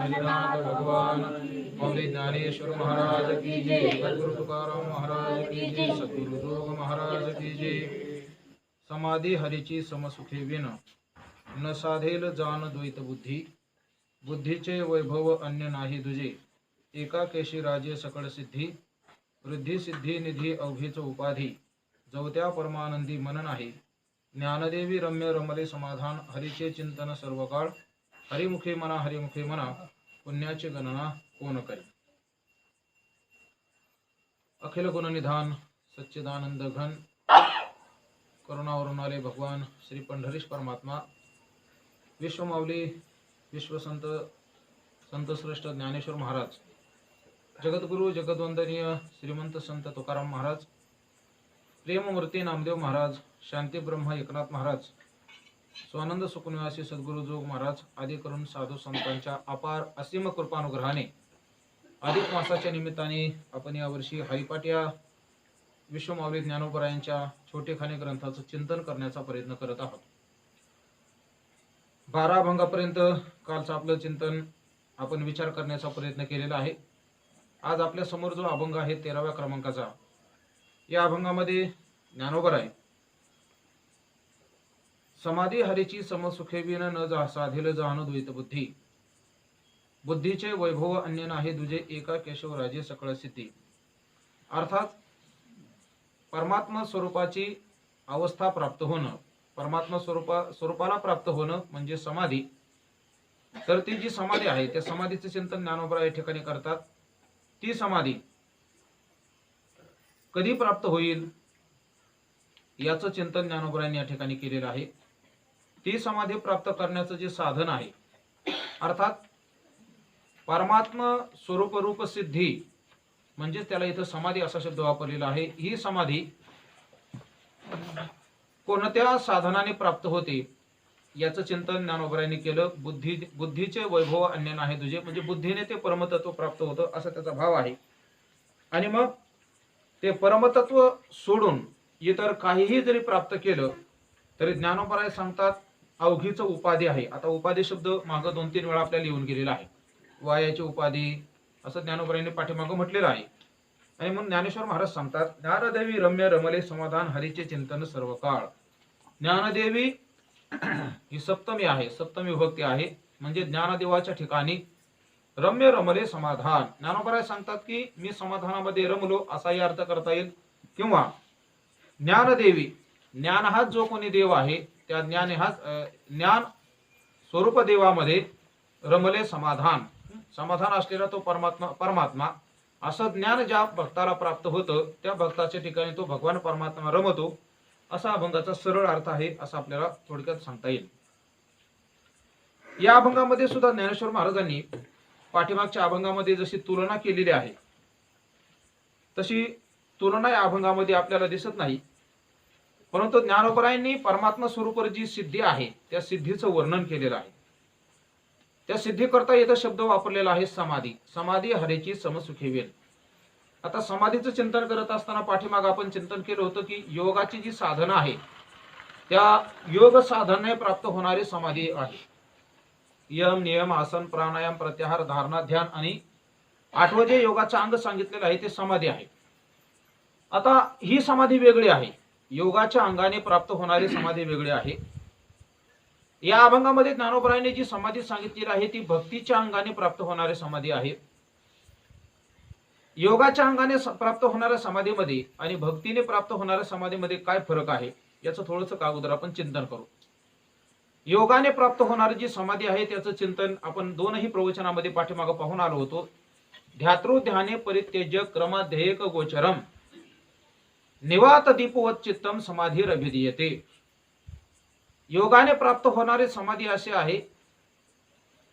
हरिनाथ भगवान मौली ज्ञानेश्वर महाराज की जय, सद्गुरु तुकाराम महाराज की जय, सद्गुरु जोग महाराज की जय। समाधी हरीची समसुखे विन न साधेल जान द्वैत बुद्धी, बुद्धीचे वैभव अन्य नाही दुजे, एका केशी राजे सकळ सिद्धी, वृद्धी सिद्धी निधी अवघीच उपाधी, जवत्या परमानंदी मन नाही, ज्ञानदेवी रम्य रमले समाधान, हरीचे चिंतन सर्व काळ, हरिमुखे मना पुण्याची गणना कोण करी। अखिल गुणनिधान सच्चिदानंद घन करुणावरून आले भगवान श्री पंढरीश परमात्मा, विश्वमाऊली विश्वसंत संतश्रेष्ठ ज्ञानेश्वर महाराज, जगद्गुरु जगद्वंदनीय श्रीमंत संत तुकाराम महाराज, प्रेममूर्ती नामदेव महाराज, शांती ब्रह्म एकनाथ महाराज, स्वानंद सुखनिवासी सद्गुरु जोग महाराज आदी करून साधू संतांच्या अपार असीम कृपानुग्रहाने अधिक मासाच्या निमित्ताने आपण यावर्षी हरिपाठ या विश्वमाऊली ज्ञानोबरायांच्या छोटेखानी ग्रंथाचं चिंतन करण्याचा प्रयत्न करत आहोत। 12 अभंगापर्यंत कालचं आपलं चिंतन आपण विचार करण्याचा प्रयत्न केलेला आहे। आज आपल्या समोर जो अभंग आहे 13व्या क्रमांकाचा, या अभंगामध्ये ज्ञानोबराय समाधी हरीची समसुखे विन न साधेल जाण द्वैत बुद्धी, बुद्धीचे वैभव अन्य नाही दुजे, एका केशव राजे सकळ सिद्धी। अर्थात परमात्मा स्वरूपाची अवस्था प्राप्त होणं, परमात्मा स्वरूपाला प्राप्त होणं म्हणजे समाधी। तर ती जी समाधी आहे त्या समाधीचे चिंतन ज्ञानोबराय या ठिकाणी करतात। ती समाधी कधी प्राप्त होईल याचं चिंतन ज्ञानोबरायांनी या ठिकाणी केलेलं आहे। ती समाधी प्राप्त करण्याचं जे साधन आहे, अर्थात परमात्मा स्वरूप रूप सिद्धी म्हणजे त्याला इथं समाधी असा शब्द वापरलेला आहे। ही समाधी कोणत्या साधनाने प्राप्त होते याचं चिंतन ज्ञानोबरायांनी केलं। बुद्धीचे वैभव अन्य नाही दुजे, म्हणजे बुद्धीने ते परमतत्व प्राप्त होतं असा त्याचा भाव आहे। आणि मग ते परमतत्व सोडून इतर काहीही जरी प्राप्त केलं तरी ज्ञानोबराय सांगतात अवघीच उपाधी आहे। आता उपाधी शब्द मागं 2-3 वेळा आपल्याला येऊन गेलेला आहे। वायाची उपाधी असं ज्ञानोबरायांनी पाठीमागं म्हटलेलं आहे। आणि म्हणून ज्ञानेश्वर महाराज सांगतात ज्ञानदेवी रम्य रमले समाधान, हरीचे चिंतन सर्व काळ। ज्ञानदेवी ही सप्तमी आहे, सप्तमी विभक्ती आहे, म्हणजे ज्ञानदेवाच्या ठिकाणी रम्य रमले समाधान। ज्ञानोबराय सांगतात की मी समाधानामध्ये रमलो असाही अर्थ करता येईल, किंवा ज्ञानदेवी, ज्ञान हाच जो कोणी देव आहे त्या ज्ञान स्वरूप देवामध्ये रमले समाधान, समाधान असलेला तो परमात्मा असं ज्ञान ज्या भक्ताला प्राप्त होतं त्या भक्ताच्या ठिकाणी तो भगवान परमात्मा रमतो, असा अभंगाचा सरळ अर्थ आहे असं आपल्याला थोडक्यात सांगता येईल। या अभंगामध्ये सुद्धा ज्ञानेश्वर महाराजांनी पाठीमागच्या अभंगामध्ये जशी तुलना केलेली आहे तशी तुलना या अभंगामध्ये आपल्याला दिसत नाही, परंतु ज्ञानोबरायांनी परमात्मा स्वरूप जी सिद्धी आहे त्या सिद्धीचं वर्णन केलेलं आहे। त्या सिद्धी करता येतं शब्द वापरलेला आहे समाधी। समाधी हरीची समसुखे विन। आता समाधीचं चिंतन करत असताना पाठीमाग आपण चिंतन केलं होतं की योगाची जी साधना आहे त्या योग साधनेने प्राप्त होणारी समाधी आहे। यम नियम आसन प्राणायाम प्रत्याहार धारणा ध्यान आणि 8वं जे योगाचं अंग सांगितलेलं आहे ते समाधी आहे। आता ही समाधी वेगळी आहे, योगाच्या अंगाने प्राप्त होणारी समाधी वेगळी आहे। या अभंगामध्ये ज्ञानोबरायांनी जी समाधी सांगितलेली आहे ती भक्तीच्या अंगाने प्राप्त होणारी समाधी आहे। योगाच्या अंगाने प्राप्त होणाऱ्या समाधीमध्ये आणि भक्तीने प्राप्त होणाऱ्या समाधीमध्ये काय फरक आहे याचं थोडंसं अगोदर आपण चिंतन करू। योगाने प्राप्त होणारी जी समाधी आहे त्याचं चिंतन आपण 2ही प्रवचनामध्ये पाठीमागं पाहून आलो होतो। ध्यातृ ध्याने परित्यज्य क्रमध्येक गोचरम निवात दीपवत चित्तम समाधीरभिधीयते। योगाने प्राप्त होणारी समाधी अशी आहे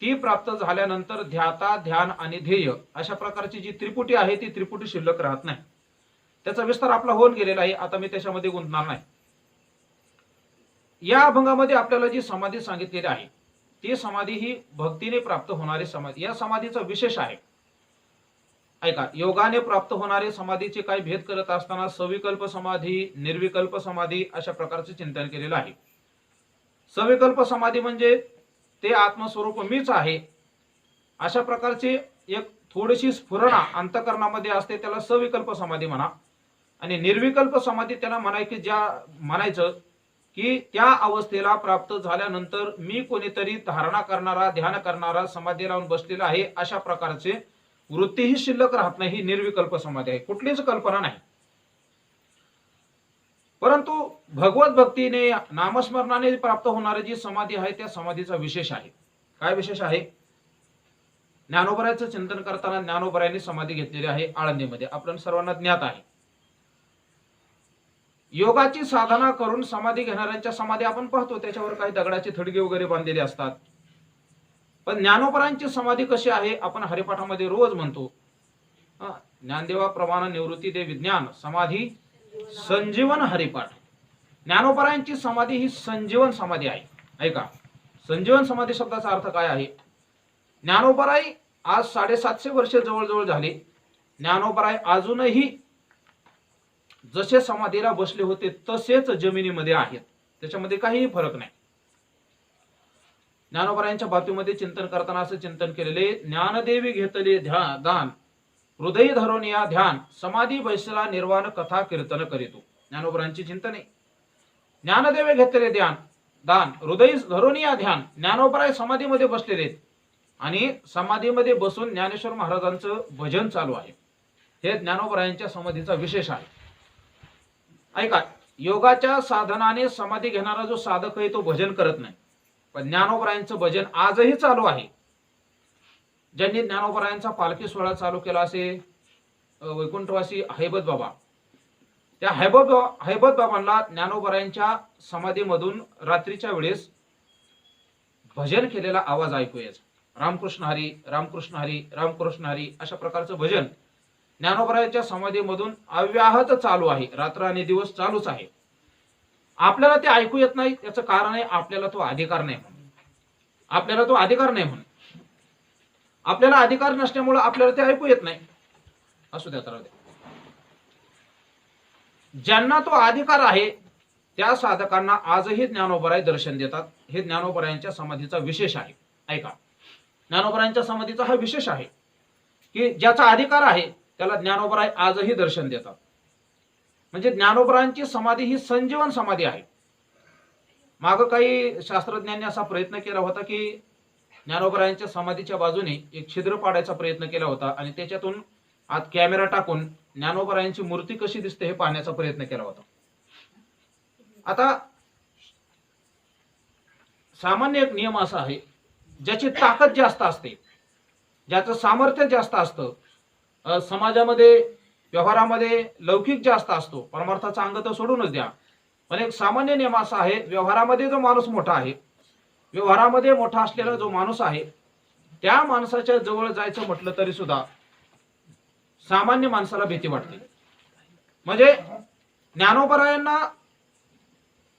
ती प्राप्त झाल्यानंतर ध्याता ध्यान आणि ध्येय अशा प्रकारची जी त्रिपुटी आहे ती त्रिपुटी शिल्लक राहत नाही। त्याचा विस्तार आपला होऊन गेलेला आहे, आता मी त्याच्यामध्ये गुंतणार नाही। या अभंगामध्ये आपल्याला जी समाधी सांगितलेली आहे ती समाधी ही भक्तीने प्राप्त होणारी समाधी। या समाधीचा विशेष आहे, ऐका, योगाने प्राप्त होणारे समाधीचे काय भेद करत असताना सविकल्प समाधी, निर्विकल्प समाधी अशा प्रकारचे चिंतन केलेलं आहे। सविकल्प समाधी म्हणजे ते आत्मस्वरूप मीच आहे अशा प्रकारची एक थोडीशी स्फुरणा अंतकरणामध्ये असते, त्याला सविकल्प समाधी म्हणा. आणि निर्विकल्प समाधी त्याला म्हणायचं की त्या अवस्थेला प्राप्त झाल्यानंतर मी कोणीतरी धारणा करणारा, ध्यान करणारा, समाधी लावून बसलेला आहे अशा प्रकारचे वृत्तीही शिल्लक राहत नाही. ही निर्विकल्प समाधी आहे, कुठलीच कल्पना नाही. परंतु भगवत भक्तीने, नामस्मरणाने प्राप्त होणारी जी समाधी आहे त्या समाधीचा विशेष आहे. काय विशेष आहे? ज्ञानोबरायचं चिंतन करताना ज्ञानोबरायांनी समाधी घेतलेली आहे आळंदीमध्ये, आपल्याला सर्वांना ज्ञात आहे. योगाची साधना करून समाधी घेणाऱ्यांच्या समाधी आपण पाहतो, त्याच्यावर काही दगडाचे थडगे वगैरे बांधलेले असतात. पण ज्ञानोबरायांची समाधी कशी आहे? आपण हरिपाठामध्ये रोज म्हणतो, ज्ञानदेवा निवृत्ती दे विज्ञान समाधी संजीवन हरिपाठ. ज्ञानोबरायांची समाधी ही संजीवन समाधी आहे. ऐका, संजीवन समाधी शब्दाचा अर्थ काय आहे? ज्ञानोबराय आज 750 वर्ष जवळजवळ झाले. ज्ञानोबराय अजूनही जसे समाधीला बसले होते तसेच जमिनीमध्ये आहेत, त्याच्यामध्ये काहीही फरक नाही. ज्ञानोबरायांच्या बाबतीमध्ये चिंतन करताना असं चिंतन केलेले, ज्ञानदेवी घेतले दान, हृदय धरून या ध्यान, समाधी बैसला निर्वाण कथा कीर्तन करीतो. ज्ञानोबरायांची चिंतन आहे. ज्ञानदेवे घेतलेले दान, हृदय धरून या ध्यान. ज्ञानोबराय समाधीमध्ये बसलेले आहेत आणि समाधीमध्ये बसून ज्ञानेश्वर महाराजांचं भजन चालू आहे. हे ज्ञानोबरायांच्या समाधीचा विशेष आहे. ऐका, योगाच्या साधनाने समाधी घेणारा जो साधक आहे तो भजन करत नाही, पण ज्ञानोबरायांचं भजन आजही चालू आहे. ज्यांनी ज्ञानोबरायांचा पालखी सोहळा चालू केला असे वैकुंठवासी हैबत बाबा, त्या हैबत बाबांना ज्ञानोबरायांच्या समाधीमधून रात्रीच्या वेळेस भजन केलेला आवाज ऐकू यायचा. रामकृष्ण हरी, रामकृष्ण हरी, रामकृष्ण हरी अशा प्रकारचं भजन ज्ञानोबरायांच्या समाधीमधून अव्याहत चालू आहे, रात्र आणि दिवस चालूच आहे. आपल्याला ते ऐकू येत नाही, त्याचं कारण आहे आपल्याला तो अधिकार नाही म्हणून. आपल्याला तो अधिकार नाही म्हणून, आपल्याला अधिकार नसल्यामुळे आपल्याला ते ऐकू येत नाही. असू द्या, तर ज्यांना तो अधिकार आहे त्या साधकांना आजही ज्ञानोबराय दर्शन देतात. हे ज्ञानोबरायांच्या समाधीचा विशेष आहे. ऐका, ज्ञानोबरायांच्या समाधीचा हा विशेष आहे की ज्याचा अधिकार आहे त्याला ज्ञानोबराय आजही दर्शन देतात. म्हणजे ज्ञानोबरायांची समाधी ही संजीवन समाधी आहे. माग काही शास्त्रज्ञांनी असा प्रयत्न केला होता की ज्ञानोबरायांच्या समाधीच्या बाजूने एक छिद्र पाडायचा प्रयत्न केला होता आणि त्याच्यातून आत कॅमेरा टाकून ज्ञानोबरायांची मूर्ती कशी दिसते हे पाहण्याचा प्रयत्न केला होता. आता सामान्य एक नियम असा आहे, ज्याची ताकद जास्त असते, ज्याचं सामर्थ्य जास्त असतं, समाजामध्ये व्यवहारामध्ये लौकिक जास्त असतो, परमार्थाचा अंग तर सोडूनच द्या, पण एक सामान्य नियम असा आहे, व्यवहारामध्ये जो माणूस मोठा आहे, व्यवहारामध्ये मोठा असलेला जो माणूस आहे त्या माणसाच्या जवळ जायचं म्हटलं तरी सुद्धा सामान्य माणसाला भीती वाटते. म्हणजे ज्ञानोबरायांना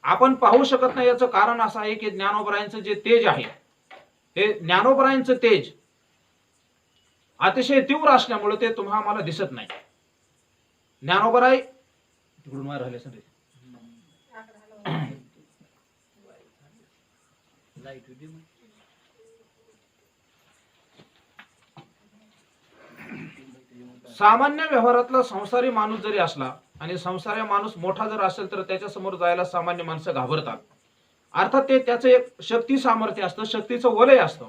आपण पाहू शकत नाही, याचं कारण असं आहे की ज्ञानोबरायांचं जे तेज आहे, हे ज्ञानोबरायांचं तेज अतिशय तीव्र असल्यामुळे ते तुम्हाला आम्हाला दिसत नाही. ज्ञानोबराय तिकडून मार राहिले सर, सामान्य व्यवहारातला संसारी माणूस जरी असला आणि संसारी माणूस मोठा जर असेल तर त्याच्या समोर जायला सामान्य माणसं घाबरतात. अर्थात ते त्याचं एक शक्ती सामर्थ्य असतं, शक्तीचं वलय असतं.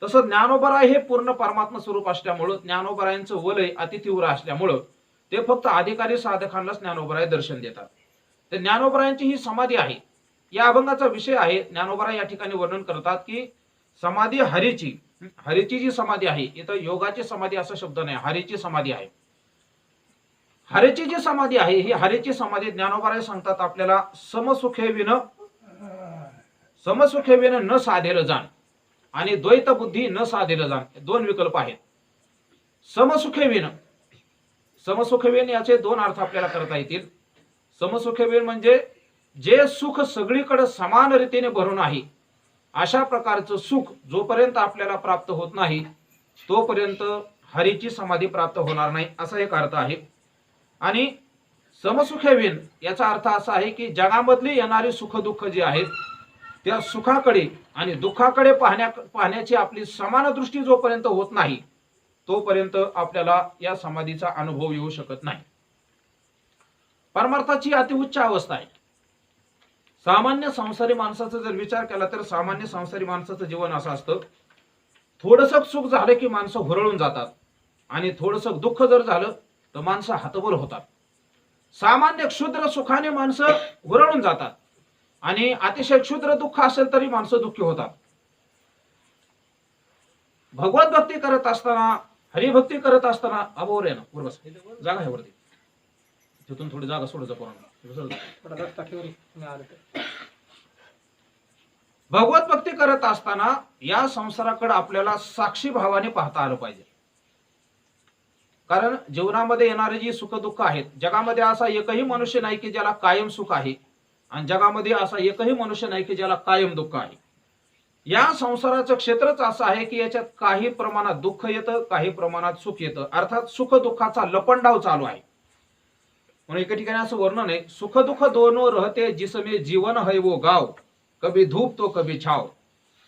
तसं ज्ञानोबराय हे पूर्ण परमात्मा स्वरूप असल्यामुळं, ज्ञानोबरायांचं वलय अतितीव्र असल्यामुळं ते फक्त अधिकारी साधकांनाच ज्ञानोबराय दर्शन देतात. तर ज्ञानोबरायांची ही समाधी आहे. या अभंगाचा विषय आहे. ज्ञानोबराय या ठिकाणी वर्णन करतात की समाधी हरीची जी समाधी आहे, इथं योगाची समाधी असा शब्द नाही, हरीची समाधी आहे. हरीची जी समाधी आहे ही हरीची समाधी ज्ञानोबराय सांगतात आपल्याला, समसुखे विन न साधेल जाण आणि द्वैत बुद्धी न साधेल जाण, दोन विकल्प आहेत. समसुखे विन याचे दोन अर्थ आपल्याला करता येतील. समसुखे विन म्हणजे जे सुख सगळीकडे समान रीतीने भरून आहे अशा प्रकारचं सुख जोपर्यंत आपल्याला प्राप्त होत नाही तोपर्यंत हरीची समाधी प्राप्त होणार नाही, असा एक अर्थ आहे. आणि समसुखे विन याचा अर्थ असा आहे की जगामधली येणारी सुख दुःख जी आहेत त्या सुखाकडे आणि दुःखाकडे पाहण्याची आपली समान दृष्टी जोपर्यंत होत नाही तोपर्यंत आपल्याला या समाधीचा अनुभव येऊ शकत नाही. परमार्थाची अतिउच्च अवस्था आहे. सामान्य संसारी माणसाचा जर विचार केला तर सामान्य संसारी माणसाचं जीवन असं असतं, थोडंसं सुख झालं की माणसं हुरळून जातात आणि थोडंसं दुःख जर झालं तर माणसं हतबल होतात. सामान्य क्षुद्र सुखाने माणसं हुरळून जातात आणि अतिशय क्षुद्र दुःख असेल तरी माणसं दुःखी होतात. भगवत भक्ती करत असताना, हरिभक्ती करत असताना, अबोर आहे ना वर बस, जागा आहे वरती, तिथून थोडी जागा सोडत भगवत भक्ती करत असताना या संसाराकडे आपल्याला साक्षी भावाने पाहता आलं पाहिजे. कारण जीवनामध्ये येणारे जी सुख दुःख आहेत, जगामध्ये असा एकही मनुष्य नाही की ज्याला कायम सुख आहे आणि जगामध्ये असा एकही मनुष्य नाही की ज्याला कायम दुःख आहे. या संसाराचं क्षेत्रच असं आहे की याच्यात काही प्रमाणात दुःख येतं, काही प्रमाणात सुख येतं. अर्थात सुख दुःखाचा लपंडाव चालू आहे. म्हणून एका ठिकाणी असं वर्णन आहे, सुख दुःख दोनों रहते जिसमें जीवन है वो गाव, कभी धूप तो कभी छाव.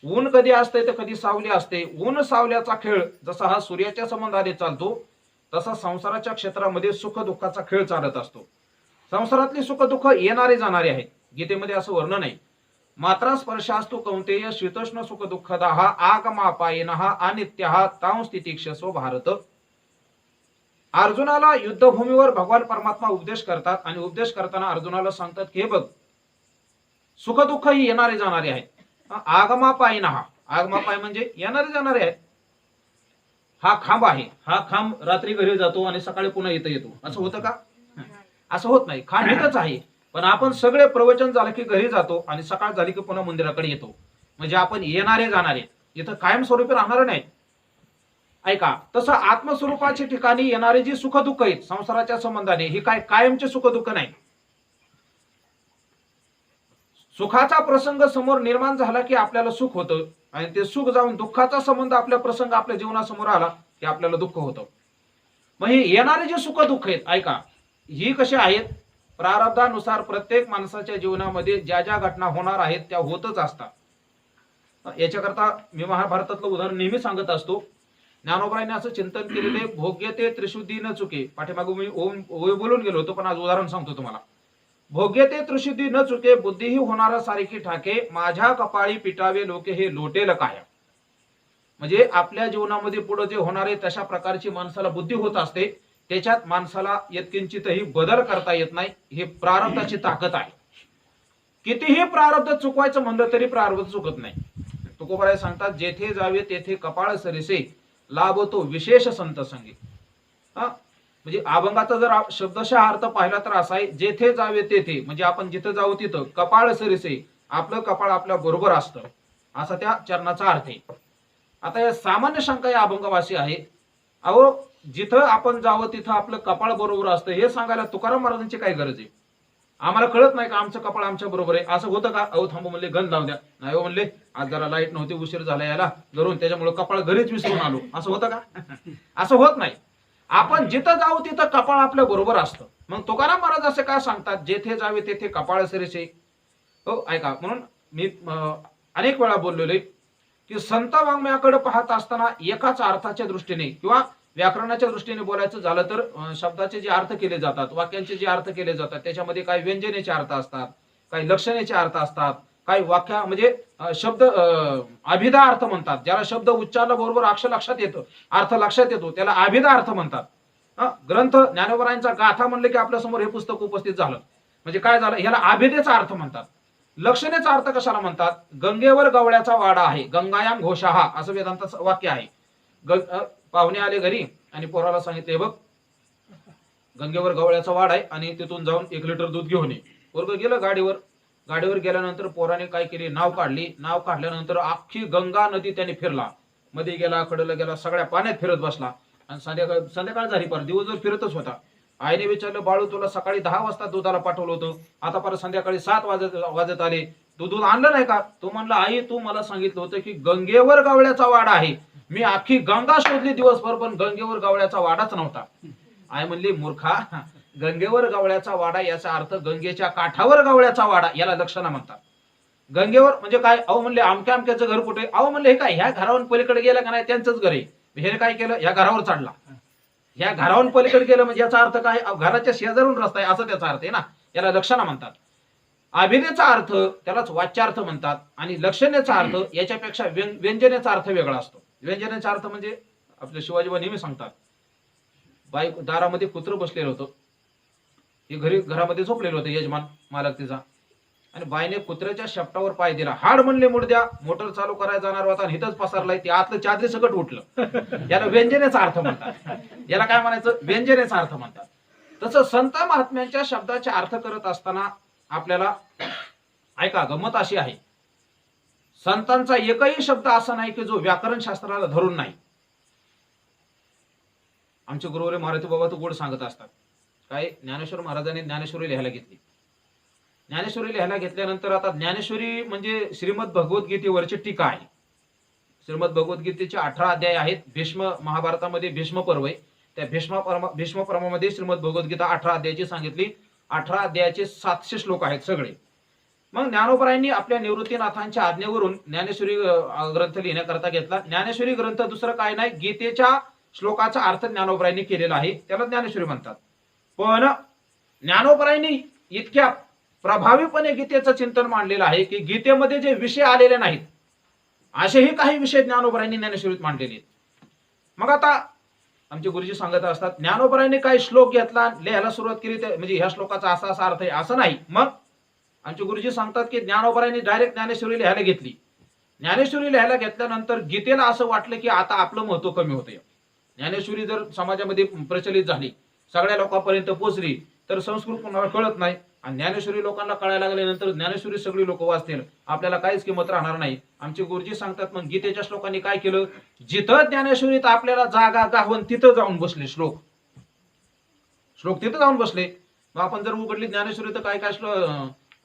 ऊन कधी असते तर कधी सावली असते. ऊन सावल्याचा खेळ जसा हा सूर्याच्या संबंधाने चालतो तसा संसाराच्या क्षेत्रामध्ये सुख दुःखाचा खेळ चालत असतो. संसारातली सुख दुःख येणारे जाणारे आहेत. गीतेमध्ये असं वर्णन आहे, मात्रा स्पर्शास्तु कौंतेय शीतोष्ण सुख दुःखदाः आगमापायिनः अनित्यः तां स्थितिक्षसो भारत. अर्जुनाला युद्धभूमीवर भगवान परमात्मा उपदेश करतात आणि उपदेश करताना अर्जुनाला सांगतात की हे बघ, सुख दुःख ही येणारे जाणारे आहेत. आगमापायिनः, आगमापाय म्हणजे येणारे जाणारे आहेत. हा खांब आहे, हा खांब रात्री घरी जातो आणि सकाळी पुन्हा इथं येतो, असं होतं का? असं होत नाही. खांब इथंच आहे, पण आपण सगळे प्रवचन झालं की घरी जातो आणि सकाळ झाली की पुन्हा मंदिराकडे येतो. म्हणजे आपण येणारे जाणारे, इथं कायमस्वरूपी राहणार नाही. ऐका, तसं आत्मस्वरूपाच्या ठिकाणी येणारे जी सुख दुःख आहेत संसाराच्या संबंधाने, ही काय कायमचे सुख दुःख नाही. सुखाचा प्रसंग समोर निर्माण झाला की आपल्याला सुख होतं आणि ते सुख जाऊन दुःखाचा संबंध आपल्या प्रसंग आपल्या जीवनासमोर आला की आपल्याला दुःख होतं. मग हे येणारे जे सुख दुःख आहेत, ऐका, ही कशी आहेत? प्रारब्धानुसार प्रत्येक माणसाच्या जीवनामध्ये ज्या ज्या घटना होणार आहेत त्या होतच असतात. याच्याकरता मी महाभारतातलं उदाहरण नेहमी सांगत असतो. ज्ञानोबांनी असं चिंतन केलेले, भोग्य ते त्रिशुद्धी न चुके. पाठीमागे मी ओम बोलून गेलो होतो, पण आज उदाहरण सांगतो तुम्हाला. भोग्य ते त्रिशुद्धी न चुके, बुद्धीही होणारा सारखी ठाके, माझ्या कपाळी पिटावे लोके हे लोटेल काय. म्हणजे आपल्या जीवनामध्ये पुढे जे होणार आहे तशा प्रकारची माणसाला बुद्धी होत असते. त्याच्यात माणसाला यत्किंचितही बदल करता येत नाही. हे प्रारब्धाची ताकद आहे. कितीही प्रारब्ध चुकवायचं म्हणलं तरी प्रारब्ध चुकत नाही. तुकोबाराय सांगतात, जेथे जावे तेथे कपाळ सरिसे, लाभ तो विशेष संत संगी. म्हणजे अभंगाचा जर शब्दशः अर्थ पाहिला तर असा आहे, जेथे जावे तेथे म्हणजे आपण जिथं जाऊ तिथं कपाळ सरिसे, आपलं कपाळ आपल्या बरोबर असतं, असा त्या चरणाचा अर्थ आहे. आता या सामान्य शंका या अभंगवासी आहे, अहो जिथं आपण जावं तिथं आपलं कपाळ बरोबर असतं हे सांगायला तुकाराम महाराजांची काय गरज आहे? आम्हाला कळत नाही का आमचं कपाळ आमच्या बरोबर आहे? असं होतं का? अहो थांबू म्हणले, गंध लावून द्या. नाही हो म्हणले, आज जरा लाईट नव्हती, उशीर झाला याला घरून, त्याच्यामुळे कपाळ घरीच विसरून आलो. असं होतं का? असं होत नाही. आपण जिथं जाऊ तिथं कपाळ आपल्या बरोबर असतं. मग तुकाराम महाराज असे काय सांगतात, जेथे जावे तेथे कपाळ सरिसे. हो ऐका, म्हणून मी अनेक वेळा बोललेलो आहे की संत वाङ्मयाकडे पाहत असताना एकाच अर्थाच्या दृष्टीने किंवा व्याकरणाच्या दृष्टीने बोलायचं झालं तर शब्दाचे जे अर्थ केले जातात, वाक्यांचे जे अर्थ केले जातात, त्याच्यामध्ये काही व्यंजनेचे अर्थ असतात, काही लक्षणेचे अर्थ असतात, काही वाक्य म्हणजे शब्द अभिधा अर्थ म्हणतात. ज्याला शब्द उच्चारला बरोबर अक्षर लक्षात येतं, अर्थ लक्षात येतो, त्याला अभिधा अर्थ म्हणतात. ग्रंथ ज्ञानोबरायांचा गाथा म्हणले की आपल्या समोर हे पुस्तक उपस्थित झालं म्हणजे काय झालं, ह्याला अभिधेचा अर्थ म्हणतात. लक्षणेचा अर्थ कशाला म्हणतात? गंगेवर गवळ्याचा वाडा आहे, गंगायाम घोषाहा असं वेदांताचं वाक्य आहे. पाहुणे आले घरी आणि पोराला सांगितले, बघ गंगेवर गवळ्याचा वाडा आहे आणि तिथून जाऊन 1 लिटर दूध घेऊन ये. पोरग गेलं गाडीवर. गाडीवर गेल्यानंतर पोराने काय केली, नाव काढली. नाव काढल्यानंतर अख्खी गंगा नदी त्याने फिरला, मध्ये गेला, कडेला गेला, सगळ्या पाण्यात फिरत बसला आणि संध्याकाळ झाली, पर दिवसभर फिरतच होता. आईने विचारलं, बाळू तुला सकाळी 10 वाजता दुधाला पाठवलं होतं, आता परत संध्याकाळी 7 वाजत आले, तू दूध आणलं नाही का? तो म्हणला, आई तू मला सांगितलं होतं की गंगेवर गवळ्याचा वाडा आहे, मी अख्खी गंगा शोधली दिवसभर पण गंगेवर गवळ्याचा वाडाच नव्हता. आई म्हणली, मूर्खा, गंगेवर गवळ्याचा वाडा याचा अर्थ गंगेच्या काठावर गवळ्याचा वाडा, याला लक्षणा म्हणतात. गंगेवर म्हणजे काय, अहो म्हणले आमक्या आमक्याचं घर कुठे, अहो म्हणले हे काय ह्या घरावरून पलीकडे गेलं का नाही त्यांचंच घर आहे, हे काय केलं ह्या घरावर चढला, ह्या घरावरून पलीकडे गेलं म्हणजे याचा अर्थ काय, घराच्या शेजारून रस्ता आहे असं त्याचा अर्थ आहे ना, याला लक्षणा म्हणतात. अभिनेचा अर्थ त्यालाच वाच्यार्थ म्हणतात आणि लक्षणेचा अर्थ याच्यापेक्षा व्यंजनेचा अर्थ वेगळा असतो. व्यंजनेचा अर्थ म्हणजे आपले शिवाजीबा नेहमी सांगतात, बाई दारामध्ये कुत्र बसलेलं होतं, हे घरामध्ये झोपलेलं होतं यजमान मालक तिचा, आणि बाईने कुत्र्याच्या शेपटावर पाय दिला, हाड म्हणले मुडद्या, मोटर चालू करायला जाणार होता आणि हिथंच पसरलाय, ते आतलं चादरी सकट उठलं. याला व्यंजनेचा अर्थ म्हणतात. याला काय म्हणायचं, व्यंजनेचा अर्थ म्हणतात. तसं संत महात्म्यांच्या शब्दाचे अर्थ करत असताना आपल्याला ऐका, गंमत अशी आहे, संतांचा एकही शब्द असा नाही की जो व्याकरण शास्त्राला धरून नाही. आमचे गुरुवरे मारुती बाबा तो गोड सांगत असतात, काय ज्ञानेश्वर महाराजांनी ज्ञानेश्वरी लिहायला घेतली. ज्ञानेश्वरी लिहायला घेतल्यानंतर आता ज्ञानेश्वरी म्हणजे श्रीमद भगवद्गीतेवरची टीका आहे. श्रीमद भगवद्गीतेचे 18 अध्याय आहेत. भीष्म महाभारतामध्ये भीष्म पर्व आहे, त्या भीष्म पर्वामध्ये श्रीमद भगवद्गीता 18 अध्यायाची सांगितली. 18 अध्यायाचे 700 श्लोक आहेत सगळे. मग ज्ञानोबरायांनी आपल्या निवृत्तीनाथांच्या आज्ञेवरून ज्ञानेश्वरी ग्रंथ लिहिण्याकरता घेतला. ज्ञानेश्वरी ग्रंथ दुसरं काय नाही, गीतेच्या श्लोकाचा अर्थ ज्ञानोबरायांनी केलेला आहे, त्याला ज्ञानेश्वरी म्हणतात. पण ज्ञानोबरायांनी इतक्या प्रभावीपणे गीतेचं चिंतन मांडलेलं आहे की गीतेमध्ये जे विषय आलेले नाहीत असेही काही विषय ज्ञानोबरायांनी ज्ञानेश्वरीत मांडलेले आहेत. मग आता आमचे गुरुजी सांगत असतात, ज्ञानोबरायांनी काही श्लोक घेतला, लिहायला सुरुवात केली, म्हणजे ह्या श्लोकाचा असा असा अर्थ आहे असं नाही. मग आमचे गुरुजी सांगतात की ज्ञानोबरायांनी डायरेक्ट ज्ञानेश्वरी लिहायला घेतली. ज्ञानेश्वरी लिहायला घेतल्यानंतर गीतेला असं वाटलं की आता आपलं महत्व कमी होतंय. ज्ञानेश्वरी जर समाजामध्ये प्रचलित झाली, सगळ्या लोकांपर्यंत पोहोचली, तर संस्कृत कोणाला कळत नाही, आणि ज्ञानेश्वरी लोकांना कळायला लागल्यानंतर ज्ञानेश्वरी सगळी लोक वाचतील, आपल्याला काहीच किंमत राहणार नाही. आमचे गुरुजी सांगतात, मग गीतेच्या श्लोकांनी काय केलं, जिथं ज्ञानेश्वरीत आपल्याला जागा गावून तिथं जाऊन बसले श्लोक तिथं जाऊन बसले. मग आपण जर उघडली ज्ञानेश्वरी तर काय काय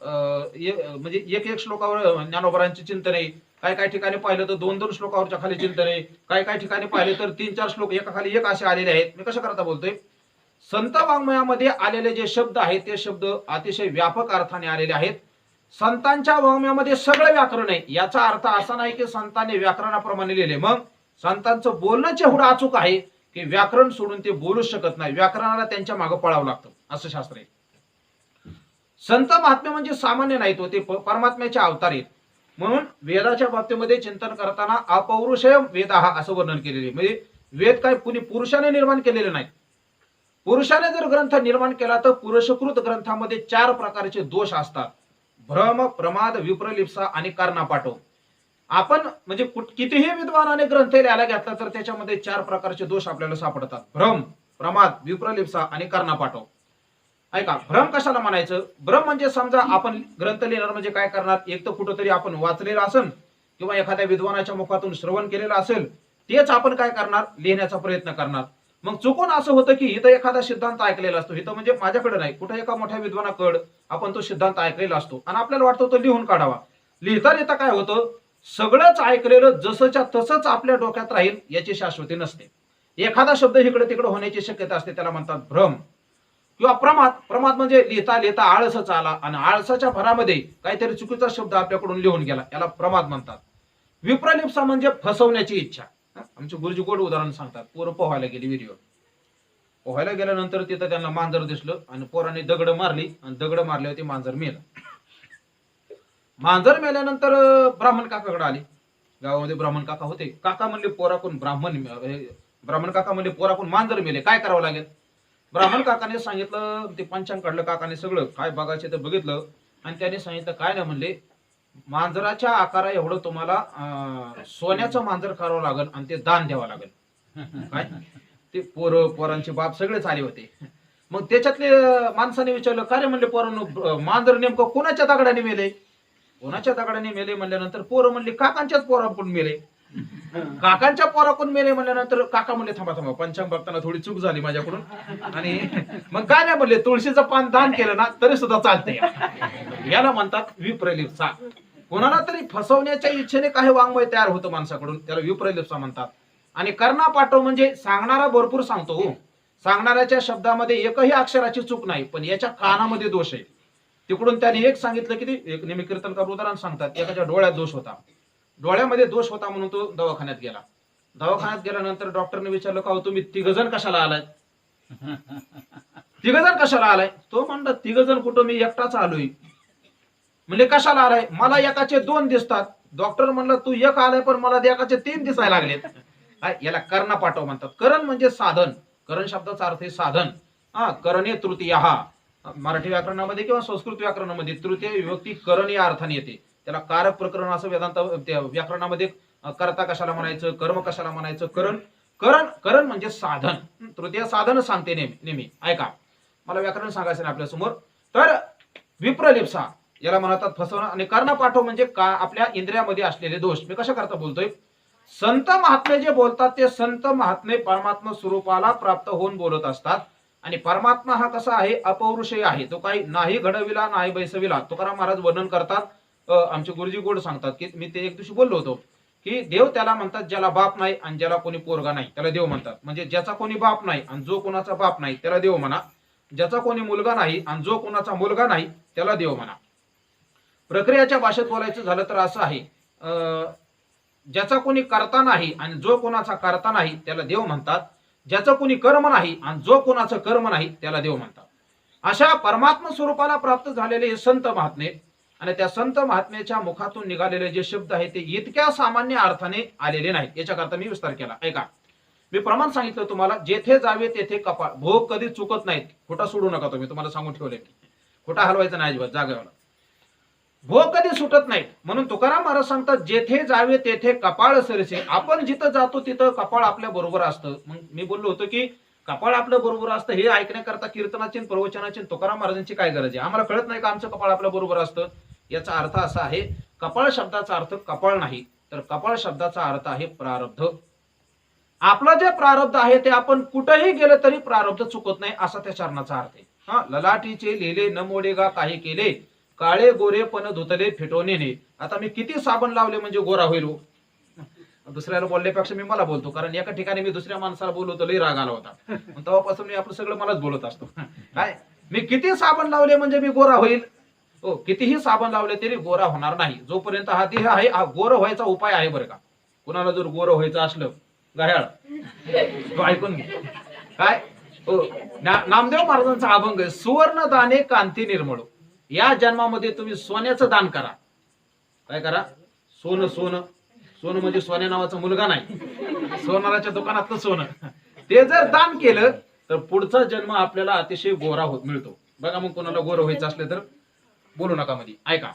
म्हणजे एक एक श्लोकावर ज्ञानोबरांचे चिंतन आहे. काय काय ठिकाणी पाहिलं तर 2-2 श्लोकावरच्या खाली चिंतन आहे. काय काय ठिकाणी पाहिलं तर 3-4 श्लोक एका खाली एक असे आलेले आहेत. मी कशा करता बोलतोय, संत वाङ्मयामध्ये आलेले जे शब्द आहेत ते शब्द अतिशय व्यापक अर्थाने आलेले आहेत. संतांच्या वाङ्मयामध्ये सगळं व्याकरण आहे. याचा अर्थ असा नाही की संतांनी व्याकरणाप्रमाणे लिहिले. मग संतांचं बोलणंच एवढं अचूक आहे की व्याकरण सोडून ते बोलूच शकत नाही, व्याकरणाला त्यांच्या मागे पळावं लागतं, असं शास्त्र आहे. संत महात्मे म्हणजे सामान्य नाहीत, ते परमात्म्याचे अवतार आहेत. म्हणून वेदाच्या बाबतीमध्ये चिंतन करताना अपौरुषेय वेदाः असं वर्णन केलेले. म्हणजे वेद काय कुणी पुरुषाने निर्माण केलेले नाही. पुरुषाने जर ग्रंथ निर्माण केला तर पुरुषकृत ग्रंथामध्ये 4 प्रकारचे दोष असतात: भ्रम, प्रमाद, विप्रलिप्सा आणि कर्णापाठव. आपण म्हणजे कितीही विद्वानाने ग्रंथ लिहायला घेतला तर त्याच्यामध्ये 4 प्रकारचे दोष आपल्याला सापडतात: भ्रम, प्रमाद, विप्रलिप्सा आणि कर्णापाठव. ऐका, भ्रम कशाला म्हणायचं, भ्रम म्हणजे समजा आपण ग्रंथ लिहिणार म्हणजे काय करणार, एक तर कुठंतरी आपण वाचलेलं असेल किंवा एखाद्या विद्वानाच्या मुखातून श्रवण केलेलं असेल, तेच आपण काय करणार, लिहिण्याचा प्रयत्न करणार. मग चुकून असं होतं की इथं एखादा सिद्धांत ऐकलेला असतो, इथं म्हणजे माझ्याकडे नाही, कुठं एका मोठ्या विद्वानाकडे आपण तो सिद्धांत ऐकलेला असतो आणि आपल्याला वाटतं तो लिहून काढावा. लिहिता लिहिता काय होतं, सगळंच ऐकलेलं जसंच्या तसंच आपल्या डोक्यात राहील याची शाश्वती नसते. एखादा शब्द इकडे तिकडे होण्याची शक्यता असते, त्याला म्हणतात भ्रम. किंवा प्रमाद. प्रमाद म्हणजे लिहिता लिहिता आळसच आला आणि आळसाच्या भरामध्ये काहीतरी चुकीचा शब्द आपल्याकडून लिहून गेला, याला प्रमाद म्हणतात. विप्रलिप्सा म्हणजे फसवण्याची इच्छा. आमचे गुरुजी गोड उदाहरण सांगतात, पोरं पोहायला गेली विहिरीवर. पोहायला गेल्यानंतर तिथं त्यांना मांजर दिसलं आणि पोरांनी दगड मारली आणि दगड मारल्यावर ते मांजर मेलं. मांजर मेल्यानंतर ब्राह्मण काकाकडे आले. गावामध्ये ब्राह्मण काका होते. काका म्हणले पोराकून ब्राह्मण काका म्हणले पोराकून मांजर मेले, काय करावं लागेल. ब्राह्मण काकाने सांगितलं, ते पंचांग काढलं काकाने, सगळं काय बघायचं तर बघितलं आणि त्याने सांगितलं काय नाही म्हणले, मांजराच्या आकारा एवढं तुम्हाला सोन्याचं मांजर करावं लागेल आणि ते दान द्यावं लागेल. काय ते पोरांचे बाप सगळेच आले होते. मग त्याच्यातले माणसाने विचारलं, काय रे म्हणले पोरांनो, मांजर नेमकं कोणाच्या दगडाने मेले. कोणाच्या दगडाने मेले म्हणल्यानंतर पोरं म्हणले काकांच्याच पोराकडून मेले. काकांच्या पोराकडून मेले म्हणल्यानंतर काका म्हणले थांबा पंचांग बघताना थोडी चूक झाली माझ्याकडून, आणि मग काय नाही म्हणले, तुळशीचं पान दान केलं ना तरी सुद्धा चालते. याला म्हणतात विप्रलिप्सा. कोणाला तरी फसवण्याच्या इच्छेने काही वाङ्मय तयार होतं माणसाकडून, त्याला विप्रलिप्सा म्हणतात. आणि कर्णापाठव म्हणजे सांगणारा भरपूर सांगतो, सांगणाऱ्याच्या शब्दामध्ये एकही अक्षराची चूक नाही, पण याच्या कानामध्ये दोष आहे. तिकडून त्याने एक सांगितलं की एक नेहमी कीर्तनकार उदाहरण सांगतात, एकाच्या डोळ्यात दोष होता, डोळ्यामध्ये दोष होता म्हणून तो दवाखान्यात गेला. दवाखान्यात गेल्यानंतर डॉक्टरने विचारलं, का हो तुम्ही तिघजण कशाला आलाय? तिघजण कशाला आलाय? तो म्हणला, तिघजण कुठं, मी एकटाच आलोय. म्हणजे कशाला आलाय? मला एकाचे 2 दिसतात. डॉक्टर म्हणलं, तू एक आलाय पण मला एकाचे 3 दिसायला लागलेत. याला करणा पाठव म्हणतात. करण म्हणजे साधन. करण शब्दाचा अर्थ आहे साधन. करणे तृतीय. मराठी व्याकरणामध्ये किंवा संस्कृत व्याकरणामध्ये तृतीय विभक्ती करण या अर्थाने येते. त्याला कारक प्रकरण असं वेदांत व्याकरणामध्ये कर्ता कशाला म्हणायचं, कर्म कशाला म्हणायचं, करण करण करण म्हणजे साधन. तृतीय साधन सांगते नेहमी. ऐका, मला व्याकरण सांगायचं आपल्या समोर. तर विप्रलिप्सा याला म्हणतात फसवणं. आणि कर्ण पाठव म्हणजे आपल्या इंद्रियामध्ये असलेले दोष. मी कशा करता बोलतोय? संत महात्मे जे बोलतात ते संत महात्मे परमात्मा स्वरूपाला प्राप्त होऊन बोलत असतात. आणि परमात्मा हा कसा आहे? अपौरुषेय आहे. तो काही नाही घडविला नाही बैसविला. तुकाराम महाराज वर्णन करतात, आमचे गुरुजी गोड सांगतात की मी ते एक दिवशी बोललो होतो की देव त्याला म्हणतात ज्याला बाप नाही आणि ज्याला कोणी पोरगा नाही त्याला देव म्हणतात. म्हणजे ज्याचा कोणी बाप नाही आणि जो कोणाचा बाप नाही त्याला देव म्हणा. ज्याचा कोणी मुलगा नाही आणि जो कोणाचा मुलगा नाही त्याला देव म्हणा. प्रक्रियाच्या भाषेत बोलायचं झालं तर असं आहे, ज्याचा कोणी कर्ता नाही आणि जो कोणाचा कर्ता नाही त्याला देव म्हणतात. ज्याचं कोणी कर्म नाही आणि जो कोणाचं कर्म नाही त्याला देव म्हणतात. अशा परमात्मा स्वरूपाला प्राप्त झालेले हे संत महात्मे आणि त्या संत महात्म्याच्या मुखातून निघालेले जे शब्द आहेत ते इतक्या सामान्य अर्थाने आलेले नाहीत. याच्याकरता मी विस्तार केला. ऐका, मी प्रमाण सांगितलं तुम्हाला, जेथे जावे तेथे कपाळ. भोग कधी चुकत नाहीत. खोटा सोडू नका. तुम्ही तुम्हाला सांगून ठेवले, खोटा हलवायचा नाही अजिबात जागेवर. भोग कधी सुटत नाहीत. म्हणून तुकाराम महाराज सांगतात, जेथे जावे तेथे कपाळ सरसे. आपण जिथं जातो तिथं कपाळ आपल्या बरोबर असतं. मग मी बोललो होतो की कपाळ आपल्या बरोबर असतं हे ऐकण्याकरता कीर्तनाची प्रवचनाची तुकाराम महाराजांची काय गरज आहे? आम्हाला कळत नाही का आमचं कपाळ आपल्या बरोबर असतं? याचा अर्थ असा आहे, कपाळ शब्दाचा अर्थ कपाळ नाही, तर कपाळ शब्दाचा अर्थ आहे प्रारब्ध. आपलं जे प्रारब्ध आहे ते आपण कुठेही गेलं तरी प्रारब्ध चुकत नाही, असा त्या चरणाचा अर्थ आहे. ललाटीचे लिहिले न मोडेगा काही केले, काळे गोरे पण धुतले फिटवणे. आता मी किती साबण लावले म्हणजे गोरा होईल? दुसऱ्याला बोलल्यापेक्षा मी मला बोलतो, कारण एका ठिकाणी मी दुसऱ्या माणसाला बोलवतो, लई राग आला होता. तेव्हापासून मी आपलं सगळं मलाच बोलत असतो. काय मी किती साबण लावले म्हणजे मी गोरा होईल? हो, कितीही साबण लावले तरी गोरा होणार नाही. जोपर्यंत हा देह आहे, हा गोर व्हायचा उपाय आहे बरं का. कुणाला जर गोर व्हायचं असलं घड्याळ तो ऐकून घे. काय नामदेव महाराजांचा अभंग आहे, सुवर्ण दाने कांती निर्मळ. या जन्मामध्ये तुम्ही सोन्याचं दान करा. काय करा? सोनं. सोनं सोनं म्हणजे सोन्या नावाचा मुलगा नाही, सोनाराच्या दुकानातलं सोनं. ते जर दान केलं तर पुढचा जन्म आपल्याला अतिशय गोरा मिळतो. बघा, मग कोणाला गोर व्हायचं असले तर बोलू नका मध्ये. ऐका,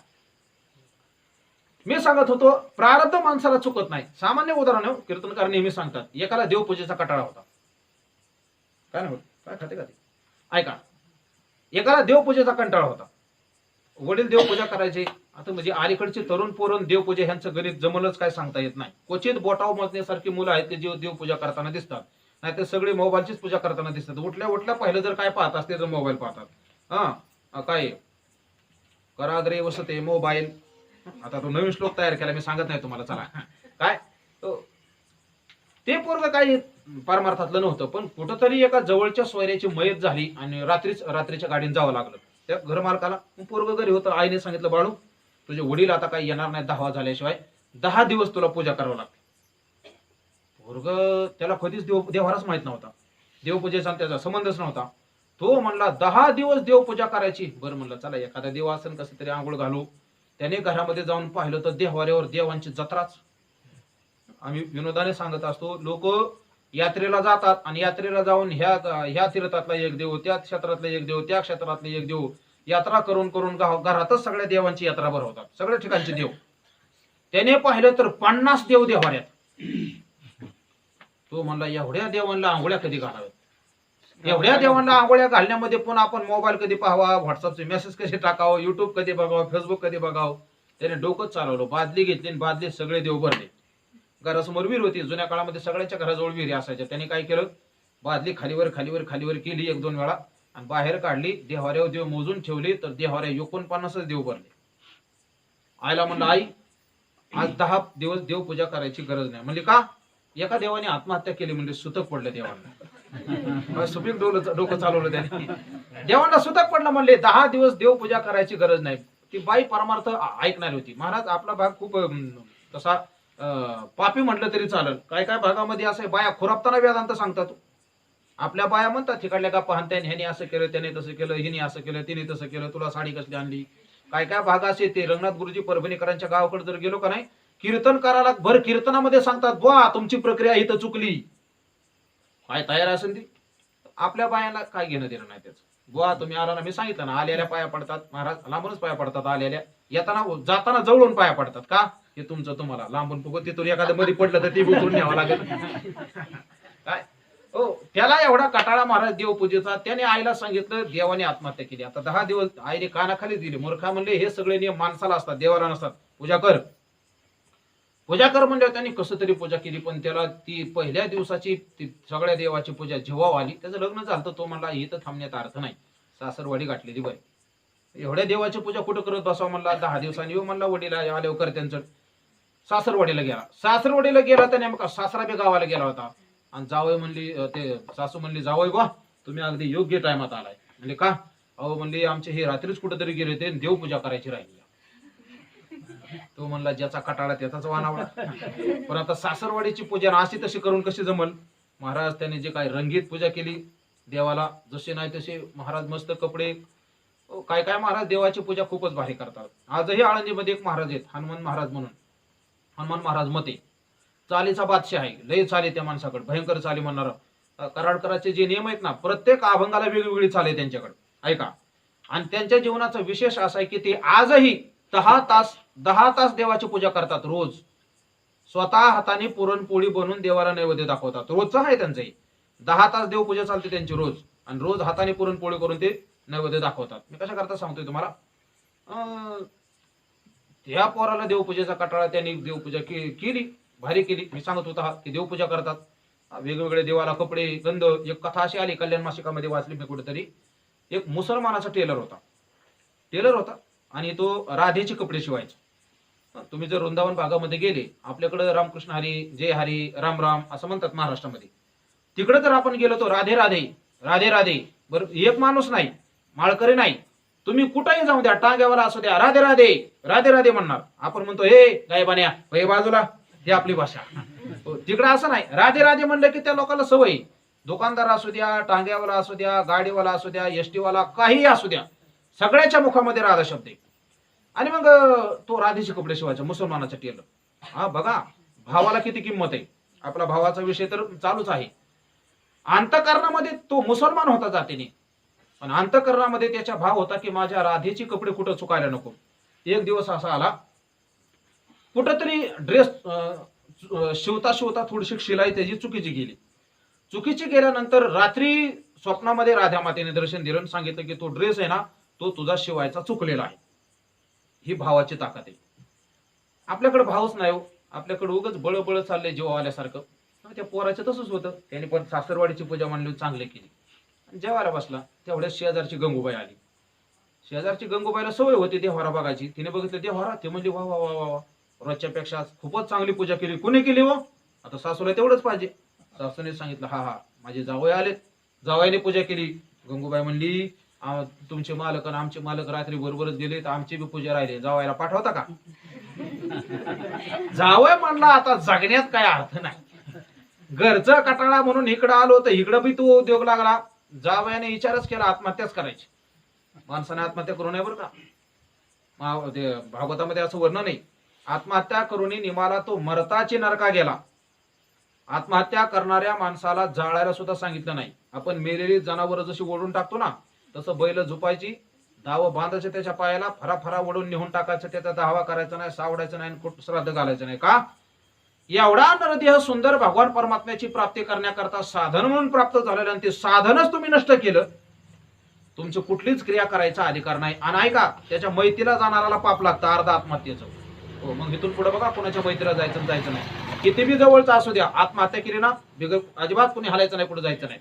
मी सांगत होतो प्रारब्ध माणसाला चुकत नाही. सामान्य उदाहरण कीर्तनकार नेहमी सांगतात, एकाला देवपूजेचा कटाळा होता. काय नाही होत, काय खाते का ते? ऐका, एकाला देवपूजेचा कंटाळा होता. वडील देवपूजा करायचे. आता म्हणजे अलीकडचे तरुण पोरण देवपूजा ह्यांचं गणित जमलंच काय सांगता येत नाही. क्वचित बोटाव मोजण्यासारखी मुलं आहेत ते देवपूजा करताना दिसतात, नाही तर सगळे मोबाईलचीच पूजा करताना दिसतात. उठल्या पहिलं जर काय पाहत असते तर मोबाईल पाहतात. काय कराग्रे वसते मोबाईल. आता तो नवीन श्लोक तयार केला, मी सांगत नाही तुम्हाला. चला, काय ते पोरग काही परमार्थातलं नव्हतं, पण कुठंतरी एका जवळच्या सोयऱ्याची मयत झाली आणि रात्रीच्या गाडीने जावं लागलं. त्या घरमालकाला पोरग घरी होतं. आईने सांगितलं, बाळू तुझे वडील आता काही येणार नाही 10 झाल्याशिवाय, 10 दिवस तुला पूजा करावं लागते. पोरग त्याला कधीच देवहारच माहित नव्हता, देवपूजेचा त्याचा संबंधच नव्हता. तो म्हणला 10 दिवस देवपूजा करायची. बरं म्हणलं, चला एखादा देव असेल कसं तरी आंघोळ घालू. त्याने घरामध्ये जाऊन पाहिलं तर देवाऱ्यावर देवांची जत्राच. आम्ही विनोदाने सांगत असतो, लोक यात्रेला जातात आणि यात्रेला जाऊन ह्या तीर्थातला एक देव, त्या क्षेत्रातला एक देव, त्या क्षेत्रातले एक देव, यात्रा करून घरातच सगळ्या देवांची यात्रा भरवतात, सगळ्या ठिकाणचे देव. त्याने पाहिलं तर 50 देव देवाऱ्यात. तो म्हणला, एवढ्या देवांना आंघोळ्या कधी घालाव्यात? एवढ्या देवांना आंघोळ्या घालण्यामध्ये पण आपण मोबाईल कधी पाहावा, व्हॉट्सअपचे मेसेज कसे टाकावं, युट्यूब कधी बघावं, फेसबुक कधी बघावं. त्याने डोकंच चालवलं. बादली घेतली आणि बादली सगळे देव भरले. घरासमोर विहीर होती. जुन्या काळामध्ये सगळ्यांच्या घराजवळ विहिरी असायच्या. त्याने काय केलं, बादली खालीवर केली 1-2 वेळा आणि बाहेर काढली. देवाऱ्यावर देव मोजून ठेवली तर देवाऱ्या 49 देव भरले. आईला म्हणलं, आई आज 10 दिवस देवपूजा करायची गरज नाही. म्हणजे का? एका देवाने आत्महत्या केली म्हणजे सुतक पडलं देवाला. सुपीक डोकं चालवलं त्याने. देवांना सुतक पडलं, म्हणले 10 दिवस देवपूजा करायची गरज नाही. ती बाई परमार्थ ऐकणारी होती. महाराज आपला भाग खूप तसा पापी म्हटलं तरी चालेल. काय काय भागामध्ये असं आहे, बाया खुरापताना वेदांत सांगतात. आपल्या बाया म्हणतात तिकडल्या गप्पा हाणत्याने, ह्याने असं केलं, त्याने तसं केलं, हिने असं केलं, तिने तसं केलं, तुला साडी कसली आणली. काय काय भाग असे ते रंगनाथ गुरुजी परभणीकरांच्या गावाकडे जर गेलो का नाही, कीर्तन करायला भर कीर्तनामध्ये सांगतात, वा तुमची प्रक्रिया इथं चुकली. काय तयार असेल ती. आपल्या बायांना काय घेणं देणं नाही त्याचं. बुवा तुम्ही आला ना, मी सांगितलं ना, आलेल्या पाया पडतात महाराज, लांबूनच पाया पडतात. आलेल्या येताना जाताना जवळून पाया पडतात. का हे तुमचं तुम्हाला लांबून बघू, तिथून एखादं मध्ये पडलं तर ती उतरून न्यावं लागेल. काय हो, त्याला एवढा कटाळा महाराज देवपूजेचा. त्याने आईला सांगितलं, देवाने आत्महत्या केली. आता 10 दिवस आईने कानाखाली दिले. मूर्खा म्हणले हे सगळे नियम माणसाला असतात, देवाला नसतात. पूजा कर, पूजा कर म्हणजे त्यांनी कसं तरी पूजा केली. पण त्याला ती पहिल्या दिवसाची ती सगळ्या देवाची पूजा जेव्हा आली, त्याचं लग्न झालं, तो म्हणला इथं थांबण्याचा अर्थ नाही, सासरवाडी गाठलेली बाई, एवढ्या देवाची पूजा कुठं करत बसावं म्हणला. 10 दिवसांनी येऊ म्हणला, वडीला आल्यावर कर. त्यांचं सासरवाडीला गेला. सासरवाडीला गेला तर नेमका सासरा बी गावाला गेला होता. आणि जावई म्हणली, ते सासू म्हणली, जावई बा तुम्ही अगदी योग्य टायमात आलाय. म्हणजे का? अहो म्हणली आमचे हे रात्रीच कुठेतरी गेले होते, देवपूजा करायची राहिली. तो म्हणला ज्याचा कटाळा त्याचाच वानावळा. पण आता सासरवाडीची पूजा अशी तशी करून कशी जमल. महाराज त्याने जे काय रंगीत पूजा केली देवाला, जसे नाही तसे महाराज मस्त कपडे, काय काय महाराज देवाची पूजा खूपच भारी करतात. आजही आळंदीमध्ये एक महाराज आहेत, हनुमान महाराज म्हणून. हनुमान महाराज मते चालीचा बादशाह आहे. लय चाली त्या माणसाकडे, भयंकर चाली म्हणणार. कराडकराचे जे नियम आहेत ना, प्रत्येक अभंगाला वेगवेगळी चाल आहे त्यांच्याकडे, ऐका. आणि त्यांच्या जीवनाचा विशेष असा आहे की ते आजही 10 तास देवाची पूजा करतात रोज. स्वतः हाताने पुरणपोळी बनवून देवाला नैवेद्य दाखवतात. रोजचं आहे त्यांचं. 10 तास देवपूजा चालते त्यांची रोज. आणि रोज हाताने पुरणपोळी करून ते नैवेद्य दाखवतात. मी कशा करता सांगतोय तुम्हाला. त्या पोराला देवपूजेचा कटाळा, त्यांनी देवपूजा केली, भारी केली. मी सांगत होता की देवपूजा करतात, वेगवेगळे देवाला कपडे, गंध. एक कथा अशी आली, कल्याण मासिकामध्ये वाचली मी कुठेतरी. एक मुसलमानाचा टेलर होता आणि तो राधेचे कपडे शिवायचा. तुम्ही जर वृंदावन भागामध्ये गेले, आपल्याकडे रामकृष्ण हरी, जय हरी, राम राम असं म्हणतात महाराष्ट्रामध्ये. तिकडे जर आपण गेलो तो राधे राधे राधे राधे. बरं, एक माणूस नाही, माळकरी नाही, तुम्ही कुठेही जाऊ द्या, टांग्यावाला असू द्या, राधे राधे राधे राधे म्हणणार. आपण म्हणतो हे गायबान्या हे बाजूला, ही आपली भाषा. तिकडे असं नाही. राधे राधे म्हणलं की त्या लोकांना सवय. दुकानदार असू द्या, टांग्यावाला असू द्या, गाडीवाला असू द्या, एसटी वाला, काही असू द्या, सगळ्याच्या मुखामध्ये राधा शब्द आहे. आणि मग तो राधेचे कपडे शिवायचा, मुसलमानाचा टेलर. हा बघा भावाला किती किंमत आहे. आपला भावाचा विषय तर चालूच आहे. अंतकरणामध्ये तो मुसलमान होता जातीने, पण अंतकरणामध्ये त्याचा भाव होता की माझ्या राधेची कपडे कुठं चुकायला नको. एक दिवस असा आला, कुठंतरी ड्रेस शिवता थोडीशी शिलाई त्याची चुकीची गेली. चुकीची गेल्यानंतर रात्री स्वप्नामध्ये राधा मातेने दर्शन दिलं, सांगितलं की तो ड्रेस आहे ना, तो तुझा शिवायचा चुकलेला आहे. ही भावाची ताकद आहे. आपल्याकडे भावच नाही हो. आपल्याकडे उगाच बळबळ चाललंय जीव आल्यासारखं. त्या पोराचं तसंच होतं. त्याने पण सासरवाडीची पूजा मांडली, चांगली केली. जेवायला बसला, तेवढ्या शेजारची गंगूबाई आली. शेजारची गंगूबाईला सवय होती देव्हारा बघायची. तिने बघितलं देव्हारा, ते म्हणजे वा वा वा वा, रोजच्या पेक्षा खूपच चांगली पूजा केली. कुणी केली हो? आता सासूला तेवढंच पाहिजे. सासूने सांगितलं हा हा माझे जावई आले, जावईने पूजा केली. गंगूबाई म्हणली तुमचे मालक आणि आमचे मालक रात्री बरोबरच गेले, तर आमची बी पूजा राहिली, जावायला पाठवता का? जावय म्हणला आता जगण्यात काय अर्थ नाही. घरचं कटाळा म्हणून इकडं आलो तर इकडं बी तू उद्योग लागला. जावयाने विचारच केला आत्महत्याच करायची. माणसाने आत्महत्या करू नये बरं का. ते भागवतामध्ये असं वर्णन नाही. आत्महत्या करून निमाला तो मरताची नरका गेला. आत्महत्या करणाऱ्या माणसाला जाळायला सुद्धा सांगितलं नाही. आपण मेलेली जनावर जशी ओढून टाकतो ना, तसं बैल झुपायची, धाव बांधायचं त्याच्या पायाला, फरा ओढून निहून टाकायचं, त्याचा धावा करायचा नाही, सावडायचं नाही, कुठ श्राद्ध घालायचं नाही. का? एवढा नरदेह सुंदर भगवान परमात्म्याची प्राप्ती करण्याकरता साधन म्हणून प्राप्त झालेलं, आणि ते साधनच तुम्ही नष्ट केलं, तुमची कुठलीच क्रिया करायचा अधिकार नाही. आणि ऐका, त्याच्या मैतीला जाणाऱ्याला पाप लागतं अर्ध आत्महत्येचं. हो, मग इथून पुढे बघा कोणाच्या मैत्रीला जायचं नाही. किती बी जवळचा असू द्या, आत्महत्या केली ना अजिबात कोणी हलायचं नाही, पुढे जायचं नाही.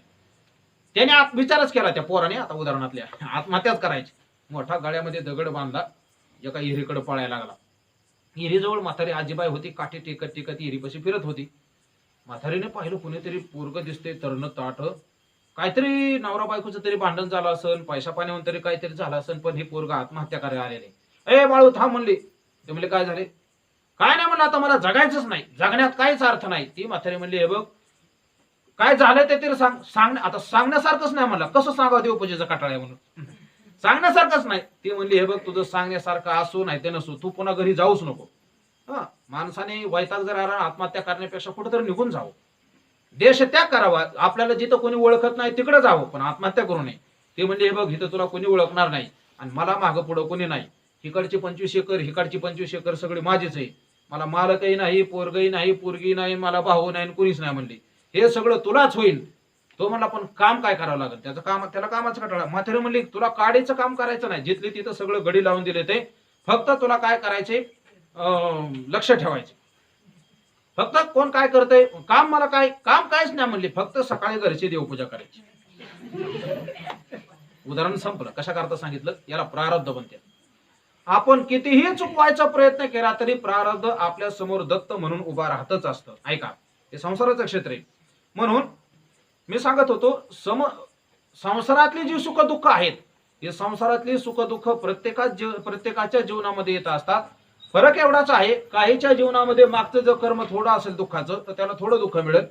त्याने विचारच केला त्या पोराने, आता उदाहरणातल्या आत्महत्याच करायची. मोठा गळ्यामध्ये दगड बांधला, एका हिरीकडे पळायला लागला. हिरीजवळ म्हातारी आजीबाई होती, काठी टेकत टेकत हिरीपाशी फिरत होती. म्हातारीने पाहिलं कुणीतरी पोरग दिसते, तरण ताठ, काहीतरी नवरा बायकोचं तरी भांडण झालं असेल, पैसा पाण्यावर तरी काहीतरी झालं असेल, पण हे पोरगा आत्महत्या करायला आलेले. ए बाळू थांब म्हणली. ते म्हणले काय झाले? काय नाही म्हणलं, आता मला जगायचंच नाही, जगण्यात काहीच अर्थ नाही. ती म्हातारी म्हणली, हे बघ काय झालं ते तरी सांग. आता सांगण्यासारखंच नाही म्हणलं, कसं सांगावं देवपूजेचा कटाळा आहे म्हणून, सांगण्यासारखंच नाही. ती म्हणली, हे बघ तुझं सांगण्यासारखं असू नाही ते नसू, तू पुन्हा घरी जाऊच नको. हा, माणसाने वैताग जर आला आत्महत्या करण्यापेक्षा कुठेतरी निघून जावं, देश त्याग करावा, आपल्याला जिथं कोणी ओळखत नाही तिकडे जावं, पण आत्महत्या करू नये. ते म्हणजे हे बघ इथं तुला कोणी ओळखणार नाही आणि मला मागं पुढं कोणी नाही, इकडची 25 एकर हिकडची 25 एकर सगळी माझीच आहे, मला मालकही नाही, पोरगही नाही, पोरगी नाही, मला भाऊ नाही, कोणीच नाही म्हणली, हे सगळं तुलाच होईल. तो म्हणला पण काम काय करावं लागेल, त्याचं काम, त्याला कामाचं कटाळा. म्हातारी म्हणली तुला काडीचं काम करायचं नाही, जिथली तिथं सगळं गडी लावून दिले ते, फक्त तुला काय करायचे लक्ष ठेवायचे. फक्त कोण काय करतंय काम, मला काय काम काहीच नाही म्हणली, फक्त सकाळी घरची देवपूजा करायची. उदाहरण संपलं. कशा करता सांगितलं, याला प्रारब्ध बनते. आपण कितीही चुकवायचा प्रयत्न केला तरी प्रारब्ध आपल्या समोर दत्त म्हणून उभा राहतच असतं. ऐका, हे संसाराचं क्षेत्र आहे. म्हणून मी सांगत होतो, संसारातली जी सुख दुःख आहेत, हे संसारातली सुख दुःख प्रत्येकाच्या जीवनामध्ये येत असतात. फरक एवढाच आहे, काहीच्या जीवनामध्ये मागचं जर कर्म थोडं असेल दुःखाचं तर त्याला थोडं दुःख मिळेल,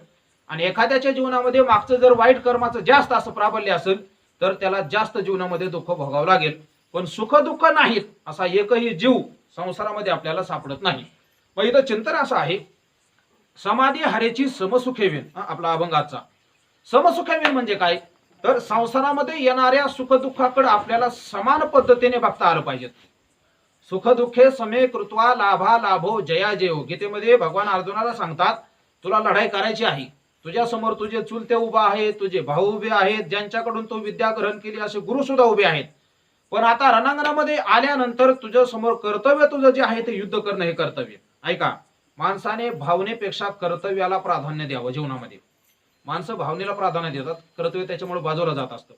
आणि एखाद्याच्या जीवनामध्ये मागचं जर वाईट कर्माचं जास्त असं प्राबल्य असेल तर त्याला जास्त जीवनामध्ये दुःख भोगावं लागेल. पण सुख दुःख नाहीत असा एकही जीव संसारामध्ये आपल्याला सापडत नाही. मग इथं चिंतन असं आहे, समाधी हरेची समसुखेवीन. आपला अभंगाचा समसुखेवीन म्हणजे काय, तर संसारामध्ये येणाऱ्या सुखदुःखाकडे आपल्याला समान पद्धतीने बघता आलं पाहिजे. सुख दुःखे समे कृत्वा लाभा लाभो जया जयो. गीतेमध्ये भगवान अर्जुनाला सांगतात, तुला लढाई करायची आहे, तुझ्या समोर तुझे चुलते उभा आहेत, तुझे भाऊ उभे आहेत, ज्यांच्याकडून तू विद्या ग्रहण केली असे गुरु सुद्धा उभे आहेत. पण आता रणांगणामध्ये आल्यानंतर तुझ्या समोर कर्तव्य तुझं जे आहे ते युद्ध करणं हे कर्तव्य. ऐका, माणसाने भावनेपेक्षा कर्तव्याला प्राधान्य द्यावं. जीवनामध्ये माणसं भावनेला प्राधान्य देतात, कर्तव्य त्याच्यामुळे बाजूला जात असतं.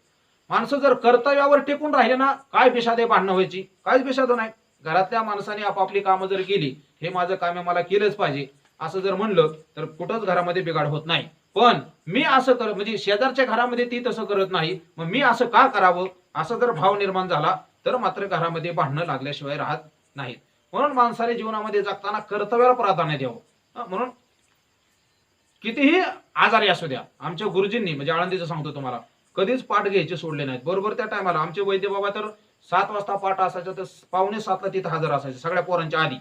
माणसं जर कर्तव्यावर टिकून राहिले ना, काय बिशादे भांडणं व्हायची, काहीच बिशाद नाही. घरातल्या माणसाने आपापली कामं जर केली, हे माझं काम आहे मला केलंच पाहिजे असं जर म्हणलं तर कुठंच घरामध्ये बिघाड होत नाही. पण मी असं म्हणजे शेजारच्या घरामध्ये ती तसं करत नाही, मग मी असं का करावं असं जर भाव निर्माण झाला तर मात्र घरामध्ये भांडणं लागल्याशिवाय राहत नाहीत. म्हणून माणसाने जीवनामध्ये जगताना कर्तव्याला प्राधान्य द्यावं. म्हणून कितीही आजारी असू द्या, आमच्या गुरुजींनी म्हणजे आळंदीचं सांगतो तुम्हाला, कधीच पाठ घ्यायचे सोडले नाहीत. बरोबर त्या टायमाला आमचे वैद्य बाबा तर 7 वाजता पाठ असायचं तर 6:45 तिथं हजर असायचे. सगळ्या पोरांच्या आधी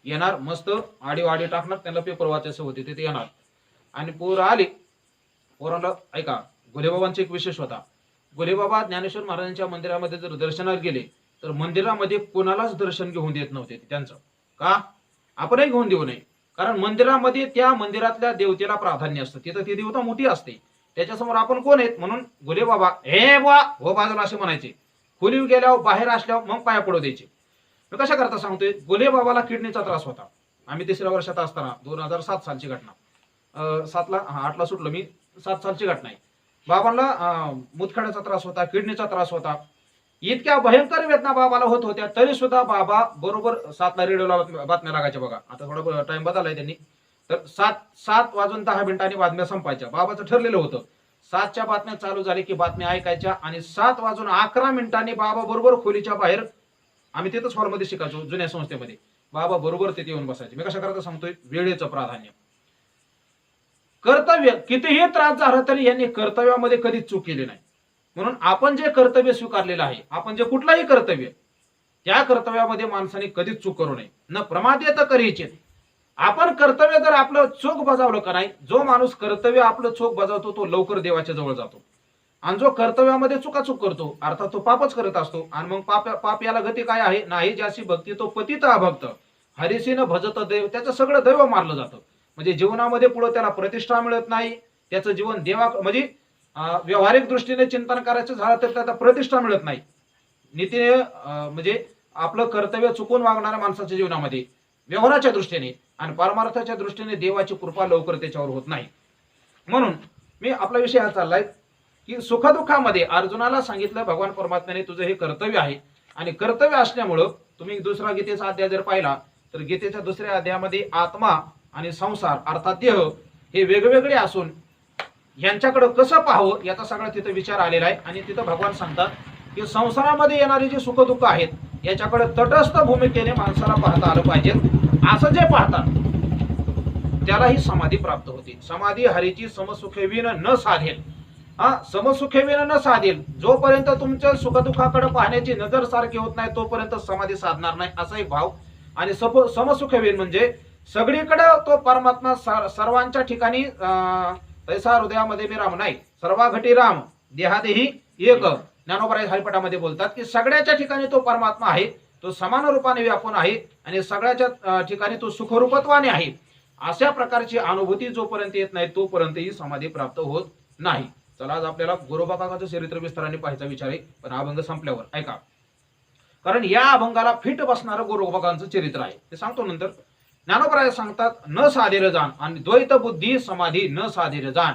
येणार, मस्त आडी टाकणार, त्यांना पेपर वाचायचं होते तिथे येणार, आणि पोरं आली. पोरांना ऐका, गुलेबाबांचा एक विशेष होता. गुलेबाबा ज्ञानेश्वर महाराजांच्या मंदिरामध्ये जर दर्शनाला गेले तर मंदिरामध्ये कोणालाच दर्शन घेऊन देत नव्हते. त्यांचं का, आपणही घेऊन देऊ नये, कारण मंदिरामध्ये त्या मंदिरातल्या देवतेला प्राधान्य असतं, तिथं ती देवता मोठी असते, त्याच्यासमोर आपण कोण आहेत. म्हणून गुलेबाबा हे बा हो बाजूला असे म्हणायचे. खोलीवर गेल्यावर बाहेर असल्यावर मग पाया पडू द्यायचे. कशा करता सांगतोय, गुलेबाबाला किडनीचा त्रास होता. आम्ही 3ऱ्या वर्षात असताना 2007 सालची घटना, 8ला सुटलो मी, 7 सालची घटना आहे. बाबांना मुतखड्याचा त्रास होता, किडनीचा त्रास होता. इतक्या भयंकर वेदना बाबाला होत होत्या, तरी सुद्धा बाबा बरोबर 7ला रेडिओला बातम्या लागायच्या. बघा आता थोडा टाइम बदललाय त्यांनी, तर 7:10 बातम्या संपायच्या. बाबाचं ठरलेलं होतं 7च्या बातम्या चालू झाली की बातम्या ऐकायच्या, आणि 7:11 बाबा बरोबर खोलीच्या बाहेर, आम्ही तिथंच हॉलमध्ये शिकायचो जुन्या संस्थेमध्ये, बाबा बरोबर तिथे येऊन बसायचे. मी कशा करता सांगतोय, वेळेचं प्राधान्य. कर्तव्य कितीही त्रास झाला तरी यांनी कर्तव्यामध्ये कधीच चूक केली नाही. म्हणून आपण जे कर्तव्य स्वीकारलेलं आहे, आपण जे कुठलाही कर्तव्य, त्या कर्तव्यामध्ये माणसाने कधीच चूक करू नये. न प्रमादेत करीचे. आपण कर्तव्य जर आपलं चोख बजावलं का नाही, जो माणूस कर्तव्य आपलं चोख बजावतो तो लवकर देवाच्या जवळ जातो, आणि जो कर्तव्यामध्ये चुकाचूक करतो अर्थात तो पापच करत असतो. आणि मग पाप याला गती काय आहे, नाही ज्याची भक्ती तो पतित अभक्त, हरिसीन भजत देव, त्याचं सगळं दैव मारलं जातं. म्हणजे जीवनामध्ये पुढे त्याला प्रतिष्ठा मिळत नाही, त्याचं जीवन म्हणजे व्यावहारिक दृष्टीने चिंतन करायचं झालं तर त्याला प्रतिष्ठा मिळत नाही. नीतीने म्हणजे आपलं कर्तव्य चुकून वागणाऱ्या माणसाच्या जीवनामध्ये व्यवहाराच्या दृष्टीने आणि परमार्थाच्या दृष्टीने देवाची कृपा लवकर त्याच्यावर होत नाही. म्हणून मी आपला विषय हा चाललाय की सुखदुःखामध्ये अर्जुनाला सांगितलं भगवान परमात्म्याने तुझं हे कर्तव्य आहे, आणि कर्तव्य असल्यामुळं तुम्ही दुसरा गीतेचा अध्याय जर पाहिला तर गीतेच्या 2ऱ्या अध्यायामध्ये आत्मा आणि संसार अर्थात देह हे वेगवेगळे असून यांच्याकडे कसं पाहावं याचा सगळा तिथं विचार आलेला आहे. आणि तिथं भगवान सांगतात की संसारामध्ये येणारे जे सुखदुःख आहेत याच्याकडे तटस्थ भूमिकेने माणसाला पाहता आलं पाहिजे. असं जे पाहतात त्याला ही समाधी प्राप्त होते. समाधी हरीची समसुखेविन न साधेल. समसुखेविन न साधेल, जोपर्यंत तुमच्या सुखदुःखाकडे पाहण्याची नजर सारखी होत नाही तोपर्यंत समाधी साधणार नाही, असा एक भाव. आणि समसुखेविन म्हणजे सगळीकडे तो परमात्मा सर्वांच्या ठिकाणी तैसा हृदयामध्ये मी राम नाही, सर्वा घटी राम देहादेही एक. ज्ञानोबराय हरिपाठामध्ये बोलतात की सगळ्याच्या ठिकाणी तो परमात्मा आहे, तो समान रूपाने व्यापून आहे आणि सगळ्याच्या ठिकाणी तो सुखरूपत्वाने आहे. अशा प्रकारची अनुभूती जोपर्यंत येत नाही तोपर्यंत ही समाधी प्राप्त होत नाही. चला, आज आपल्याला गोरोबाकाकाचं चरित्र विस्ताराने पाहायचा विचार आहे, पण अभंग संपल्यावर ऐका, कारण या अभंगाला फिट बसणारं गोरोबाकाकांचं चरित्र आहे, ते सांगतो नंतर. ज्ञानोबराय सांगतात न साधेर जाण, आणि द्वैत बुद्धी समाधी न साधेर जाण.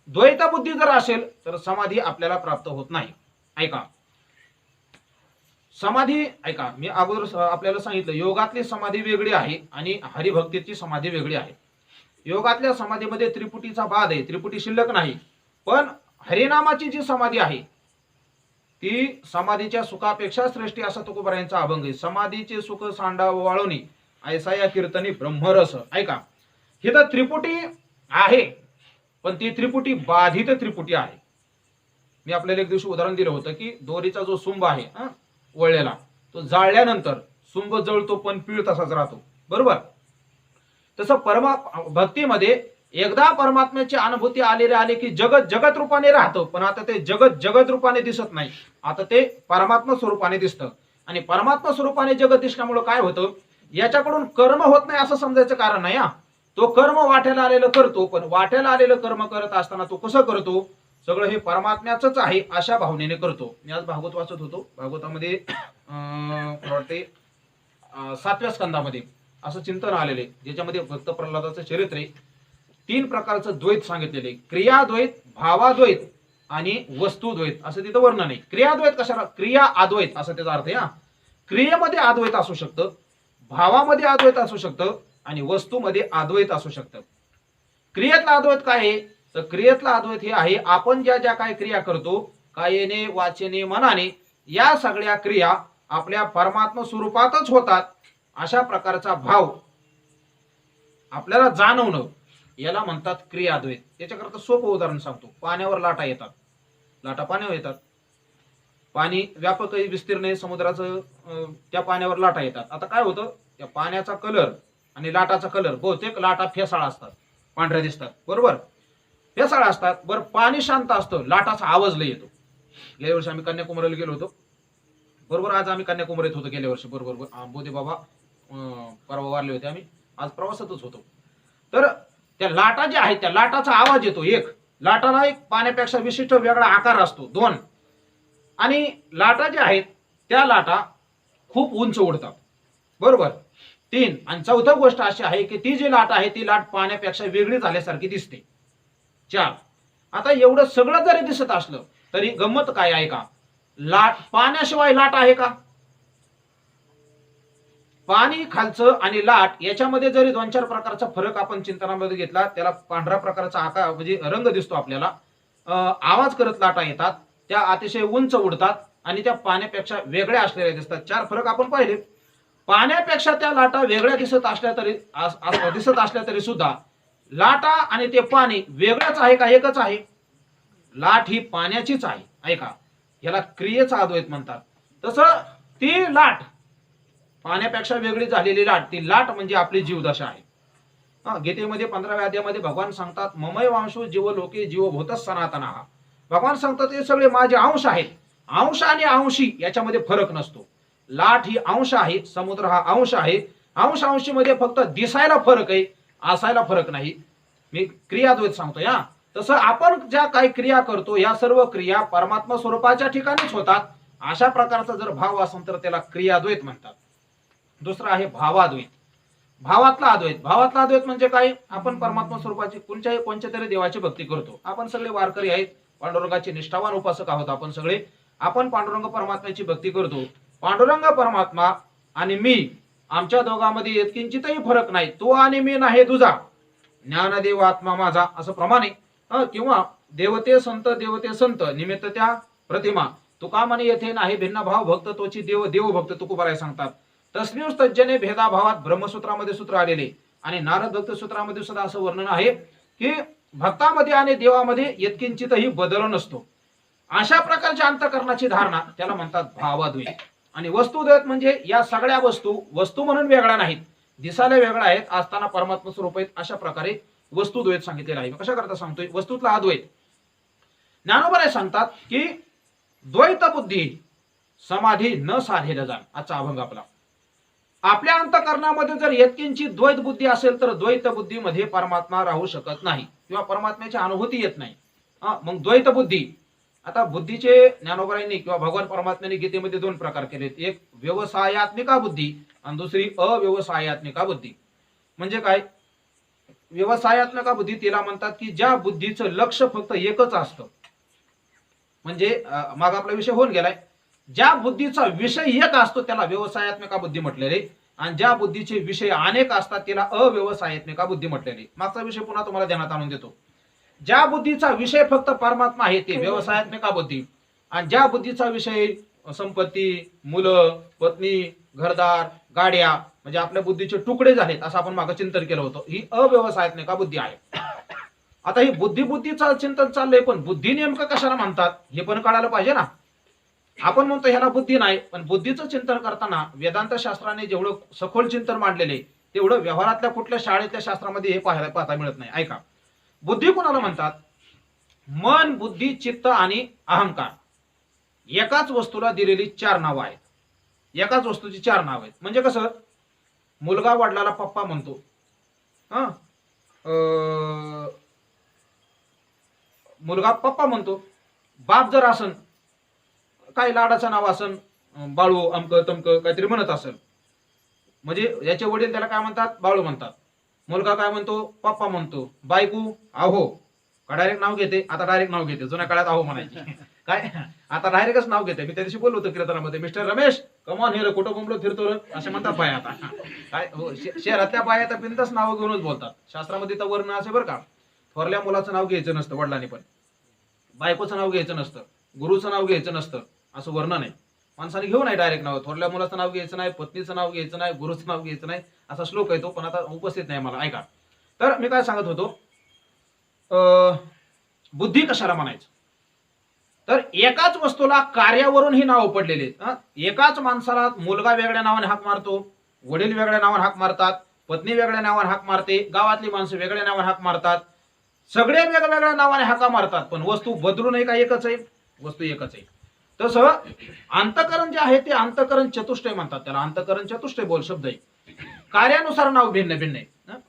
द्वैत बुद्धी जर असेल तर समाधी आपल्याला प्राप्त होत नाही. ऐका, समाधी ऐका, मी अगोदर आपल्याला सांगितलं योगातली समाधी वेगळी आहे आणि हरिभक्तीची समाधी वेगळी आहे. योगातल्या समाधीमध्ये त्रिपुटीचा बाद आहे, त्रिपुटी शिल्लक नाही. पण हरिनामाची जी समाधी आहे ती समाधीच्या सुखापेक्षा श्रेष्ठी, असा तुकोबारायांचा अभंग आहे. समाधीचे सुख सांडा वाळवणी ऐसा या कीर्तनी ब्रह्मरस. ऐका, ही तर त्रिपुटी आहे, पण ती त्रिपुटी बाधित त्रिपुटी आहे. मी आपल्याला एक दिवशी उदाहरण दिलं होतं की दोरीचा जो सुंब आहे वळलेला, तो जाळल्यानंतर सुंब जळतो पण पीळ तसाच राहतो, बरोबर. तसं भक्तीमध्ये एकदा परमात्म्याची अनुभूती आले की जगत जगत रूपाने राहतं, पण आता ते जगत जगत रूपाने दिसत नाही, आता ते परमात्मा स्वरूपाने दिसतं. आणि परमात्मा स्वरूपाने जगत दिसण्यामुळे काय होतं, याच्याकडून कर्म होत नाही असं समजायचं कारण नाही. तो कर्म वाट्याला आलेलं करतो, पण वाट्याला आलेलं कर्म करत असताना तो कसं करतो, सगळं हे परमात्म्याचंच आहे अशा भावनेने करतो. मी आज भागवत वाचत होतो, भागवतामध्ये वाटते 7व्या स्कंदामध्ये असं चिंतन आलेले, ज्याच्यामध्ये भक्त प्रल्हादाचं चरित्र आहे. 3 प्रकारचं द्वैत सांगितलेले, क्रियाद्वैत, भावाद्वैत आणि वस्तुद्वैत, असं तिथं वर्णन आहे. क्रियाद्वैत कशाला, क्रिया अद्वैत असं त्याचा अर्थ आहे. क्रियेमध्ये अद्वैत असू शकतं, भावामध्ये अद्वैत असू शकतं आणि वस्तूमध्ये अद्वैत असू शकतं. क्रियेतला अद्वैत काय आहे, तर क्रियेतला अद्वैत हे आहे आपण ज्या ज्या काही क्रिया करतो, कायेने वाचेने मनाने, या सगळ्या क्रिया आपल्या परमात्मा स्वरूपातच होतात अशा प्रकारचा भाव आपल्याला जाणवणं, याला म्हणतात क्रियाद्वैत. याच्याकरता सोपं उदाहरण सांगतो. पाण्यावर लाटा येतात, लाटा पाण्यावर येतात, पाणी व्यापक विस्तीर्ण आहे समुद्राचं, त्या पाण्यावर लाटा येतात. आता काय होतं, त्या पाण्याचा कलर आणि लाटाचा कलर, बहुतेक लाटा फेसाळ असतात, पांढऱ्या दिसतात, बरोबर, फेसाळ असतात. बरं, पाणी शांत असतं, लाटाचा आवाज लय येतो. गेल्या वर्षी आम्ही कन्याकुमारीला गेलो होतो, बरोबर. आज आम्ही कन्याकुमारीत होतो गेल्या वर्षी, बरोबर. बोधे बाबा परवा वारले होते, आम्ही आज प्रवासातच होतो. तर त्या लाटा ज्या आहेत त्या लाटाचा आवाज येतो. एक लाटाला एक पाण्यापेक्षा विशिष्ट वेगळा आकार असतो, 2. आणि लाटा ज्या आहेत त्या लाटा खूप उंच उडतात, बरोबर, 3. आणि चौथी गोष्ट अशी आहे की ती जी लाट आहे ती लाट पाण्यापेक्षा वेगळी झाल्यासारखी दिसते, 4. आता एवढं सगळं जरी दिसत असलं तरी गंमत काय आहे का, लाट पाण्याशिवाय लाट आहे का. पाणी खालचं आणि लाट याच्यामध्ये जरी 2-4 प्रकारचा फरक आपण चिंतनामध्ये घेतला, त्याला पांढरा प्रकारचा आकार म्हणजे रंग दिसतो आपल्याला, आवाज करत लाटा येतात, त्या अतिशय उंच उडतात आणि त्या पाण्यापेक्षा वेगळ्या असलेल्या दिसतात. 4 फरक आपण पाहिले. पाण्यापेक्षा त्या लाटा वेगळ्या दिसत असल्या तरी सुद्धा लाटा आणि ते पाणी वेगळंच आहे का, एकच आहे. लाट ही पाण्याचीच आहे. ऐका, याला क्रियेचा अद्वैत म्हणतात. तसं ती लाट पाण्यापेक्षा वेगळी झालेली लाट, ती लाट म्हणजे आपली जीवदशा आहे. गीतेमध्ये 15व्या अध्यायामध्ये भगवान सांगतात, ममय वांशो जीव लोके जीवभूतः सनातनः. भगवान सांगतात हे सगळे माझे अंश आहेत. अंश आणि अंशी याच्यामध्ये फरक नसतो. लाट ही अंश आहे, समुद्र हा अंश आहे. अंश अंशीमध्ये फक्त दिसायला फरक आहे, असायला फरक नाही. मी क्रियाद्वैत सांगतोय. तसं आपण ज्या काही क्रिया करतो या सर्व क्रिया परमात्मा स्वरूपाच्या ठिकाणीच होतात. अशा प्रकारचा जर भाव असेल तर त्याला क्रियाद्वैत म्हणतात. दुसरा आहे भावाद्वैत, भावातला अद्वैत. भावातला अद्वैत म्हणजे काय, आपण परमात्मा स्वरूपाची कोणत्या तरी देवाची भक्ती करतो. आपण सगळे वारकरी आहेत, पांडुरंगाचे निष्ठावान उपासक आहोत आपण सगळे. आपण पांडुरंग परमात्म्याची भक्ती करतो. पांडुरंग परमात्मा आणि मी, आमच्या दोघांमध्ये यत्किंचितही फरक नाही. तो आणि मी नाही तुझा, ज्ञानदेव आत्मा माझा, असं प्रमाणे किंवा देवते संत निमित्त त्या प्रतिमा तुका म्हणे येथे नाही भिन्न भाव भक्त तोची देव देव भक्त तुकोबाराय सांगतात. तस्मिं तज्जने भेदाभावात ब्रह्मसूत्रामध्ये सूत्र आलेले आणि नारद भक्त सूत्रामध्ये सुद्धा असं वर्णन आहे की भक्तामध्ये आणि देवामध्ये यत्किंचितही बदल नसतो. अशा प्रकारच्या अंतःकरणाची धारणा त्याला म्हणतात भावाद्वैत. आणि वस्तुद्वैत म्हणजे या सगळ्या वस्तू म्हणून वेगळ्या नाहीत, दिसायला वेगळ्या आहेत, असताना परमात्मा स्वरूप आहेत. अशा प्रकारे वस्तुद्वैत सांगितलेला आहे. कशा करता सांगतोय? वस्तूतला अद्वैत. ज्ञानोबराय सांगतात की द्वैत बुद्धी समाधी न साधेला जाण. आजचा अभंग आपला. आपल्या अंतःकरणामध्ये जर यत्किंची द्वैत बुद्धी असेल तर द्वैत बुद्धीमध्ये परमात्मा राहू शकत नाही किंवा परमात्म्याची अनुभूती येत नाही. मग द्वैत बुद्धी. आता बुद्धीचे ज्ञानोबरायांनी किंवा भगवान परमात्म्याने गीतेमध्ये दोन प्रकार केलेत. एक व्यवसायात्मिका बुद्धी आणि दुसरी अव्यवसायात्मिका बुद्धी. म्हणजे काय? व्यवसायात्मिका बुद्धी तिला म्हणतात की ज्या बुद्धीचं लक्ष फक्त एकच असतं. म्हणजे माग आपला विषय होऊन गेलाय. ज्या बुद्धीचा विषय एक असतो त्याला व्यवसायात्मिका बुद्धी म्हटलेले आणि ज्या बुद्धीचे विषय अनेक असतात त्याला अव्यवसायात्मिका बुद्धी म्हटलेले. मागचा विषय पुन्हा तुम्हाला ध्यानात आणून देतो. ज्या बुद्धीचा विषय फक्त परमात्मा आहे ते व्यवसायात्मिका बुद्धी आणि ज्या बुद्धीचा विषय संपत्ती, मुलं, पत्नी, घरदार, गाड्या म्हणजे आपल्या बुद्धीचे तुकडे झालेत असं आपण मागे चिंतन केलं होतं, ही अव्यवसायात्मिका बुद्धी आहे. आता ही बुद्धीचं चिंतन चाललंय पण बुद्धी नेमकं कशाला म्हणतात हे पण कळायला पाहिजे ना. आपण म्हणतो ह्याला बुद्धी नाही, पण बुद्धीचं चिंतन करताना वेदांत शास्त्राने जेवढं सखोल चिंतन मांडलेले तेवढं व्यवहारातल्या कुठल्या पाहता मिळत नाही. ऐका, बुद्धी कोणाला म्हणतात? मन, बुद्धी, चित्त आणि अहंकार. एकाच वस्तूला दिलेली चार नावं आहेत. एकाच वस्तूची चार नाव आहेत. म्हणजे कसं? मुलगा वडिलाला पप्पा म्हणतो. मुलगा पप्पा म्हणतो. बाप जर असन काय लाडाचं नाव असन, बाळू अमक तमक काहीतरी म्हणत असेल, म्हणजे याचे वडील त्याला काय म्हणतात? बाळू म्हणतात. मुलगा काय म्हणतो? पप्पा म्हणतो. बायको आहो का डायरेक्ट नाव घेते? आता डायरेक्ट नाव घेते. जुन्या काळात आहो म्हणायची. काय आता डायरेक्टच नाव घेते. मी त्या दिवशी बोललो होतो कीर्तनामध्ये, मिस्टर रमेश कमॉन हिरो कुठं बोंबलो फिरतो असे म्हणतात बाया. आता काय शहरातल्या बाया तर बिनधास्त नाव घेऊनच बोलतात. शास्त्रामध्ये तर वर्ण असे बरं का, थोरल्या मुलाचं नाव घ्यायचं नसतं वडिलांनी, पण बायकोचं नाव घ्यायचं नसतं, गुरुचं नाव घ्यायचं नसतं, असं वर्ण नाही. माणसाने घेऊ नाही डायरेक्ट नाव. थोरल्या मुलाचं नाव घ्यायचं नाही, पत्नीचं नाव घ्यायचं नाही, गुरुचं नाव घ्यायचं नाही, असा श्लोक आहे तो, पण आता उपस्थित नाही मला. ऐका, तर मी काय सांगत होतो, बुद्धी कशाला म्हणायचं? तर एकाच वस्तूला कार्यावरून ही नाव पडलेली आहेत. एकाच माणसाला मुलगा वेगळ्या नावाने हाक मारतो, वडील वेगळ्या नावाने हाक मारतात, पत्नी वेगळ्या नावाने हाक मारते, गावातली माणसं वेगळ्या नावाने हाक मारतात, सगळे वेगवेगळ्या नावाने हाका मारतात, पण वस्तू बदलू नये का? एकच आहे, वस्तू एकच आहे. तसं अंतःकरण जे आहे ते अंतःकरण चतुष्टय म्हणतात त्याला. अंतःकरण चतुष्टय बोल शब्द आहे. कार्यानुसार नाव भिन्न भिन्न आहे.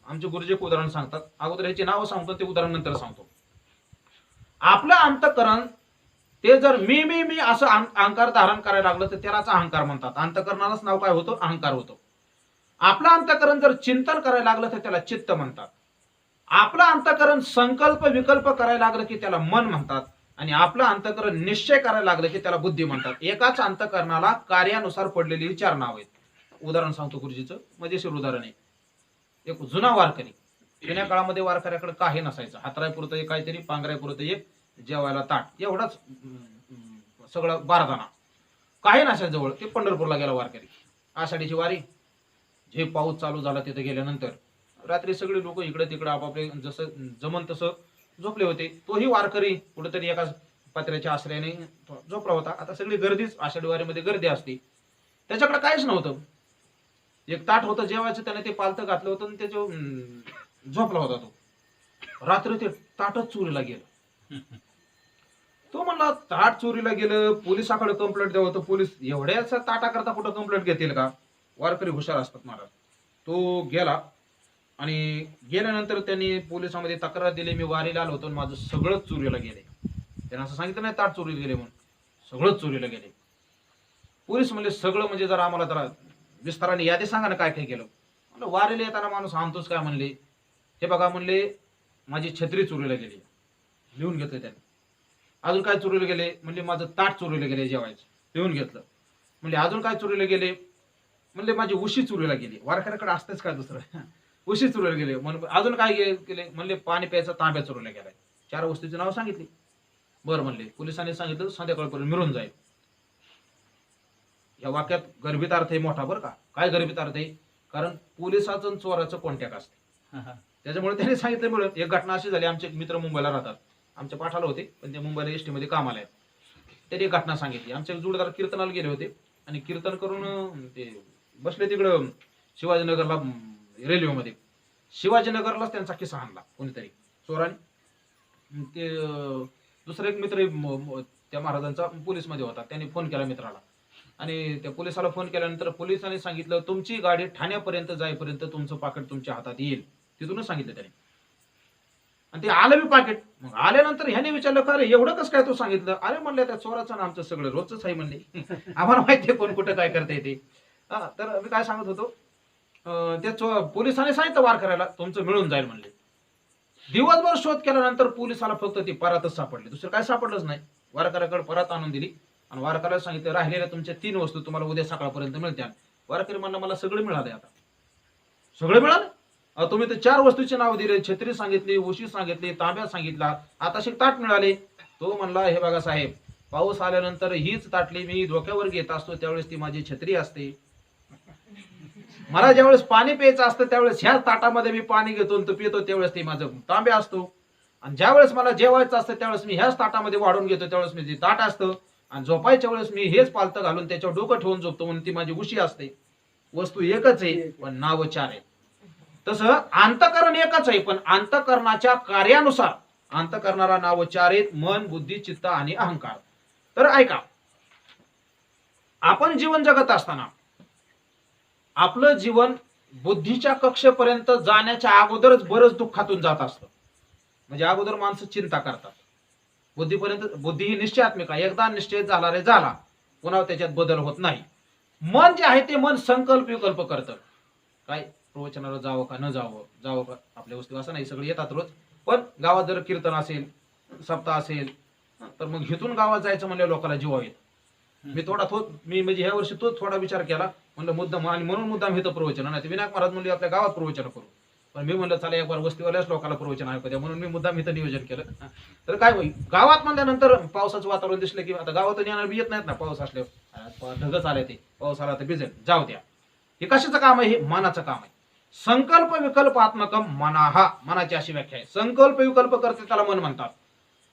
आमचे गुरुजी एक उदाहरण सांगतात. अगोदर याची नाव सांगतो, ते उदाहरण नंतर सांगतो. आपलं अंतःकरण ते जर मी मी मी असं अहंकार धारण करायला लागलं तर त्यालाच अहंकार म्हणतात. अंतःकरणालाच नाव काय होतं? अहंकार होतं. आपलं अंतःकरण जर चिंतन करायला लागलं तर त्याला चित्त म्हणतात. आपलं अंतःकरण संकल्प विकल्प करायला लागलं की त्याला मन म्हणतात. आणि आपलं अंतःकरण निश्चय करायला लागलं की त्याला बुद्धी म्हणतात. एकाच अंतःकरणाला कार्यानुसार पडलेली चार नाव आहेत. उदाहरण सांगतो गुरुजीचं, मजेशीर उदाहरण आहे. एक जुना वारकरी, जुन्या काळामध्ये वारकऱ्याकडे काही नसायचं. हातरायपुरतं एक काहीतरी, पांघरायपुरतं एक, जेवायला ताट, एवढाच सगळं बारदाना, काही नसायचं जवळ. ते पंढरपूरला गेला वारकरी. आषाढीची वारी, जे पाऊस चालू झाला तिथे गेल्यानंतर रात्री सगळे लोक इकडे तिकडे आपापले जसं जमन तसं झोपले होते. तोही वारकरी कुठेतरी एका पत्र्याच्या आश्रयाने झोपला होता. आता सगळी गर्दीच, आषाढी वारीमध्ये गर्दी असते. त्याच्याकडे काहीच नव्हतं. एक ताट होतं जेवायचं, त्याने ते पालतं घातलं होतं आणि त्याच्या झोपला होता तो. रात्री ते ताटच चोरीला गेलं. तो म्हणला ताट चोरीला गेलं, पोलिसाकडे कंप्लेंट द्यावं. तर पोलीस एवढ्याच ताटाकरता कुठं कंप्लेंट घेतील का? वारकरी हुशार असतात महाराज. तो गेला आणि गेल्यानंतर त्यांनी पोलिसांमध्ये तक्रार दिली, मी वारीला आलो होतो, माझं सगळंच चोरीला गेले. त्यांना असं सांगितलं नाही ताट चोरीला गेले म्हणून, सगळंच चोरीला गेले. पोलीस म्हणले सगळं म्हणजे जरा आम्हाला जरा विस्ताराने यादी सांगा ना काय काय केलं. म्हणलं वारीला येताना माणूस आणतोच काय? म्हणले हे बघा, म्हणले माझी छत्री चोरीला गेली, लिहून घेतलं त्यांनी. अजून काय चोरीला गेले? म्हणले माझं ताट चोरीला गेले जेवायचं, लिहून घेतलं. म्हणले अजून काय चोरीला गेले? म्हणले माझी उशी चोरीला गेली. वारकऱ्याकडे असतेच काय दुसरं? उशी चोरीला गेले. म्हणून अजून काय केले? म्हणले पाणी प्यायचा तांब्या चोरीला गेलाय. 4 वस्तूची नाव सांगितली. बरं म्हणले. पोलिसांनी सांगितलं संध्याकाळपर्यंत मिळून जाईल. या वाक्यात गर्भित अर्थ आहे मोठा बरं का. काय गर्भित अर्थ आहे? कारण पोलिसाचं आणि चोराचं कॉन्टॅक्ट असते. त्याच्यामुळे त्यांनी सांगितलं मिळून. एक घटना अशी झाली, आमचे मित्र मुंबईला राहतात, आमच्या पाठाला होते, पण ते मुंबईला एसटी मध्ये कामाला आहेत. त्यांनी एक घटना सांगितली. आमचे जोडदार कीर्तनाला गेले होते आणि कीर्तन करून ते बसले तिकडं शिवाजीनगरला रेल्वेमध्ये. शिवाजीनगरलाच त्यांचा किस्सा आणला कोणीतरी चोराने. ते दुसरा एक मित्र त्या महाराजांचा पोलीसमध्ये होता. त्यांनी फोन केला मित्राला आणि त्या पोलिसाला फोन केल्यानंतर पोलिसांनी सांगितलं तुमची गाडी ठाण्यापर्यंत जाईपर्यंत तुमचं पाकिट तुमच्या हातात येईल. तिथूनच सांगितलं त्याने. आणि ते आलं मी पाकिट. मग आल्यानंतर ह्याने विचारलं का रे एवढं कसं काय तू सांगितलं? अरे म्हणले त्या चोराचं ना आमचं सगळं रोजच आहे म्हणले. आम्हाला माहिती आहे कोण कुठं काय करता येते. तर मी काय सांगत होतो, त्या पोलिसांनी सांगितलं वार करायला तुमचं मिळून जाईल म्हणले. दिवसभर शोध केल्यानंतर पोलिसाला फक्त ती परातच सापडली, दुसरं काय सापडलंच नाही. वारकऱ्याकडे परत आणून दिली आणि वारकऱ्याला सांगितलं राहिलेल्या तुमच्या 3 वस्तू तुम्हाला उद्या सकाळपर्यंत मिळत्या. वारकरी म्हणलं मला सगळं मिळालंय. आता सगळं मिळालं? तुम्ही तर 4 वस्तूचे नाव दिले, छत्री सांगितली, उशी सांगितली, तांब्या सांगितला, आता ताट मिळाले. तो म्हणला हे बघा साहेब, पाऊस आल्यानंतर हीच ताटली मी डोक्यावर घेत असतो त्यावेळेस ती माझी छत्री असते. मला ज्यावेळेस पाणी प्यायचं असतं त्यावेळेस ह्याच ताटामध्ये मी पाणी घेतो आणि पितो त्यावेळेस ते माझं तांब्या असतो. आणि ज्यावेळेस मला जेवायचं असतं त्यावेळेस मी ह्याच ताटामध्ये वाढून घेतो त्यावेळेस मी ते ताट असतं. आणि झोपायच्या वेळेस मी हेच पालतं घालून त्याच्यावर डोकं ठेवून झोपतो म्हणून ती माझी उशी असते. वस्तू एकच आहे पण नाव 4 आहे. तसं अंतःकरण एकच आहे पण अंतःकरणाच्या कार्यानुसार अंतःकरणाला नाव 4 आहेत, मन, बुद्धी, चित्त आणि अहंकार. तर ऐका, आपण जीवन जगत असताना आपलं जीवन बुद्धीच्या कक्षेपर्यंत जाण्याच्या अगोदरच बरंच दुःखातून जात असतं. म्हणजे अगोदर माणसं चिंता करतात. बुद्धी ही निश्चयात्मिक आहे. एकदा निश्चय झाला रे झाला, पुन्हा त्याच्यात बदल होत नाही. मन जे आहे ते मन संकल्प विकल्प करतं. काय प्रवचनाला जावं का न जावं का आपल्या वस्तू असं नाही, सगळे येतात रोज. पण गावात जर कीर्तन असेल, सप्ताह असेल तर मग हिथून गावात जायचं म्हणजे लोकांना जीवा येत. मी म्हणजे ह्या वर्षी तोच थोडा विचार केला. म्हणलं मुद्दाम आणि म्हणून मुद्दाम हिथं प्रवचन नाही. विनायक महाराज म्हणले आपल्या गावात प्रवचन करू, पण मी म्हणलं चला एक बार वस्तीवाल्याच लोकांना प्रवचन ऐकू द्या म्हणून मी मुद्दाम इथं नियोजन केलं. तर काय होईल, गावात म्हणल्यानंतर पावसाचं वातावरण दिसलं की आता गावातून येणार बी येत नाहीत ना, पाऊस असल्यावर ढगच आले ते पाऊस आला तर भिजेल जाऊ द्या. हे कशाचं काम आहे? हे मनाचं काम आहे. संकल्प विकल्पात्मकम मनाहा, मनाची अशी व्याख्या आहे. संकल्प विकल्प करते त्याला मन म्हणतात.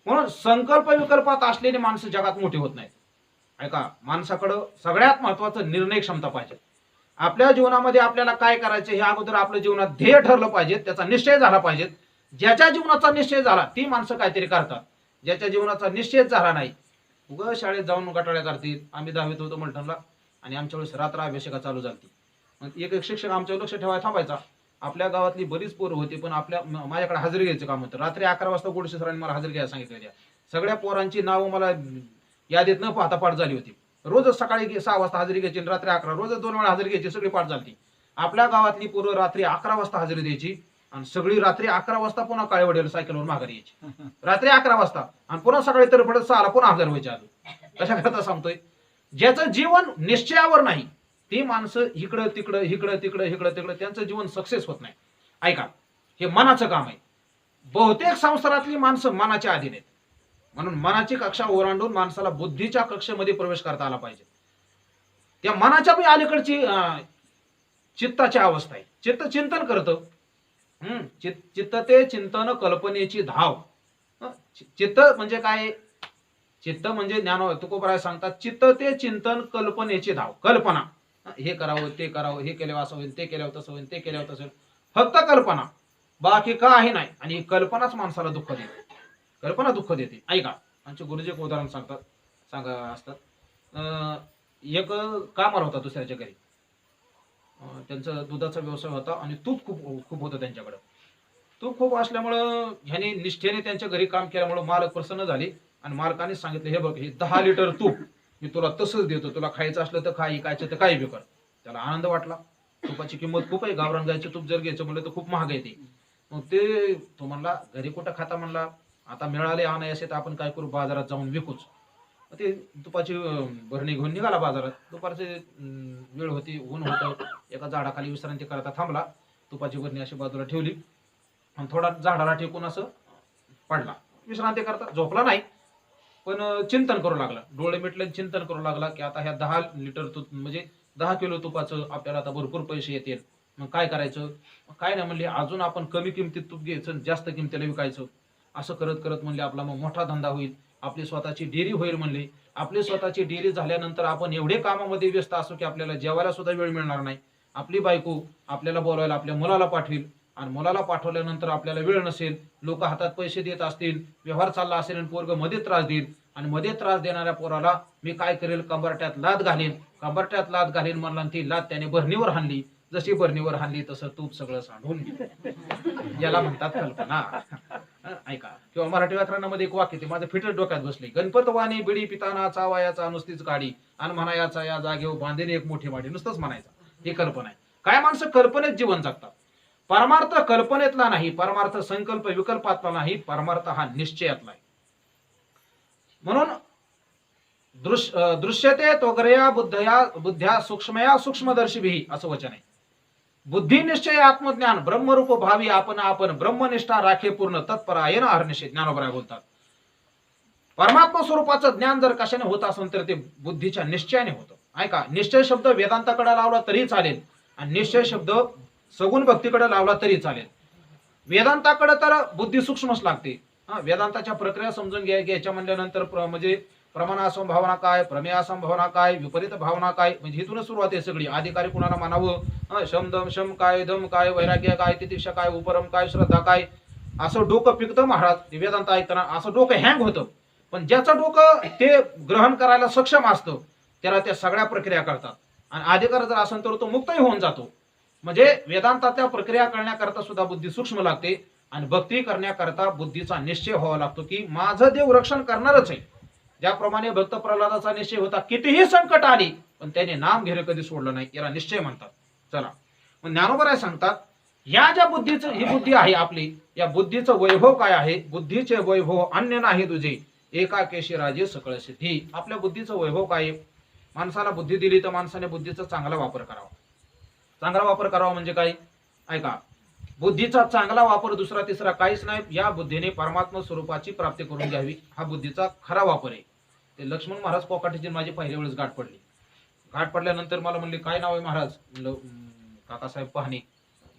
म्हणून संकल्प विकल्पात असलेली माणसं जगात मोठी होत नाहीत. ऐका, माणसाकडं सगळ्यात महत्वाचं निर्णय क्षमता पाहिजे. आपल्या जीवनामध्ये आपल्याला काय करायचं हे अगोदर आपल्या जीवनात ध्येय ठरलं पाहिजे, त्याचा निश्चय झाला पाहिजे. ज्याच्या जीवनाचा निश्चय झाला ती माणसं काहीतरी करतात. ज्याच्या जीवनाचा निश्चय झाला नाही, उगा शाळेत जाऊन गटाळ्या करतील. आम्ही 10वीत होतो मलठणला आणि आमच्या वेळेस रात्र अभिषेका चालू झाली. मग एक शिक्षक आमच्यावर लक्ष ठेवायला थांबायचा. आपल्या गावातली बरीच पोरं होती पण माझ्याकडे हजेरी घ्यायचं काम होतं. रात्री 11 वाजता गोडसे सरांनी मला हजेरी घ्यायला सांगितलं होत्या. सगळ्या पोरांची नावं मला यादीत न पाहता पाठ झाली होती. रोजच सकाळी 6 वाजता हजेरी घ्यायची, रात्री 11, रोजच 2 वेळा हजेरी घ्यायची, सगळी पाठ झाली. आपल्या गावातली पोरं रात्री 11 वाजता हजेरी द्यायची आणि सगळी रात्री 11 वाजता पुन्हा काळेवडेल सायकलवर माघारी यायची. रात्री 11 वाजता आणि पुन्हा सकाळी तरफडत 6ला पुन्हा हजर व्हायचे. अजून कशा करता सांगतोय, ज्याचं जीवन निश्चयावर नाही ती माणसं इकडं तिकडं त्यांचं जीवन सक्सेस होत नाही. ऐका, हे मनाचं काम आहे. बहुतेक संसारातली माणसं मनाच्या अधीन आहेत. म्हणून मनाची कक्षा ओलांडून माणसाला बुद्धीच्या कक्षेमध्ये प्रवेश करता आला पाहिजे. त्या मनाच्या पण अलीकडची चित्ताची अवस्था आहे. चित्त चिंतन करतं. चित्त ते चिंतन कल्पनेची धाव. चित्त म्हणजे काय? चित्त म्हणजे ज्ञान. तुकोबराय सांगतात चित्त ते चिंतन कल्पनेची धाव. कल्पना, हे करावं ते करावं, हे केल्यावर असं होईल, ते केल्यावर तसं होईल, ते केल्यावर तसं होईल, फक्त कल्पना, बाकी काही नाही. आणि ही कल्पनाच माणसाला दुःख देते. कल्पना दुःख देते. ऐका, आमचे गुरुजी एक उदाहरण असतात. एक कामाला होता दुसऱ्याच्या घरी. त्यांचा दुधाचा व्यवसाय होता आणि तूप खूप होतं त्यांच्याकडे. तूप खूप असल्यामुळं ह्याने निष्ठेने त्यांच्या घरी काम केल्यामुळं मालक प्रसन्न झाले आणि मालकाने सांगितलं हे बघ, हे 10 लिटर तूप मी तुला तसंच देतो, तुला खायचं असलं तर खाई, खायचं तर काही बी कर. त्याला आनंद वाटला. तुपाची किंमत खूप आहे, गावरान गायचं तूप जर घ्यायचं म्हणलं तर खूप महाग आहे ते. मग ते तो म्हणला घरी कुठं खाता म्हणला, आता मिळाले आणायचे तर आपण काय करू, बाजारात जाऊन विकूच. ते तुपाची भरणी घेऊन निघाला बाजारात. दुपारची वेळ होती, ऊन होतं. एका झाडाखाली विश्रांती करता थांबला. तुपाची भरणी अशी बाजूला ठेवली आणि थोडा झाडाला टेकून असं पडला. विश्रांती करता झोपला नाही, पण चिंतन करू लागला, डोळे मिटले चिंतन करू लागला की आता ह्या 10 लिटर तूप म्हणजे 10 किलो तुपाचं आपल्याला आता भरपूर पैसे येतील, मग काय करायचं? काय नाही म्हणले, अजून आपण कमी किमतीत तूप घ्यायचं, जास्त किमतीला विकायचं. असं करत करत म्हणले आपला मग मोठा धंदा होईल, आपली स्वतःची डेअरी होईल म्हणले. आपली स्वतःची डेअरी झाल्यानंतर आपण एवढे कामामध्ये व्यस्त असू की आपल्याला जेवायला सुद्धा वेळ मिळणार नाही. आपली बायको आपल्याला बोलवायला आपल्या मुलाला पाठवेल, आणि मुलाला पाठवल्यानंतर आपल्याला वेळ नसेल, लोक हातात पैसे देत असतील, व्यवहार चालला असेल आणि पोरग मध्ये त्रास देईल, आणि मध्ये त्रास देणाऱ्या पोराला मी काय करेल, कंबरट्यात लाद घालीन. कंबरट्यात लाद घालीन म्हणला, ती लाद त्याने बरणीवर हाणली. जशी बरणीवर हाणली तसं तूप सगळं सांडून गेलं. याला म्हणतात कल्पना. ऐका, किंवा मराठी व्याकरणामध्ये एक वाक्य ते माझं फिटच डोक्यात बसले, गणपतवाणी बिडी पिताना चावायाचा नुसतीच काडी, आणि म्हणायाचा या जागेवर बांधेन एक मोठी माडी. नुसतंच म्हणायचं, ही कल्पना आहे. काय माणसं कल्पनेत जीवन जगतात. परमार्थ कल्पनेतला नाही, परमार्थ संकल्प विकल्पातला नाही, परमार्थ हा निश्चयातला आहे. म्हणून दृश्यते त्वगरया बुद्ध्या सूक्ष्मया सूक्ष्मदर्शिभिः असं वचन आहे. बुद्धी निश्चय आत्मज्ञान ब्रह्मरूप भावी आपण ब्रह्मनिष्ठा राखे पूर्ण तत्परायण अहर्निशे. ज्ञानोबराय बोलतात, परमात्मा स्वरूपाचं ज्ञान जर कशाने होत असेल तर ते बुद्धीच्या निश्चयाने होतं. ऐका, निश्चय शब्द वेदांताकडे लावला तरी चालेल, आणि निश्चय शब्द सगुण भक्तीकडे लावला तरी चालेल. वेदांताकडे तर बुद्धी सूक्ष्मच लागते. वेदांताच्या प्रक्रिया समजून घ्यायच्या म्हणल्यानंतर म्हणजे प्रमाणासंभावना काय, प्रमेयासंभावना काय, विपरीत भावना काय, म्हणजे इथूनच सुरुवात आहे सगळी. अधिकारी कुणाला मानावं, शम दम शम काय, दम काय, वैराग्य काय, तितिक्षा काय, उपरम काय, श्रद्धा काय, असं डोकं पिकतं महाराज वेदांत ऐकताना. असं डोकं हँग होतं. पण ज्याचं डोकं ते ग्रहण करायला सक्षम असतं त्याला त्या सगळ्या प्रक्रिया करतात, आणि अधिकार जर असेल तर तो मुक्तही होऊन जातो. म्हणजे वेदांताच्या प्रक्रिया करण्याकरता सुद्धा बुद्धी सूक्ष्म लागते, आणि भक्ती करण्याकरता बुद्धीचा निश्चय व्हावा लागतो की माझं देव रक्षण करणारच आहे. ज्याप्रमाणे भक्त प्रल्हादाचा निश्चय होता, कितीही संकट आली पण त्याने नाम घेणं कधी सोडलं नाही, याला निश्चय म्हणतात. चला, मग ज्ञानोबराय सांगतात, या ज्या बुद्धीचं, ही बुद्धी आहे आपली, या बुद्धीचं वैभव काय आहे? बुद्धीचे वैभव अन्य नाही तुझे, एका केशी राजे सकळ सिद्धी. आपल्या बुद्धीचं वैभव काय? माणसाला बुद्धी दिली तर माणसाने बुद्धीचा चांगला वापर करावा. चांगला वापर करावा म्हणजे काय? ऐका, बुद्धीचा चांगला वापर दुसरा तिसरा काहीच नाही. या बुद्धीने परमात्मा स्वरूपाची प्राप्ती करून घ्यावी, हा बुद्धीचा खरा वापर आहे. ते लक्ष्मण महाराज कोकाटीची माझी पहिल्या वेळेस गाठ पडली. गाठ पडल्यानंतर मला म्हणले, काय नाव आहे महाराज? म्हणलं काकासाहेब पहाणे.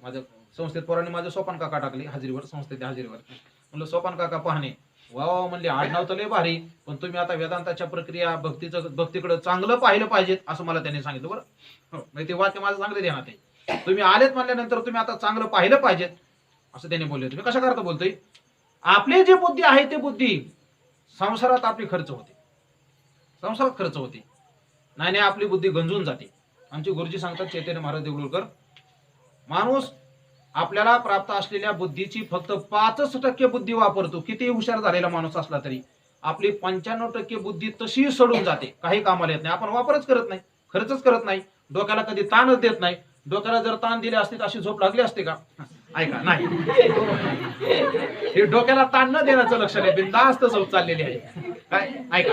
माझ्या संस्थेत पोरांनी माझं सोपान काका टाकले हाजरीवर, संस्थेच्या हाजरीवर. म्हणलं सोपान काका पहाणे. वा वा म्हणले, आडनाव तर लय भारी, पण तुम्ही आता वेदांताच्या प्रक्रिया भक्तीकडे चांगलं पाहिलं पाहिजेत असं मला त्यांनी सांगितलं. बरं, ते वाक्य माझं चांगले ध्यानात आहे. तुम्ही आलेत म्हणल्यानंतर तुम्ही आता चांगलं पाहिलं पाहिजेत असं त्यांनी बोलले. तुम्ही कशा करता बोलतोय? आपली जी बुद्धी आहे ती बुद्धी संसारात आपली खर्च होते, संसारात खर्च होते. नाही आपली बुद्धी गंजून जाते. आमचे गुरुजी सांगतात, चैतन्य महाराज देगलूरकर, माणूस आपल्याला प्राप्त असलेल्या बुद्धीची फक्त 5% बुद्धी वापरतो. किती हुशार झालेला माणूस असला तरी आपली 95% बुद्धी तशी सडून जाते, काही कामाला येत नाही. आपण वापरच करत नाही, खर्चच करत नाही, डोक्याला कधी ताणच देत नाही. डोक्याला जर ताण दिले असते तर अशी झोप लागली असते का? ऐका, नाही. हे डोक्याला ताण न देण्याचं लक्षण आहे. बिनधास्त झोप चाललेली आहे. काय? ऐका,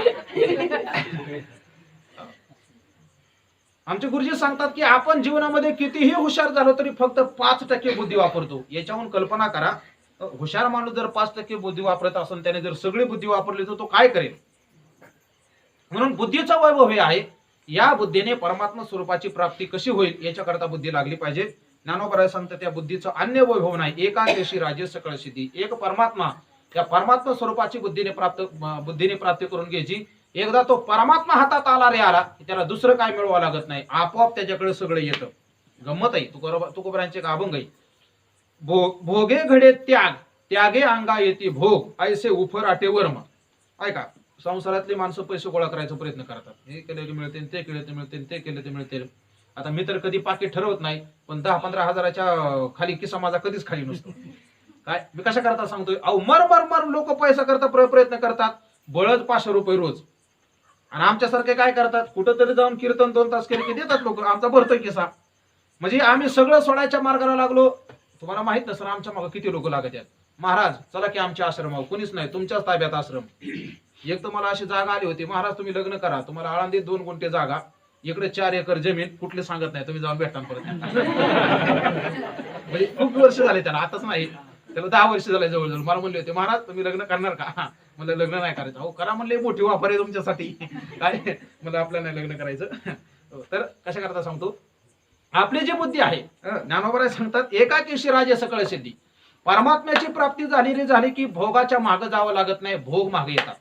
आमचे गुरुजी सांगतात की आपण जीवनामध्ये कितीही हुशार झालो तरी फक्त 5% बुद्धी वापरतो. याच्याहून कल्पना करा, हुशार माणूस जर 5% बुद्धी वापरत असेल, त्याने जर सगळी बुद्धी वापरली तर तो काय करेल? म्हणून बुद्धीचा वैभव हे आहे. या बुद्धीने परमात्मा स्वरूपाची प्राप्ती कशी होईल याच्याकरता बुद्धी लागली पाहिजे. ज्ञानोबराय सांगतात, त्या बुद्धीचं अन्य वैभव नाही, एका केशी राज्य सकळ सिद्धी. एक परमात्मा, त्या परमात्मा स्वरूपाची बुद्धीने प्राप्ती करून घ्यायची. एकदा तो परमात्मा हातात आला रे आला, त्याला दुसरं काय मिळवावं लागत नाही, आपोआप त्याच्याकडे सगळं येतं. गंमत आहे. तुकोबरांचे अभंग आहे, भोगे घडे त्याग, त्यागे अंगा येते भोग, ऐसे उफराटे वर्म. ऐका, संसारातले माणसं पैसे गोळा करायचा प्रयत्न करतात. हे केले की मिळते, ते केले ते मिळते, ते केले ते मिळते. आता मी तर कधी पाकिट ठरवत नाही, पण 10-15 हजाराच्या खाली किस्सा माझा कधीच खाली नसतो. काय मी कशा करता सांगतोय? अहो, मर लोक पैसा करता प्रयत्न करतात, बळच 500 रुपये रोज. आणि आमच्यासारखे काय करतात, कुठंतरी जाऊन कीर्तन 2 तास केले की देतात लोक, आमचा भरतोय किस्सा. म्हणजे आम्ही सगळं सोडायच्या मार्गाला लागलो. तुम्हाला माहित नसेल आमच्या मागे किती लोक लागत आहेत. महाराज चला की आमच्या आश्रमावर, कोणीच नाही, तुमच्याच ताब्यात आश्रम. एक तर मला अशी जागा आली होती, महाराज तुम्ही लग्न करा, तुम्हाला आळंदीत 2 गुंठे जागा, इकडे 4 एकर जमीन, कुठले सांगत नाही, तुम्ही जाऊन भेटा परत. म्हणजे खूप वर्ष झाले त्याला, आताच नाही. त्याला 10 वर्ष झाले जवळजवळ. मला म्हणले होते, महाराज तुम्ही लग्न करणार का? म्हणलं लग्न नाही करायचं. अहो करा म्हणले, मोठी वापर आहे तुमच्यासाठी. काय म्हणलं आपल्याला नाही लग्न करायचं. तर कशा करता सांगतो, आपली जी बुद्धी आहे, ज्ञानोबा सांगतात एकाकेशी राजे सकळ सिद्धी. परमात्म्याची प्राप्ती झाली की भोगाच्या मागे जावं लागत नाही, भोग मागे येतात.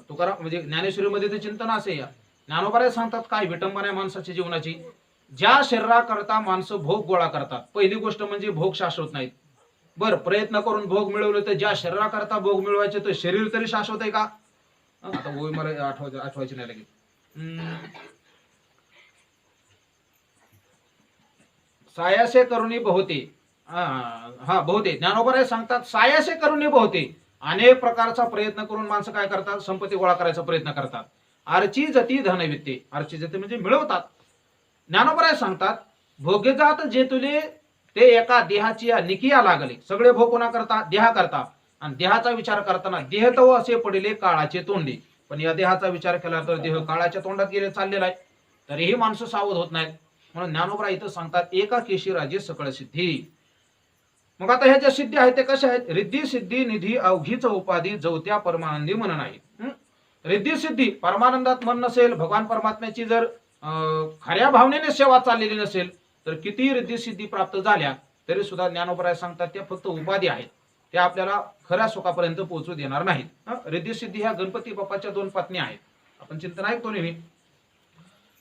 तुकाराम म्हणजे ज्ञानेश्वरीमध्ये ते चिंतन असे या ज्ञानोबा सांगतात काय विटंबना आहे माणसाच्या जीवनाची. ज्या शरीराकरता माणसं भोग गोळा करतात, पहिली गोष्ट म्हणजे भोग शाश्वत नाहीत. बर प्रयत्न करून भोग मिळवले तर ज्या शरीराकरता भोग मिळवायचे तर शरीर तरी शाश्वत आहे का? आता ओय मला आठवायचे नाही लगेच. सायासे करुणी बहुते, हा बहुते ज्ञानोबा सांगतात सायासे करुणी बहुते. अनेक प्रकारचा प्रयत्न करून माणसं काय करतात, संपत्ती गोळा करायचा प्रयत्न करतात. अर्ची जती धनवित्ते, अर्ची जती म्हणजे मिळवतात. ज्ञानोबा सांगतात भोगे जात जे तुले ते एका देहाची निकिया लागले. सगळे भोग कोणा करता, देहा करता. आणि देहाचा विचार करताना देह तो असे पडले काळाचे तोंडी. पण या देहाचा विचार केला तर देह काळाच्या तोंडात गेले चाललेला आहे. तरीही माणसं सावध होत नाहीत. म्हणून ज्ञानोबा इथं सांगतात एका केशी राजे सकळ सिद्धी. मग आता ह्या ज्या सिद्धी आहेत ते कशा आहेत, रिद्धी सिद्धी निधी अवघीच उपाधी जवत्या परमानंदी मन नाही. रिद्धी सिद्धी परमानंदात मन नसेल, भगवान परमात्म्याची जर खऱ्या भावनेने सेवा चाललेली नसेल तर किती रिद्धी सिद्धी प्राप्त झाल्या तरी सुद्धा ज्ञानोबा सांगतात त्या फक्त उपाधी आहेत, त्या आपल्याला खऱ्या सुखापर्यंत पोहोचू देणार नाहीत. रिद्धी सिद्धी ह्या गणपती बाप्पाच्या 2 पत्नी आहेत. आपण चिंतन ऐकतो नेहमी.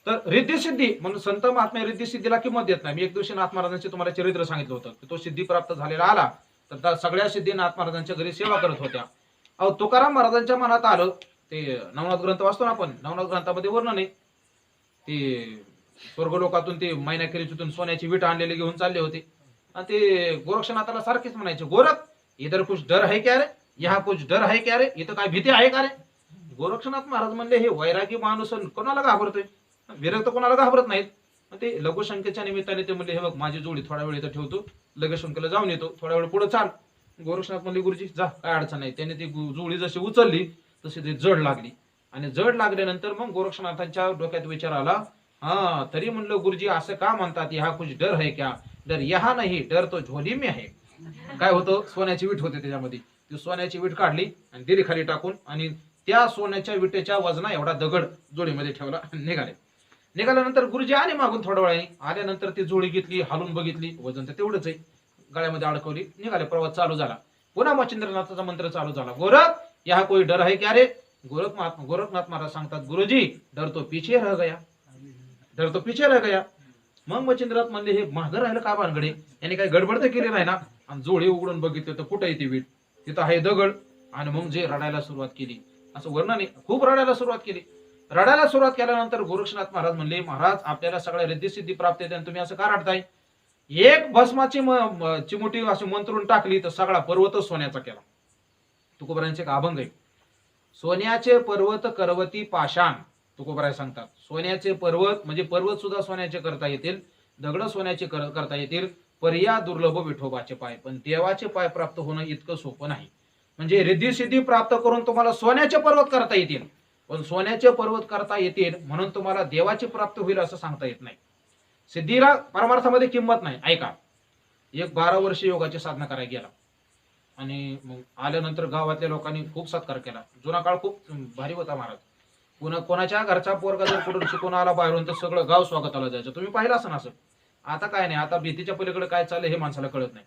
तर रिद्धी सिद्धी म्हणून संत महात्मे रिद्धी सिद्धीला किंमत देत नाही. मी एक दिवशी नाथ महाराजांचे तुम्हाला चरित्र सांगितलं होतं की तो सिद्धी प्राप्त झालेला आला तर सगळ्या सिद्धी नाथ महाराजांच्या घरी सेवा करत होत्या. अहो तुकाराम महाराजांच्या मनात आलं, ते नवनाथ ग्रंथ वाचतो ना आपण, नवनाथ ग्रंथामध्ये वर्णन आहे ते स्वर्गलोकातून ते मैनाखेरीतून सोन्याची वीट आणलेले घेऊन चालले होते. आणि ते गोरक्षनाथाला सारखेच म्हणायचे, गोरख इधर कुछ डर है क्या रे, यहाँ कुछ डर है क्या रे, इथं काय भीती आहे का रे? गोरक्षनाथ महाराज म्हणले हे वैरागी माणूस कोणाला घाबरतोय, विरक्त कोणाला घाबरत नाहीत. ते लघुशंकेच्या निमित्ताने ते म्हणले हे बघ माझी जोडी थोडा वेळ इथं ठेवतो, लगेच शंकेला जाऊन येतो, थोडा वेळ पुढे चाल. गोरक्षनाथ म्हणले गुरुजी जा काय अडचण नाही. त्याने ती जोडी जशी उचलली तशी ती जड लागली. आणि जड लागल्यानंतर मग गोरक्षनाथांच्या डोक्यात विचार आला, हा तरी म्हणलं गुरुजी असं का म्हणतात, हा कुछ डर है क्या? डर यहा नाही, डर तो झोली में है. काय होतं, सोन्याची वीट होते त्याच्यामध्ये. ती सोन्याची वीट काढली आणि दिली खाली टाकून आणि त्या सोन्याच्या विटेच्या वजना एवढा दगड जोडीमध्ये ठेवला. निघाल्यानंतर गुरुजी आले मागून थोड्या वेळाने. आल्यानंतर ती जोडी घेतली, हालून बघितली, वजन तर तेवढंच आहे, गळ्यामध्ये अडकवली, निघाले. प्रवास चालू झाला. पुन्हा मच्छिंद्रनाथाचा मंत्र चालू झाला, गोरख यहा कोई डर है क्या रे? गोरखनाथ महाराज सांगतात गुरुजी डर तो पीछे रह गया, डर तो पीछे रह गया. मग मच्छिंद्रनाथ म्हणले हे मागं राहिलं का भानगडे, याने काही गडबड तर केली नाही ना? आणि जोडी उघडून बघितलं तर कुठे येते वीट, तिथं आहे दगड. आणि मग जे रडायला सुरुवात केली, असं वर्णन खूप रडायला सुरुवात केली. रडायला सुरुवात केल्यानंतर गोरक्षनाथ महाराज म्हणले महाराज आपल्याला सगळ्या रिद्धी सिद्धी प्राप्त आहे आणि तुम्ही असं का रडताय? एक भस्माची चिमुटी अशी मंत्रून टाकली तर सगळा पर्वतच सोन्याचा केला. तुकोबरायांचे एक अभंग आहे, सोन्याचे पर्वत करवती पाषाण. तुकोबराय सांगतात सोन्याचे पर्वत म्हणजे पर्वत सुद्धा सोन्याचे करता येतील, दगड सोन्याचे करता येतील, पर्या दुर्लभ विठोबाचे पाय. पण देवाचे पाय प्राप्त होणं इतकं सोपं नाही. म्हणजे रिद्धी सिद्धी प्राप्त करून तुम्हाला सोन्याचे पर्वत करता येतील, पण सोन्याचे पर्वत करता येतील म्हणून तुम्हाला देवाची प्राप्ती होईल असं सांगता येत नाही. सिद्धीला परमार्थामध्ये किंमत नाही. ऐका, एक 12 वर्ष योगाची साधना करायला गेला आणि मग आल्यानंतर गावातल्या लोकांनी खूप सत्कार केला. जुना काळ खूप भारी होता महाराज. कोणाच्या घरचा पोरगा जर कुठून शिकून आला बाहेरून तर सगळं गाव स्वागताला जायचं. तुम्ही पाहिलं असं नसं. आता काय नाही, आता भीतीच्या पलीकडे काय चाललंय हे माणसाला कळत नाही.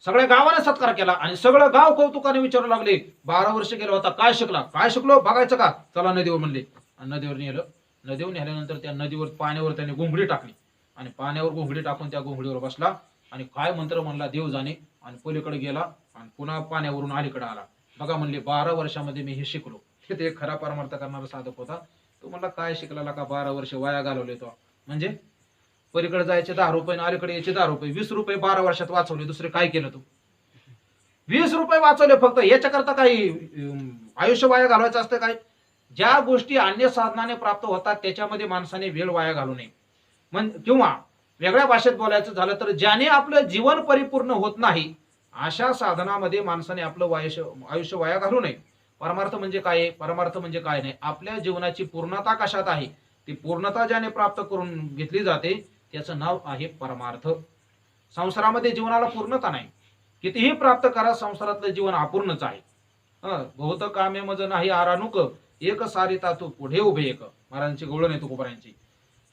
सगळ्या गावाने सत्कार केला आणि सगळं गाव कौतुकाने विचारू लागले 12 वर्ष गेला होता काय शिकला, काय शिकलो बघायचं का, चला नदीवर म्हणले. आणि नदीवर नेलं. नदीवर नेल्यानंतर त्या नदीवर पाण्यावर त्याने घोंगडी टाकली आणि पाण्यावर घोंगडी टाकून त्या घोंगडीवर बसला आणि काय मंत्र म्हणला देव जाणे आणि पलीकडे गेला आणि पुन्हा पाण्यावरून अलीकडे आला. बघा म्हणले 12 वर्षामध्ये मी हे शिकलो. ते खरा परमार्थ करणारा साधक होता. तो म्हणला काय शिकला का 12 वर्ष वाया घालवले तो. म्हणजे पलीकडे जायचे 10 रुपये आणि अलीकडे यायचे 10 रुपये, 20 रुपये 12 वर्षात वाचवले. दुसरे काय केलं तू? 20 रुपये वाचवले फक्त. याच्याकरता काही आयुष्य वाया घालवायचं असतं काय? ज्या गोष्टी अन्य साधनाने प्राप्त होतात त्याच्यामध्ये माणसाने वेळ वाया घालू नये. किंवा वेगळ्या भाषेत बोलायचं झालं तर ज्याने आपलं जीवन परिपूर्ण होत नाही अशा साधनामध्ये माणसाने आपलं आयुष्य वाया घालू नये. परमार्थ म्हणजे काय? परमार्थ म्हणजे काय नाही, आपल्या जीवनाची पूर्णता कशात आहे ती पूर्णता ज्याने प्राप्त करून घेतली जाते त्याचं नाव आहे परमार्थ. संसारामध्ये जीवनाला पूर्णता नाही. कितीही प्राप्त करा संसारातलं जीवन अपूर्णच आहे. बहुत कामे मज नाही आरानुक, एक सारिता तू पुढे उभे एक. महाराजांची गवळण आहे तुकोबारायांची.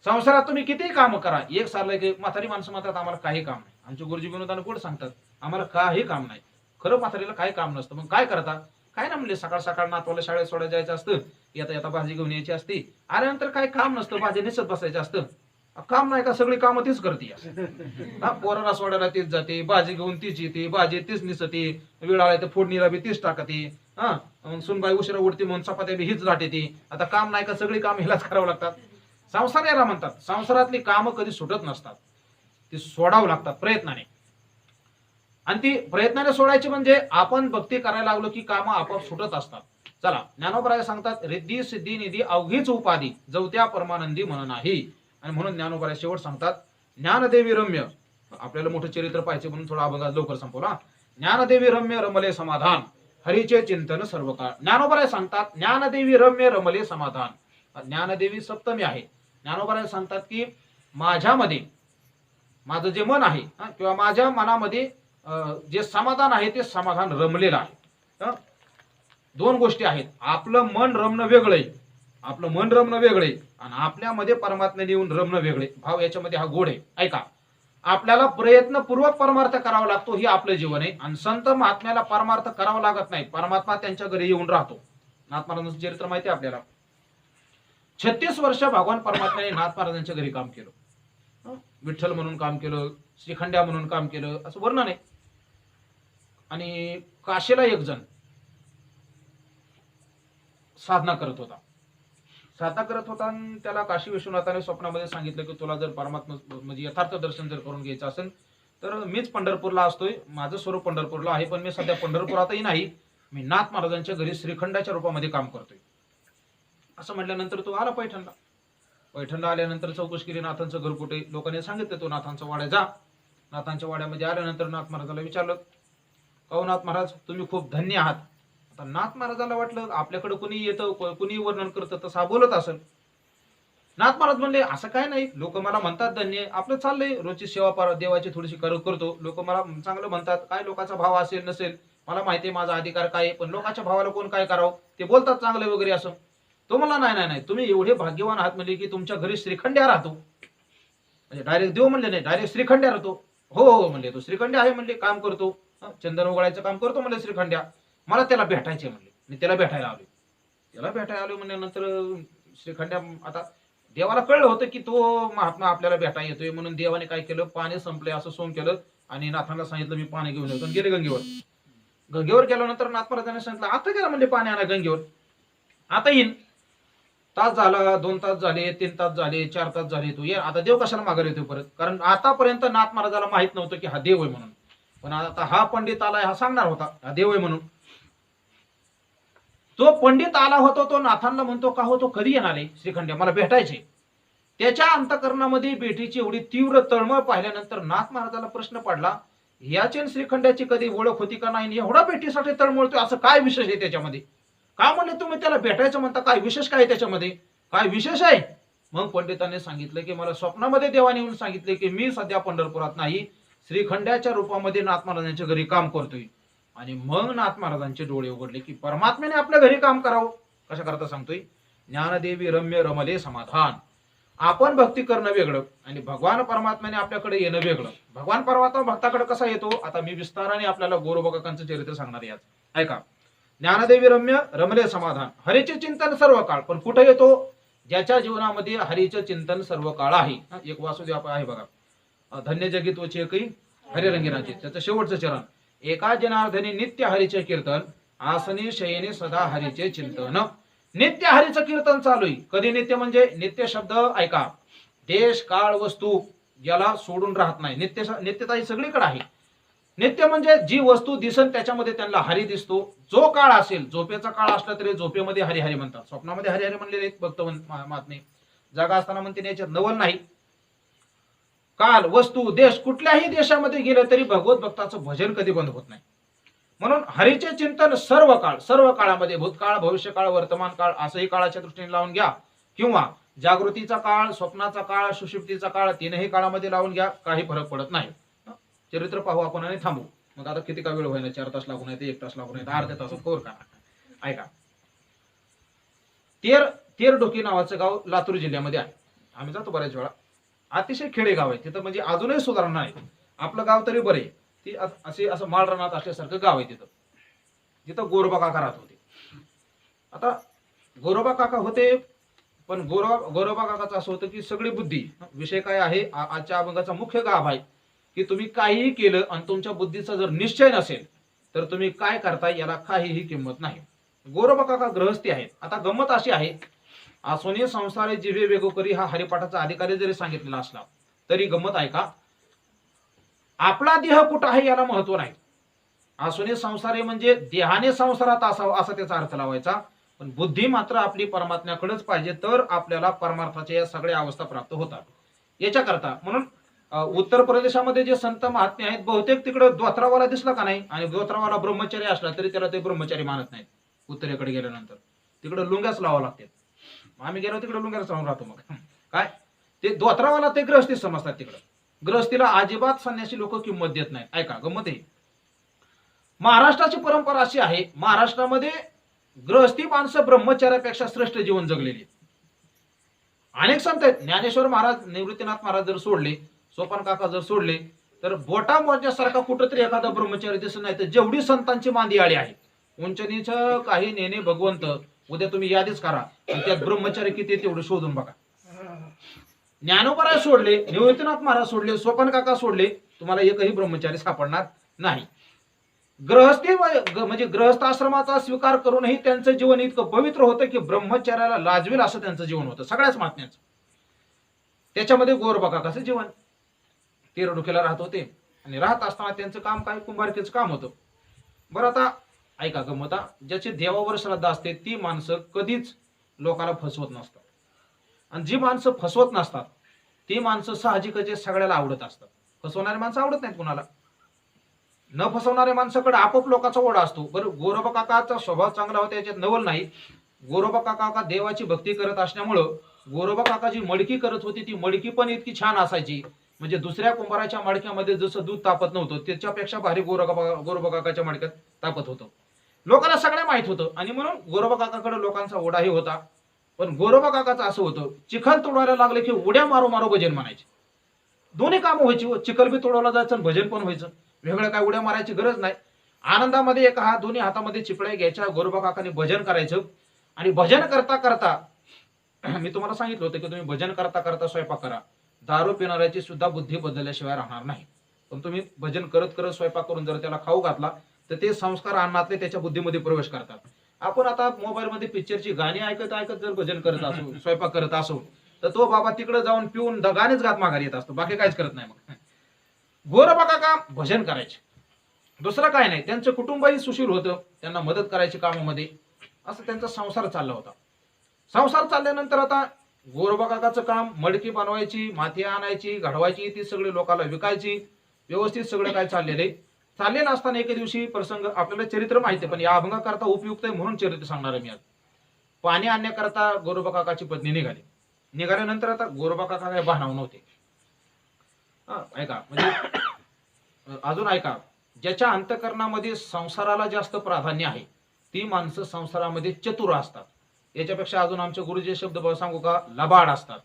संसारात तुम्ही कितीही काम करा, एक सारलं की म्हातारी माणसं म्हणतात आम्हाला काही काम नाही. आमचे गुरुजी विनोदानं कुठं सांगतात आम्हाला काही काम नाही. खरं म्हातारीला काही काम नसतं. मग काय करता? काय ना म्हणले, सकाळ सकाळ नातवाला शाळेत सोडायला जायचं असतं, येता येता भाजी घेऊन यायची असती, आल्यानंतर काय काम नसतं, भाजी निसत बसायचं असतं. काम नाही का? सगळी कामं तीच करते. पोराला सोडायला तीच जाते, भाजी घेऊन तीच येते, भाजी तीच निसते, वेळ आला तर फोडणीला बी तीच टाकते. सुनबाई उशिरा उडते म्हणून चपात्या बी हीच लाटते. आता काम नाही का? सगळी काम ह्यालाच करावं लागतात. संसार याला म्हणतात. संसारातली कामं कधी सुटत नसतात, ती सोडावं लागतात प्रयत्नाने. आणि ती प्रयत्नाने सोडायची म्हणजे आपण भक्ती करायला लागलो की कामं आपोआप सुटत असतात. चला, ज्ञानोबराय सांगतात, रिद्धी सिद्धी निधी अवघीच उपाधी, जवत्या परमानंदी म्हण नाही. आणि म्हणून ज्ञानोबराय शेवट सांगतात, ज्ञानदेवी रम्य. आपल्याला मोठं चरित्र पाहिजे म्हणून थोडा अभंगात लवकर संपवला. ज्ञानदेवी रम्य रमले समाधान, हरीचे चिंतन सर्व काळ. ज्ञानोबराय सांगतात, ज्ञानदेवी रम्य रमले समाधान. ज्ञानदेवी सप्तमी आहे. ज्ञानोबराय सांगतात की माझ्यामध्ये, माझं जे मन आहे किंवा माझ्या मनामध्ये जे समाधान आहे ते समाधान रमलेलं आहे. दोन गोष्टी आहेत. आपलं मन रमणं वेगळंय, आपलं मन रमणं वेगळंय, आणि आपल्यामध्ये परमात्म्याने येऊन रमणं वेगळे. भाव याच्यामध्ये हा गोड आहे. ऐका, आपल्याला प्रयत्नपूर्वक परमार्थ करावा लागतो, हे आपलं जीवन आहे. आणि संत महात्म्याला परमार्थ करावा लागत नाही, परमात्मा त्यांच्या घरी येऊन राहतो. नाथ महाराजांचं चरित्र माहिती आहे आपल्याला. 36 वर्ष भगवान परमात्म्याने नाथ महाराजांच्या घरी काम केलं. विठ्ठल म्हणून काम केलं, श्रीखंड्या म्हणून काम केलं, असं वर्णन आहे. आणि काशीला एक जण साधना करत होता. आणि त्याला काशी विश्वनाथाने स्वप्नामध्ये सांगितलं की तुला जर परमात्मा म्हणजे यथार्थ दर्शन जर करून घ्यायचं असेल तर मीच पंढरपूरला असतोय, माझं स्वरूप पंढरपूरला आहे, पण मी सध्या पंढरपुरातही नाही, मी नाथ महाराजांच्या घरी श्रीखंडाच्या रूपामध्ये काम करतोय. असं म्हटल्यानंतर तो आला पैठणला. पैठणला आल्यानंतर चौकशी केली, नाथांचं घर कुठे? लोकांनी सांगितलं तो नाथांच्या वाड्यात जा. नाथांच्या वाड्यामध्ये आल्यानंतर नाथ महाराजाला विचारलं, काहो नाथ महाराज, तुम्ही खूप धन्य आहात. आता नाथ महाराजाला वाटलं आपल्याकडे कुणी येतं, कुणी वर्णन करतं, तसं हा बोलत असेल. नाथ महाराज म्हणले, असं काय नाही, लोक मला म्हणतात धन्य, आपलं चाललंय रोजची सेवा देवाची थोडीशी करतो, लोक मला चांगलं म्हणतात. काय लोकांचा भाव असेल नसेल मला माहिती आहे, माझा अधिकार काय, पण लोकांच्या भावाला कोण काय करावं, ते बोलतात चांगलं वगैरे असं. तो म्हणला, नाही नाही, तुम्ही एवढे भाग्यवान आहात म्हणजे की तुमच्या घरी श्रीखंड्या राहतो. म्हणजे डायरेक्ट देव म्हणले नाही, डायरेक्ट श्रीखंड्या राहतो. हो हो म्हणले, तो श्रीखंड्या आहे म्हणले, काम करतो, चंदन उघडायचं काम करतो म्हणले श्रीखंड्या. मला त्याला भेटायचे म्हणले. मी त्याला भेटायला आलो. म्हणल्यानंतर श्रीखंड्या, आता देवाला कळलं होतं की तो महात्मा आपल्याला भेटायला येतोय, म्हणून देवाने काय केलं, पाणी संपले असं सोंग केलं आणि नाथांना सांगितलं मी पाणी घेऊन येतो, गेले गंगेवर. गेल्यानंतर नाथ महाराजांनी सांगितलं, आता गेला म्हणजे पाणी आणा गंगेवर, आता येईन. तास झाला, 2 तास झाले, 3 तास झाले, 4 तास झाले, तू ये. आता देव कशाला माघार येतोय परत? कारण आतापर्यंत नाथ महाराजाला माहित नव्हतं की हा देव आहे म्हणून, पण आता हा पंडित आलाय, हा सांगणार होता हा देव आहे म्हणून. तो पंडित आला होता, तो नाथांना म्हणतो, का हो तो कधी येणार आहे श्रीखंड्या, मला भेटायचे. त्याच्या अंतःकरणामध्ये भेटीची एवढी तीव्र तळमळ पाहिल्यानंतर नाथ महाराजाला प्रश्न पडला, याची श्रीखंड्याची कधी ओळख होती का नाही, एवढा भेटीसाठी तळमळतोय, असं काय विशेष आहे त्याच्यामध्ये? का म्हणले तुम्ही त्याला भेटायचं म्हणता, काय विशेष काय त्याच्यामध्ये, काय विशेष आहे? मग पंडितांनी सांगितलं की मला स्वप्नामध्ये देवाने येऊन सांगितले की मी सध्या पंढरपुरात नाही, श्रीखंड्याच्या रूपामध्ये नाथ महाराजांच्या घरी काम करतोय. आणि मग नाथ महाराजांचे डोळे उघडले की परमात्म्याने आपल्या घरी काम करावं. कशा करता सांगतोय, ज्ञानदेवी रम्य रमले समाधान. आपण भक्ती करणं वेगळं आणि भगवान परमात्म्याने आपल्याकडे येणं वेगळं. भगवान परमात्मा भक्ताकडे कसा येतो, आता मी विस्ताराने आपल्याला गोरोबाकांचं चरित्र सांगणार यात. ऐका, ज्ञानदेवी रम्य रमले समाधान, हरीचे चिंतन सर्व काळ. पण कुठे येतो? ज्याच्या जीवनामध्ये हरीचे चिंतन सर्व काळ आहे. एक वासुदेव आहे बघा, धन्य जगी तोचे एकही हरिरंगिनाचे, त्याचं शेवटचं चरण, एका जनार्दनी नित्य हरीचे कीर्तन, आसनी शयनी सदा हरीचे चिंतन. नित्य हरीचं कीर्तन चालू आहे. कधी नित्य म्हणजे नित्य शब्द ऐका, देश काळ वस्तू याला सोडून राहत नाही. नित्यता ही सगळीकडे आहे. नित्य म्हणजे जी वस्तू दिसन त्याच्यामध्ये त्यांना हरी दिसतो. जो काळ असेल, झोपेचा काळ असला तरी झोपेमध्ये हरिहरी म्हणतात, स्वप्नामध्ये हरिहरी म्हणलेले भक्त महात्मे. जागा असताना म्हणते याच्यात नवल नाही. काल वस्तू देश कुठल्याही देशामध्ये गेले तरी भगवत भक्ताचं भजन कधी बंद होत नाही. म्हणून हरीचे चिंतन सर्व काळामध्ये, भूतकाळ, भविष्यकाळ, वर्तमान काळ असंही काळाच्या दृष्टीने लावून घ्या, किंवा जागृतीचा काळ, स्वप्नाचा काळ, सुषुप्तीचा काळ, तीनही काळामध्ये लावून घ्या, काही फरक पडत नाही. चरित्र पाहू आपण आणि थांबू. मग आता किती का वेळ होईना, 4 तास लागून आहे, 1 तास लागून आहे, अर्ध्या तासात कवर का. ऐका, तेरडोकी नावाचं गाव लातूर जिल्ह्यामध्ये आहे. आम्ही जातो बऱ्याच वेळा. अतिशय खेडे गाव आहे तिथं, म्हणजे अजूनही सुधारणा आहे. आपलं गाव तरी बरे, ती असं माळरानात असल्यासारखं गाव आहे तिथं. जिथं गोरोबा काका राहत होते. आता गोरोबा काका होते, पण गोरोबा काकाचं असं होतं की सगळी बुद्धी, विषय काय आहे आजच्या अभंगाचा मुख्य गाभ आहे की तुम्ही काहीही केलं आणि तुमच्या बुद्धीचा जर निश्चय नसेल तर तुम्ही काय करताय याला काहीही किंमत नाही. गोरोबा काका गृहस्थी आहेत. आता गंमत अशी आहे, आसोनी संसारे जिवे वेगो करी हा हरिपाठाचा अधिकारी जरी सांगितलेला असला तरी गंमत आहे का, आपला देह कुठं आहे याला महत्व नाही. आसोनी संसारे म्हणजे देहाने संसारात असावा असा त्याचा अर्थ लावायचा, पण बुद्धी मात्र आपली परमात्म्याकडेच पाहिजे, तर आपल्याला परमार्थाच्या या सगळ्या अवस्था प्राप्त होतात. याच्याकरता म्हणून उत्तर प्रदेशामध्ये जे संत महात्मे आहेत बहुतेक तिकडे द्वात्रावाला दिसला का नाही, आणि द्वात्रावाला ब्रह्मचारी असला तरी त्याला ते ब्रह्मचारी मानत नाहीत. उत्तरेकडे गेल्यानंतर तिकडे लुंग्याच लावा लागतात. आम्ही गेलो तिकडे लुंग्याच लावून राहतो. मग काय ते द्वात्रावाला ते गृहस्थी समजतात. तिकडे गृहस्थीला अजिबात संन्यासी लोक किंमत देत नाहीत. ऐका गंमत आहे, महाराष्ट्राची परंपरा अशी आहे, महाराष्ट्रामध्ये गृहस्थी माणसं ब्रह्मचार्यापेक्षा श्रेष्ठ जीवन जगलेली. अनेक संत आहेत. ज्ञानेश्वर महाराज, निवृत्तीनाथ महाराज जर सोडले, सोपान काका जर सोडले, तर बोटा मोजण्यासारखा कुठंतरी एखादा ब्रह्मचारी दिसत नाही. तर जेवढी संतांची मांदी आळी आहे, उंचनीच काही नेणे भगवंत, उद्या तुम्ही यादीच करा, त्यात ब्रह्मचारी किती तेवढं शोधून बघा. ज्ञानोबा सोडले, निवृत्तीनाथ महाराज सोडले, सोपान काका सोडले, तुम्हाला एकही ब्रह्मचारी सापडणार नाही. गृहस्थी म्हणजे गृहस्थ आश्रमाचा स्वीकार करूनही त्यांचं जीवन इतकं पवित्र होतं की ब्रह्मचार्याला लाजवेल असं त्यांचं जीवन होतं सगळ्याच महात्म्याचं. त्याच्यामध्ये गोरोबा काकाचं जीवन, तेरडोकीला राहत होते आणि राहत असताना त्यांचं काम काय, कुंभारकीचं काम होतं. बरं आता ऐका गमता, ज्याची देवावर श्रद्धा असते ती माणसं कधीच लोकांना फसवत नसतात, आणि जी माणसं फसवत नसतात ती माणसं साहजिकच सगळ्याला आवडत असतात. फसवणारी माणसं आवडत नाहीत कुणाला. न फसवणाऱ्या माणसाकडे आपोआप लोकांचा ओढा असतो. बरं, गोरोबा काकाचा स्वभाव चांगला होता याच्यात नवल नाही. गोरोबा काका देवाची भक्ती करत असल्यामुळं गोरोबा काका जी मडकी करत होती ती मडकी पण इतकी छान असायची, म्हणजे दुसऱ्या कुंभाराच्या मडक्यामध्ये जसं दूध तापत नव्हतं त्याच्यापेक्षा भारी गोरोबा काकाच्या मडक्यात तापत होतं. लोकांना सगळं माहित होतं, आणि म्हणून गोरोबा काकाकडे लोकांचा ओढाही होता. पण गोरोबा काकाचं असं होतं, चिखल तोडायला लागले की उड्या मारो मारो भजन म्हणायचे. दोन्ही कामं व्हायची, चिखल बी तोडवला जायचं आणि भजन पण व्हायचं. वेगळं काय उड्या मारायची गरज नाही. आनंदामध्ये एका हात दोन्ही हातामध्ये चिपळ्या घ्यायच्या, गोरोबा काकाने भजन करायचं. आणि भजन करता करता मी तुम्हाला सांगितलं होतं की तुम्ही भजन करता करता स्वयंपाक करा. दारू पिणाऱ्याची सुद्धा बुद्धी बदलल्याशिवाय राहणार नाही. पण तुम्ही भजन करत करत स्वयंपाक करून जर त्याला खाऊ घातला तर ते संस्कार अन्नातले त्याच्या बुद्धीमध्ये प्रवेश करतात. आपण आता मोबाईलमध्ये पिक्चरची गाणी ऐकत ऐकत जर भजन करत असो, स्वयंपाक करत असो, तर तो बाबा तिकडे जाऊन पिऊन गाणेच गात माघारी येत असतो, बाकी काहीच करत नाही. मग गोरोबा काका भजन करायचे, दुसरं काय नाही. त्यांचं कुटुंबही सुशील होतं, त्यांना मदत करायची कामामध्ये, असं त्यांचा संसार चालला होता. संसार चालल्यानंतर आता गोरोबा काकाचं काम, मडकी बनवायची, माती आणायची, घडवायची, ती सगळी लोकांना विकायची, व्यवस्थित सगळं काय चाललेलं असताना एके दिवशी प्रसंग, आपल्याला चरित्र माहिती आहे पण या अभंगाकरता उपयुक्त आहे म्हणून चरित्र सांगणार आहे मी आज. पाणी आणण्याकरता गोरोबा काकाची पत्नी निघाल्यानंतर आता गोरोबा काका काय बहाणाव नव्हते. ऐका, म्हणजे अजून ऐका, ज्याच्या अंतःकरणामध्ये संसाराला जास्त प्राधान्य आहे ती माणसं संसारामध्ये चतुर असतात. याच्यापेक्षा अजून आमचे गुरुजी शब्द सांगू का, लबाड असतात.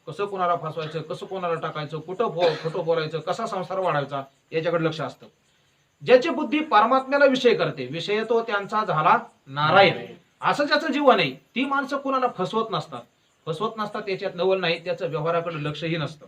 कसं कोणाला फसवायचं, कसं कोणाला टाकायचं, खोटं बोलायचं, कसा संसार वाढायचा याच्याकडे लक्ष असतं. ज्याची बुद्धी परमात्म्याला विषय करते, विषय तो त्यांचा झाला नारायण, असं ज्याचं जीवन आहे, ती माणसं कोणाला फसवत नसतात याच्यात नवल नाही. त्याचं व्यवहाराकडे लक्षही नसतं.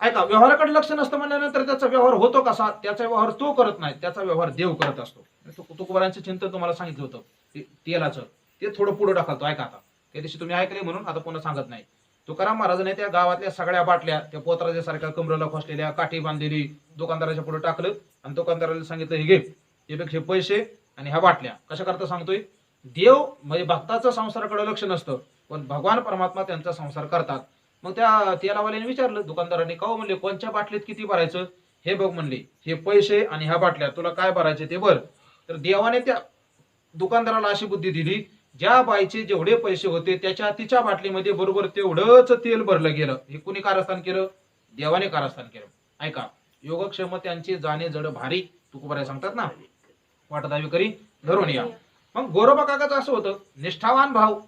ऐका, व्यवहाराकडे लक्ष नसतं म्हणल्यानंतर त्याचा व्यवहार होतो कसा, त्याचा व्यवहार तो करत नाही, त्याचा व्यवहार देव करत असतो. तुकोबारांचं चिंतन तुम्हाला सांगितलं होतं तेलाचं, ते थोडं पुढे टाकतो. ऐका, आता त्या दिवशी तुम्ही ऐकले म्हणून आता पुन्हा सांगत नाही. तुकाराम महाराजांनी त्या गावातल्या सगळ्या बाटल्या त्या पोत्राच्या सारख्या कमरेला खोसलेल्या, काठी बांधलेली, दुकानदाराच्या पुढे टाकलं आणि दुकानदाराला सांगितलं, हे घे, हे पैसे आणि ह्या बाटल्या. कशा करता सांगतोय, देव म्हणजे भक्ताचं संसाराकडे लक्ष नसतं पण भगवान परमात्मा त्यांचा संसार करतात. मग त्या तेलावाल्याने विचारलं दुकानदारांनी, का म्हणले कोणत्या बाटलीत किती भरायचं, हे बघ म्हणले, हे पैसे आणि ह्या बाटल्या, तुला काय भरायचे ते भर. तर देवाने त्या दुकानदाराला अशी बुद्धी दिली, ज्या बाईचे जेवढे पैसे होते तिच्या बाटलीमध्ये बरोबर तेवढंच तेल भरलं गेलं. हे कुणी कारस्थान केलं, देवाने कारस्थान केलं. ऐका, योगक्षेम त्यांची जाणे जड भारी तुकोबाराय सांगतात ना, वाटदावी करी धरून या. मग गोरोबा काकाचं असं होतं, निष्ठावान भाव.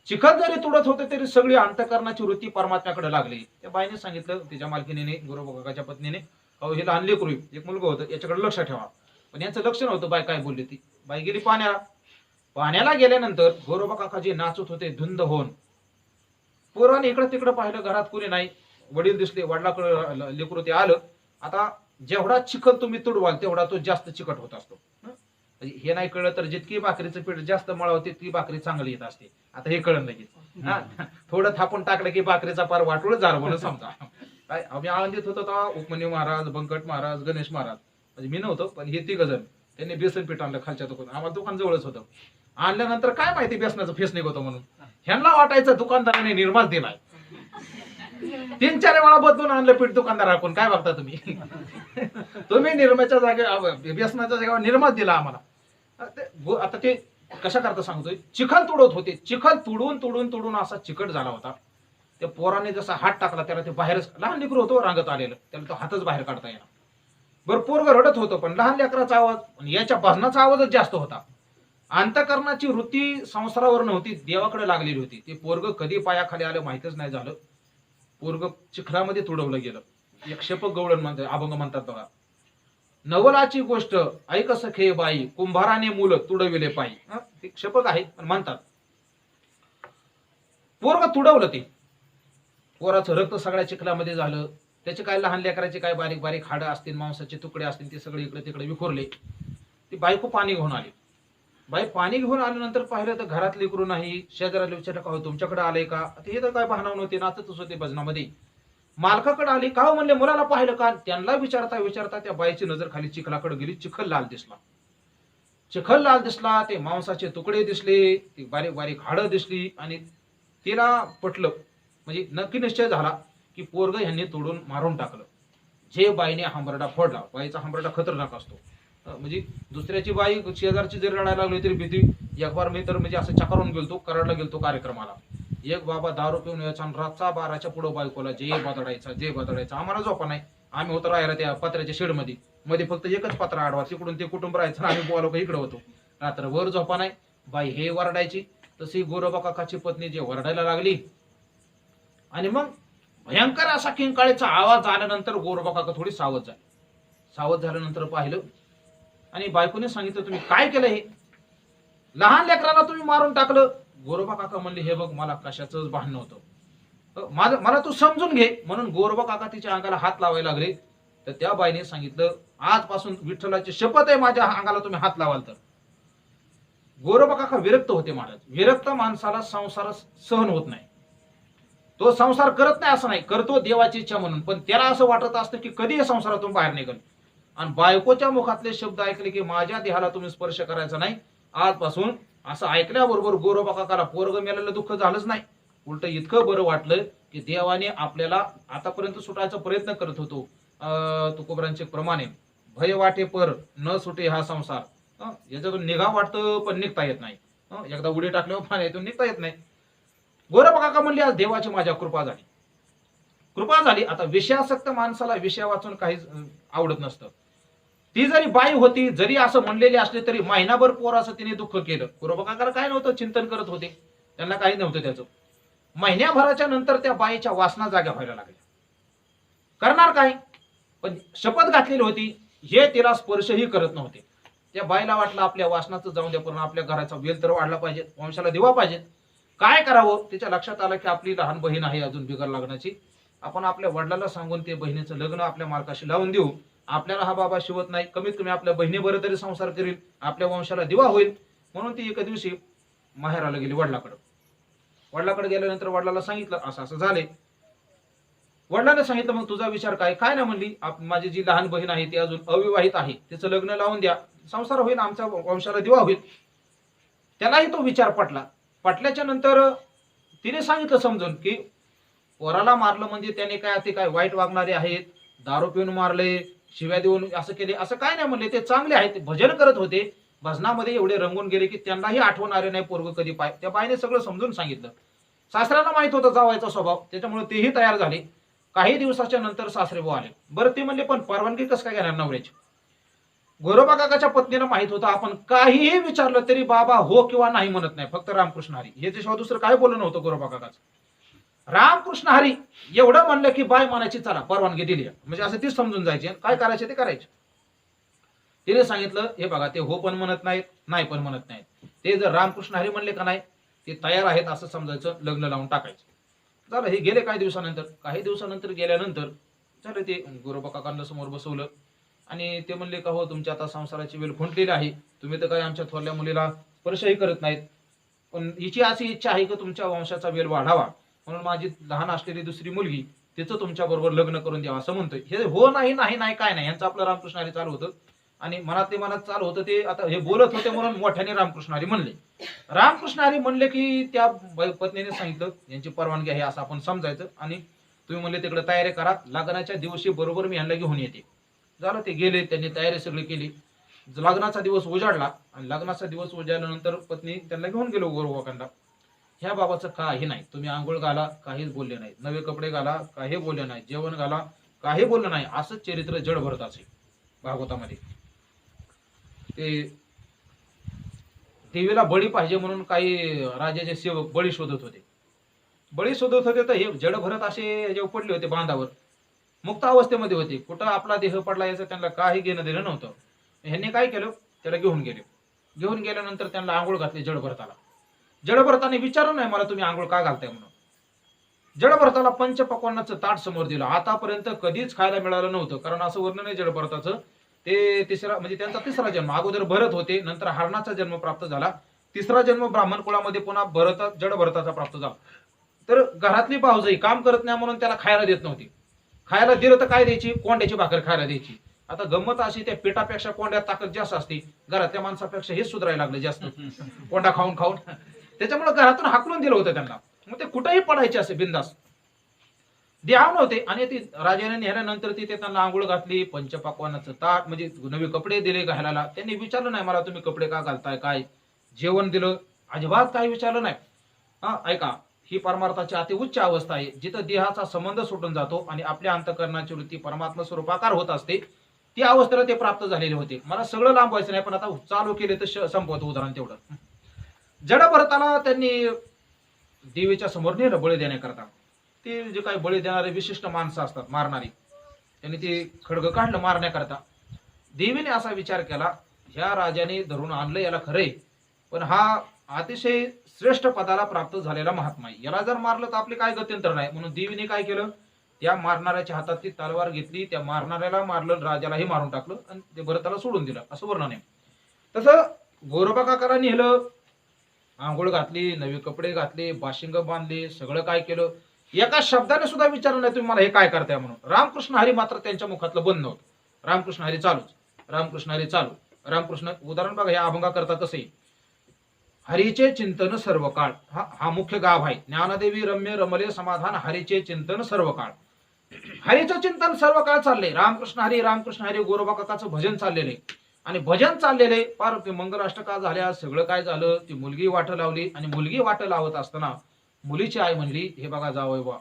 चिखल जरी तुडत होते तरी सगळी अंतःकरणाची वृत्ती परमात्म्याकडे लागली. त्या बाईने सांगितलं तिच्या मालकिनीने, गोरोबा काकाच्या पत्नीने, अहो हे लहान लेकरू एक मुलगा होतं, याच्याकडे लक्ष ठेवा. पण यांचं लक्ष नव्हतं. बाई काय बोलली ती. बाई गेली पाण्याला. पाण्याला गेल्यानंतर गोरोबा काकाजी नाचत होते धुंद होऊन. पोराने इकडं तिकडं पाहिलं, घरात कोणी नाही. वडील दिसले, वडिलाकडे लेकरू ते आलं. आता जेवढा चिखल तुम्ही तुडवाल तेवढा तो जास्त चिकट होत असतो. हे नाही कळलं तर जितकी भाकरीचं पीठ जास्त मळावं तितकी भाकरी चांगली येत असते. आता हे कळलं लगेच. थोडं थापून टाकलं की भाकरीचा पार वाटूळ झाला म्हणून समजा. काय आम्ही आळंदीत होतो तेव्हा उपमन्यू महाराज, बंकट महाराज, गणेश महाराज, म्हणजे मी नव्हतो पण हे तिघ जण, त्यांनी बेसन पीठ आणलं खालच्या दुकान. आम्हाला दुकान जवळच होतं. आणल्यानंतर काय माहिती बेसनाचं फेस निघतो म्हणून ह्यांना वाटायचं दुकानदाराने निर्मास दिलाय. 3-4 वेळा बदलून आणलं पीठ दुकानदाराकडून. काय बघता तुम्ही? तुम्ही निर्माच्या जागे बेसनाच्या जागेवर निर्मास दिला आम्हाला. आता ते कशा करता सांगतोय, चिखल तुडवत होते. चिखल तुडून असा चिकट झाला होता. त्या पोराने जसा हात टाकला त्याला ते बाहेरच, लहान लेकरू होतो रांगत आलेलं, त्याला तो हातच बाहेर काढता येणार. बरं पोरग रडत होतं पण लहान लेकराचा आवाज, याच्या भजनाचा आवाजच जास्त होता. अंतःकरणाची वृत्ती संसारावर नव्हती, देवाकडे लागलेली होती. ते पोरग कधी पायाखाली आलं माहितच नाही झालं. पोरग चिखलामध्ये तुडवलं गेलं. एक शेपक गवळण म्हणतात, अभंग म्हणतात बघा. नवलाची गोष्ट ऐक सखे बाई, कुंभाराने मूल तुडविले पायी. ते शपक आहे पण म्हणतात. पोरग तुडवलं ते. पोराचं रक्त सगळ्या चिखलामध्ये झालं. त्याचे काय लहान लेकराचे काय बारीक बारीक हाडं असतील, मांसाचे तुकडे असतील, ते सगळे इकडे तिकडे विखुरले. ती बायको पाणी घेऊन आली. बाई पाणी घेऊन आल्यानंतर पाहिलं तर घरात लेकरू नाही. शेजाऱ्याला विचारलं का हो तुमच्याकडे आलंय का? हे तर काय पाहणार नव्हते, नाचतच होते भजनामध्ये. मालकाकडे आली. का म्हणले मुलाला पाहिलं का? त्यांना विचारता विचारता त्या बाईची नजर खाली चिखलाकडे गेली. चिखल लाल दिसला. चिखल लाल दिसला. ते मांसाचे तुकडे दिसले, ती बारीक बारीक हाडं दिसली आणि तिला पटलं, म्हणजे नक्की निश्चय झाला की पोरग यांनी तोडून मारून टाकलं. जे बाईने हंबरडा फोडला. बाईचा हंबरडा खतरनाक असतो. म्हणजे दुसऱ्याची बाई शेजारची जरी रडायला लागली तरी भीती. एक बार मी तर म्हणजे असं चकारून गेलतो, कराडला गेलतो कार्यक्रमाला. एक बाबा दारू पिऊन यायचा आणि रातचा 12च्या पुढं बायकोला जे बदडायचा. आम्हाला झोपा नाही. आम्ही होतो राहायला त्या पत्र्याच्या शेडमध्ये. मध्ये फक्त एकच पत्रा आडवा, तिकडून ते कुटुंब राहायचं. आम्ही बोलावं इकडे होतो. रात्रभर झोपा नाही. बाई हे वरडायची. तशी गोरोबा काकाची पत्नी जे वरडायला लागली आणि मग भयंकर असा किंकाळीचा आवाज आल्यानंतर गोरोबा काका थोडी सावध झाली. सावध झाल्यानंतर पाहिलं आणि बायकोने सांगितलं तुम्ही काय केलं? हे लहान लेकराला तुम्ही मारून टाकलं. गोरोबा काका म्हणले हे बघ मला कशाचंच भान नव्हतं, मला तू समजून घे. म्हणून गोरोबा काका तिच्या अंगाला हात लावायला लागले. तर त्या बाईने सांगितलं आजपासून विठ्ठलाची शपथ आहे माझ्या अंगाला तुम्ही हात लावाल तर. गोरोबा काका विरक्त होते महाराज. विरक्त माणसाला संसार सहन होत नाही. तो संसार करत नाही असं नाही, करतो देवाची इच्छा म्हणून, पण त्याला असं वाटत असतं की कधी या संसारातून बाहेर निघेल. आणि बायकोच्या मुखातले शब्द ऐकले की माझ्या देहाला तुम्ही स्पर्श करायचा नाही आजपासून, असं ऐकल्याबरोबर गोरोबा काकाला पोरग मेलेलं दुःख झालंच नाही. उलट इतकं बरं वाटलं की देवाने आपल्याला आतापर्यंत सुटायचा प्रयत्न करत होतो. तुकोबरांचे प्रमाणे भय वाटे पर न सुटे हा संसार. याच्यातून निघा वाटतं पण निघता येत नाही. एकदा उडी टाकल्यावर पाण्यातून निघता येत नाही. गोरोबा काका म्हणले आज देवाची माझ्या कृपा झाली. आता विषयासक्त माणसाला विषय वाचून काहीच आवडत नसतं. ती जरी बाई होती, जरी असं म्हणलेली असली तरी महिनाभर पोराचं तिने दुःख केलं. गोरोबा काकाला काय नव्हतं, चिंतन करत होते, त्यांना काही नव्हतं त्याचं. महिन्याभराच्या नंतर त्या बाईच्या वासना जाग्या व्हायला लागल्या. करणार काय? पण शपथ घातलेली होती, हे तिला स्पर्शही करत नव्हते. त्या बाईला वाटलं आपल्या वासनाचं जाऊन द्या, पण आपल्या घराचा वेल तर वाढला पाहिजे, वंशाला दिवा पाहिजे. काय करावं? तिच्या लक्षात आलं की आपली लहान बहीण आहे अजून बिगर लग्नाची. आपण आपल्या वडिलांना सांगून ते बहिणीचं लग्न आपल्या मालकाशी लावून देऊ. आपल्याला हा बाबा शिवत नाही, कमीत कमी आपल्या बहिणीबरोबर तरी संसार करील, आपल्या वंशाला दिवा होईल. म्हणून ती एका दिवशी माहेराला गेली वडिलाकडे गेल्यानंतर वडिलाला सांगितलं असं असं झाले. वडिलांना सांगितलं मग तुझा विचार काय? काय ना म्हणली माझी जी लहान बहीण आहे ती अजून अविवाहित आहे, तिचं लग्न लावून द्या, संसार होईल, आमच्या वंशाला दिवा होईल. त्यालाही तो विचार पटल्याच्या नंतर तिने सांगितलं समजून की पोराला मारलं म्हणजे त्याने काय ते काय वाईट वागणारे आहेत, दारू पिऊन मारले, शिव्या देऊन असं केले, असं काय नाही म्हणले. ते चांगले आहेत, भजन करत होते, भजनामध्ये एवढे रंगून गेले की त्यांनाही आठवण आले नाही पोरग कधी पाय. त्या बाईने सगळं समजून सांगितलं. सासऱ्याला माहित होतं जावायचा स्वभाव, त्याच्यामुळे तेही तयार झाले. काही दिवसाच्या नंतर सासरेबुवा आले. बरं ते म्हणले पण परवानगी कसं काय घेणार नवऱ्याची? गोरोबा काकाच्या पत्नीला माहित होतं आपण काहीही विचारलं तरी बाबा हो किंवा नाही म्हणत नाही, फक्त रामकृष्ण हरी याच्याशिवाय दुसरं काय बोलणं नव्हतं गोरोबा काकाचं. रामकृष्ण हरी एवढं म्हणलं की बाय म्हणायची चला परवानगी दिली, म्हणजे असं तीच समजून जायचे काय करायचे ते करायचे. तिने सांगितलं हे बघा ते हो पण म्हणत नाहीत नाही पण म्हणत नाहीत, ते जर रामकृष्ण हरी म्हणले का नाही ते तयार आहेत असं समजायचं, लग्न लावून टाकायचं. झालं. हे गेले काही दिवसानंतर गेल्यानंतर झालं ते गोरोबा काकांना समोर बसवलं आणि ते म्हणले का हो तुमच्या आता संसाराची वेळ खुंटलेली आहे, तुम्ही तर काही आमच्या थोरल्या मुलीला स्पर्शही करत नाहीत, पण हिची अशी इच्छा आहे की तुमच्या वंशाचा वेल वाढावा म्हणून माझी लहान असलेली दुसरी मुलगी तिचं तुमच्या बरोबर लग्न करून द्यावं असं म्हणतोय. हे हो नाही नाही नाही काय नाही यांचं आपलं रामकृष्ण हरी चालू होतं आणि मनात चालू होतं. ते आता हे बोलत होते म्हणून मोठ्याने रामकृष्ण हरी म्हणले. रामकृष्ण हरी म्हणले की त्या पत्नीने सांगितलं यांची परवानगी आहे असं आपण समजायचं आणि तुम्ही म्हणले तिकडे तयारी करा, लग्नाच्या दिवशी बरोबर मी यांना घेऊन येते. झालं. ते गेले, त्यांनी तयारी सगळी केली. लग्नाचा दिवस उजाडला आणि लग्नाचा दिवस उजाडल्यानंतर पत्नी त्यांना घेऊन गेलो गोरोबाकांना. ह्या बाबाचं काही नाही, तुम्ही आंघोळ घाला काहीच बोलले नाही, नवे कपडे घाला काही बोलले नाही, जेवण घाला काही बोललं नाही, असंच चरित्र जड भरत असे भागवतामध्ये. ते देवीला बळी पाहिजे म्हणून काही राजाचे सेवक बळी शोधत होते तर हे जड भरत असे जे पडले होते बांधावर, मुक्त अवस्थेमध्ये होते, कुठं आपला देह पडला याचं त्यांना काही घेणं देणं नव्हतं. ह्यांनी काय केलं त्याला घेऊन गेल्यानंतर त्यांना आंघोळ घातली. जडभरताने विचारलं नाही मला तुम्ही आंघोळ का घालताय म्हणून. जडभरताला पंचपक्वान्नाचं ताट समोर दिलं. आतापर्यंत कधीच खायला मिळालं नव्हतं, कारण असं वर्णन आहे जडभरताचं. ते त्यांचा तिसरा जन्म, अगोदर भरत होते नंतर हरणाचा जन्म प्राप्त झाला, तिसरा जन्म ब्राह्मण कुळामध्ये पुन्हा जडभरताचा प्राप्त झाला. तर घरातली भाऊजाई काम करत नाही म्हणून त्याला खायला देत नव्हती. खायला दिलं तर काय द्यायची, कोंड्याची भाकर खायला द्यायची. आता गंमत अशी त्या पिठापेक्षा कोंड्यात ताकद जास्त असते, घरातल्या माणसापेक्षा हेच सुधारायला लागलं जास्त कोंडा खाऊन त्याच्यामुळे घरातून हाकलून दिलं होतं त्यांना. मग ते कुठेही पडायचे असे बिंदास द्याव नव्हते. आणि ती राजाने नेल्यानंतर तिथे त्यांना आंघोळ घातली, पंचपक्वान्नाचं ताट म्हणजे नवे कपडे दिले घालायला. त्यांनी विचारलं नाही मला तुम्ही कपडे का घालताय, काय जेवण दिलं, अजिबात काही विचारलं नाही. ऐका, ही परमार्थाची अति उच्च अवस्था आहे, जिथं देहाचा संबंध सुटून जातो आणि आपल्या अंतःकरणाची वृत्ती परमात्मा स्वरूपाकार होत असते. ती अवस्थेला ते प्राप्त झालेले होते. मला सगळं लांबवायचं नाही, पण आता चालू केले तर संपवतो उदाहरण तेवढं. जडभरताला त्यांनी देवीच्या समोर नेलं बळी देण्याकरता. ते जे काही बळी देणारे विशिष्ट माणसं असतात मारणारी, त्यांनी ते खडगं काढलं मारण्याकरता. देवीने असा विचार केला ह्या राजाने धरून आणलं याला खरंय, पण हा अतिशय श्रेष्ठ पदाला प्राप्त झालेला महात्मा आहे, याला जर मारलं तर आपले काय गत्यंतर नाही. म्हणून देवीने काय केलं, त्या मारणाऱ्याच्या हातात ती तलवार घेतली, त्या मारणाऱ्याला मारलं, राजालाही मारून टाकलं आणि ते भरताला सोडून दिलं, असं वर्णन आहे. तसं गोरोबा काकाला नेलं, आंघोळ घातली, नवे कपडे घातले, बाशिंग बांधले, सगळं काय केलं. एका शब्दाने सुद्धा विचारलं नाही तुम्ही मला हे काय करताय म्हणून. रामकृष्ण हरी मात्र त्यांच्या मुखातलं बंद नव्हतं. रामकृष्ण हरी चालूच, रामकृष्ण हरी चालू, रामकृष्ण. उदाहरण बघा या अभंगा करता कसं हरीचे चिंतन सर्व काळ, हा मुख्य गाव आहे. ज्ञानदेवी रम्य रमले समाधान, हरीचे चिंतन सर्व काळ. हरीचं चिंतन सर्व काळ चाललंय. रामकृष्ण हरी गोरोबा काकाचं भजन चाललेलं आहे आणि भजन चाललेले फार ते मंगलाष्टका झाल्या, सगळं काय झालं. ती मुलगी वाट लावली आणि मुलगी वाट लावत असताना मुलीची आई म्हणली हे बघा जावई बा,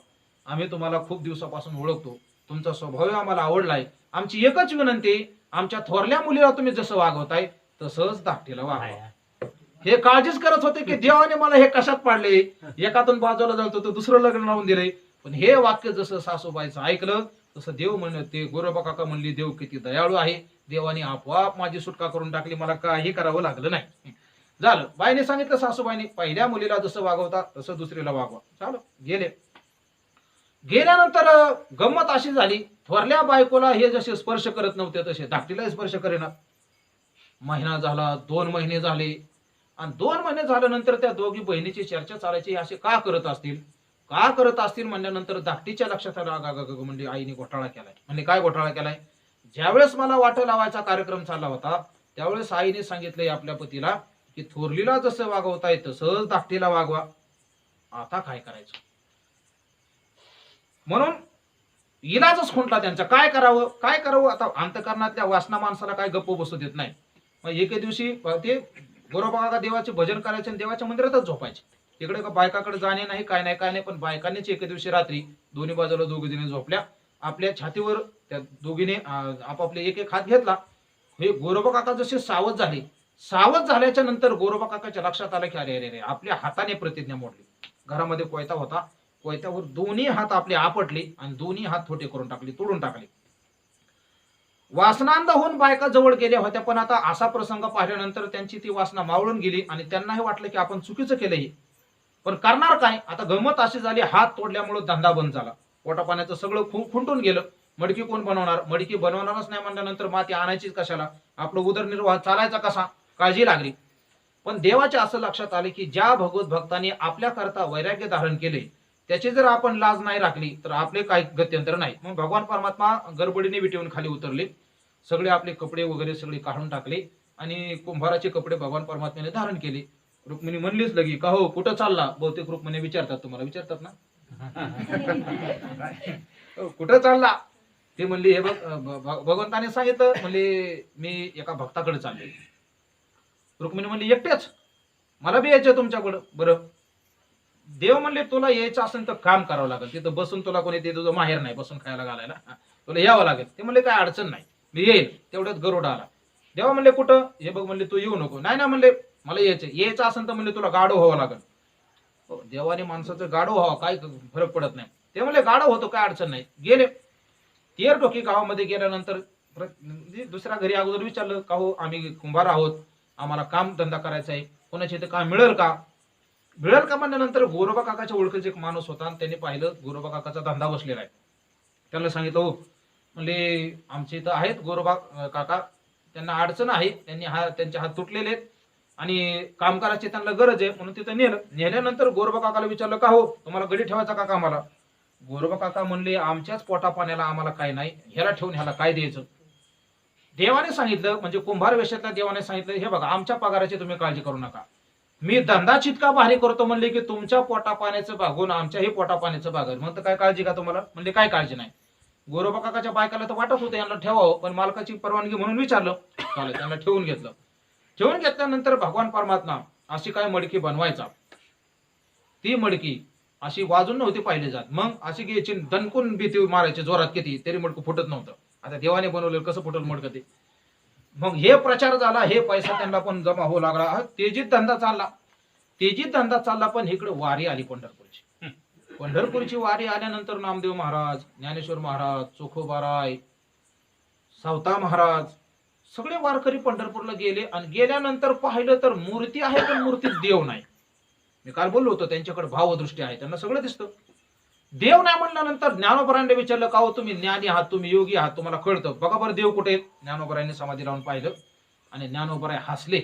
आम्ही तुम्हाला खूप दिवसापासून ओळखतो, तुमचा स्वभाव आम्हाला आवडलाय, आमची एकच विनंती, आमच्या थोरल्या मुलीला तुम्ही जसं वागवताय तसंच धाकटीला वागवा. हे काळजीच करत होते की देवाने मला हे कशात पाडले, एकातून बाजूला जातो तर दुसरं लग्न लावून दिले. पण हे वाक्य जसं सासूबाईचं ऐकलं तसं देव म्हणत, ते गोरोबा काका म्हणली देव किती दयाळू आहे, देवाने आपोआप माझी सुटका करून टाकली, मला काही करावं लागलं नाही. झालं. बाईने सांगितलं सासूबाईने पहिल्या मुलीला जसं वागवता तसं दुसरीला वागवा. झालं. गेल्यानंतर गंमत अशी झाली, थोरल्या बायकोला हे जसे स्पर्श करत नव्हते तसे धाकटीलाही स्पर्श करेना. महिना झाला, 2 महिने झाले आणि 2 महिने झाल्यानंतर त्या दोघी बहिणीची चर्चा चालायची, असे का करत असतील म्हणल्यानंतर धाकटीच्या लक्षात आलं, म्हणजे आईने घोटाळा केलाय. म्हणजे काय घोटाळा केलाय, ज्यावेळेस मला वाट लावायचा कार्यक्रम चालला होता त्यावेळेस आईने सांगितलंय आपल्या पतीला की थोरलीला जसं वागवताय तसंच धाकटीला वागवा. आता काय करायचं म्हणून इलाजच खुंटला त्यांचा. काय करावं आता. अंतःकरणातल्या वासना माणसाला काय गप्प बसू देत नाही. मग एके दिवशी ते गोरोबा काका देवाचे भजन करायचे आणि देवाच्या मंदिरातच झोपायचे. तिकडे का बायकाकडे जाणे नाही काय नाही काय नाही, पण बायकांनीच एके दिवशी रात्री दोन्ही बाजूला दोघी जणी झोपल्या, आपल्या छातीवर त्या दोघीने आपापले एक एक हात घेतला. हे गोरोबा काका जसे सावध झाले, सावध झाल्याच्या नंतर गोरोबा काकाच्या लक्षात आलं की अरे अरे अरे आपल्या हाताने प्रतिज्ञा मोडली. घरामध्ये कोयता होता, कोयत्यावर दोन्ही हात आपले आपटले आणि दोन्ही हात छोटे करून टाकले, तोडून टाकले. वासनांध होऊन बायका जवळ गेल्या होत्या, पण आता असा प्रसंग पाहिल्यानंतर त्यांची ती वासना मावळून गेली आणि त्यांनाही वाटलं की आपण चुकीचं केलंय, पण करणार काय. आता गमत अशी झाली, हात तोडल्यामुळे धंदा बंद झाला, पोटापाण्याचं सगळं खुंटून गेलं. मडकी कोण बनवणार, मडकी बनवणारच नाही म्हणल्यानंतर माती आणायचीच कशाला, आपलं उदरनिर्वाह चालायचा कसा, काळजी लागली. पण देवाच्या असं लक्षात आले की ज्या भगवत भक्तांनी आपल्या करता वैराग्य धारण केले त्याची जर आपण लाज नाही राखली तर आपले काही गत्यंतर नाही. मग भगवान परमात्मा गडबडीने विटेवून खाली उतरले, सगळे आपले कपडे वगैरे सगळे काढून टाकले आणि कुंभाराचे कपडे भगवान परमात्म्याने धारण केले. रुक्मिणी म्हणलीच लगी का हो कुठं चालला, बहुतेक रुक्मिणी विचारतात, तुम्हाला विचारतात ना कुठं चालला. ते म्हणली हे बघ भगवंताने सांगितलं, म्हणले मी एका भक्ताकडे चालले. रुक्मिणी म्हणली एकटेच, मला बी यायचं तुमच्याकडं. बरं देव म्हणले तुला यायचं असेल तर काम करावं लागेल, तिथं बसून तुला कोणी ते तुझं माहेर नाही बसून खायला घालायला, तुला यावं लागेल. ते म्हणले काय अडचण नाही, मी येईल. तेवढ्यात गरुड आला. देवा म्हणले कुठं, हे बघ म्हणले तू येऊ नको. नाही ना म्हणले मला यायचं असेल तर म्हणले तुला गाडो व्हावं लागेल. देवाने माणसाचं गाडो व्हावं काय फरक पडत नाही. ते म्हणले गाडो होतो काय अडचण नाही. गेले. तेर टोकी गावामध्ये गेल्यानंतर दुसऱ्या घरी अगोदर विचारलं का हो आम्ही कुंभार आहोत, आम्हाला काम धंदा करायचा आहे, कोणाच्या इथे काम मिळेल का. मिळेल का म्हणल्यानंतर गोरोबा काकाच्या ओळखीचा एक माणूस होता आणि त्यांनी पाहिलं गोरोबा काकाचा धंदा बसलेला आहे. त्यांना सांगितलं हो म्हणले आमच्या इथं आहेत गोरोबा काका, त्यांना अडचण आहे, त्यांचे हात तुटलेले आहेत आणि कामगाराची त्यांना गरज आहे, म्हणून तिथं नेलं. नेल्यानंतर गोरोबा काकाला विचारलं का हो तुम्हाला गडी ठेवायचा का कामाला. गोरोबा काका म्हणले आमच्याच पोटा पाण्याला आम्हाला काय नाही, ह्याला ठेवून ह्याला काय द्यायचं. देवाने सांगितलं, म्हणजे कुंभार वेशातल्या देवाने सांगितलं हे बघा आमच्या पगाराची तुम्ही काळजी करू नका, मी धंदा चितका भारी करतो म्हणले की तुमच्या पोटा पाण्याचं भागून आमच्याही पोटा पाण्याचं भागल. म्हणतं काय काळजी का तुम्हाला, म्हणजे काय काळजी नाही. गोरोबा काकाच्या बायकाला तर वाटत होतं यांना ठेवावं, पण मालकाची परवानगी म्हणून विचारलं, चालेल त्यांना ठेवून घेतलं. ठेवून घेतल्यानंतर भगवान परमात्मा अशी काय मडकी बनवायचा, ती मडकी अशी वाजून नव्हती पाहिली जात. मग अशी घ्यायची दणकून भीती मारायची जोरात किती तरी मडकं फुटत नव्हतं. आता देवाने बनवलेलं कसं फुटल मडकं ते. मग हे प्रचार झाला, हे पैसा त्यांना पण जमा होऊ लागला, तेजीत धंदा चालला. तेजीत धंदा चालला, पण इकडे वारी आली पंढरपूरची. पंढरपूरची वारी आल्यानंतर नामदेव महाराज, ज्ञानेश्वर महाराज, चोखोबाराय, सावता महाराज सगळे वारकरी पंढरपूरला गेले आणि गेल्यानंतर पाहिलं तर मूर्ती आहे पण मूर्तीत देव नाही. मी काल बोललो होतो त्यांच्याकडे भावदृष्टी आहे, त्यांना सगळं दिसतं, देव नाही म्हणल्यानंतर ज्ञानोबरांनी विचारलं का हो तुम्ही ज्ञानी आहात, तुम्ही योगी आहात, तुम्हाला कळतं बघा बरं देव कुठे आहेत. ज्ञानोबरांनी समाधी लावून पाहिलं आणि ज्ञानोबराय हसले.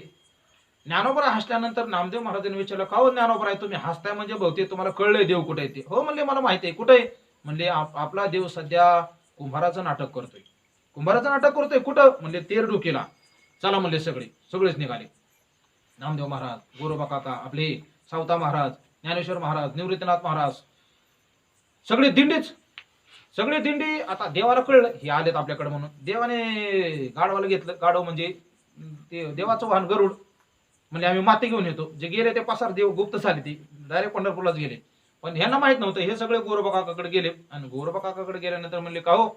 ज्ञानोबराय हसल्यानंतर नामदेव महाराजांनी विचारलं का हो ज्ञानोबराय तुम्ही हसताय म्हणजे बहुतेक तुम्हाला कळलंय देव कुठे आहे ते. हो म्हणले मला माहिती आहे. कुठे म्हणले आपला देव सध्या कुंभाराचं नाटक करतोय. कुंभाराचं नाटक करतोय कुठं म्हणले तेर डोकीला. चला म्हणले सगळेच निघाले. नामदेव महाराज, गोरोबा काका, आपले सावता महाराज, ज्ञानेश्वर महाराज, निवृत्तीनाथ महाराज, सगळी दिंडी. आता देवाला कळलं हे आलेत आपल्याकडे म्हणून देवाने गाढवाला घेतलं. गाढव म्हणजे ते देवाचं वाहन गरुड. म्हणजे आम्ही माती घेऊन येतो. जे गेले ते पसार देव गुप्त झाले, ती डायरेक्ट पंढरपूरलाच गेले. पण ह्यांना माहित नव्हतं, हे सगळे गोरोबा काकाकडे गेले. आणि गोरोबा काकाकडे गेल्यानंतर म्हणले का हो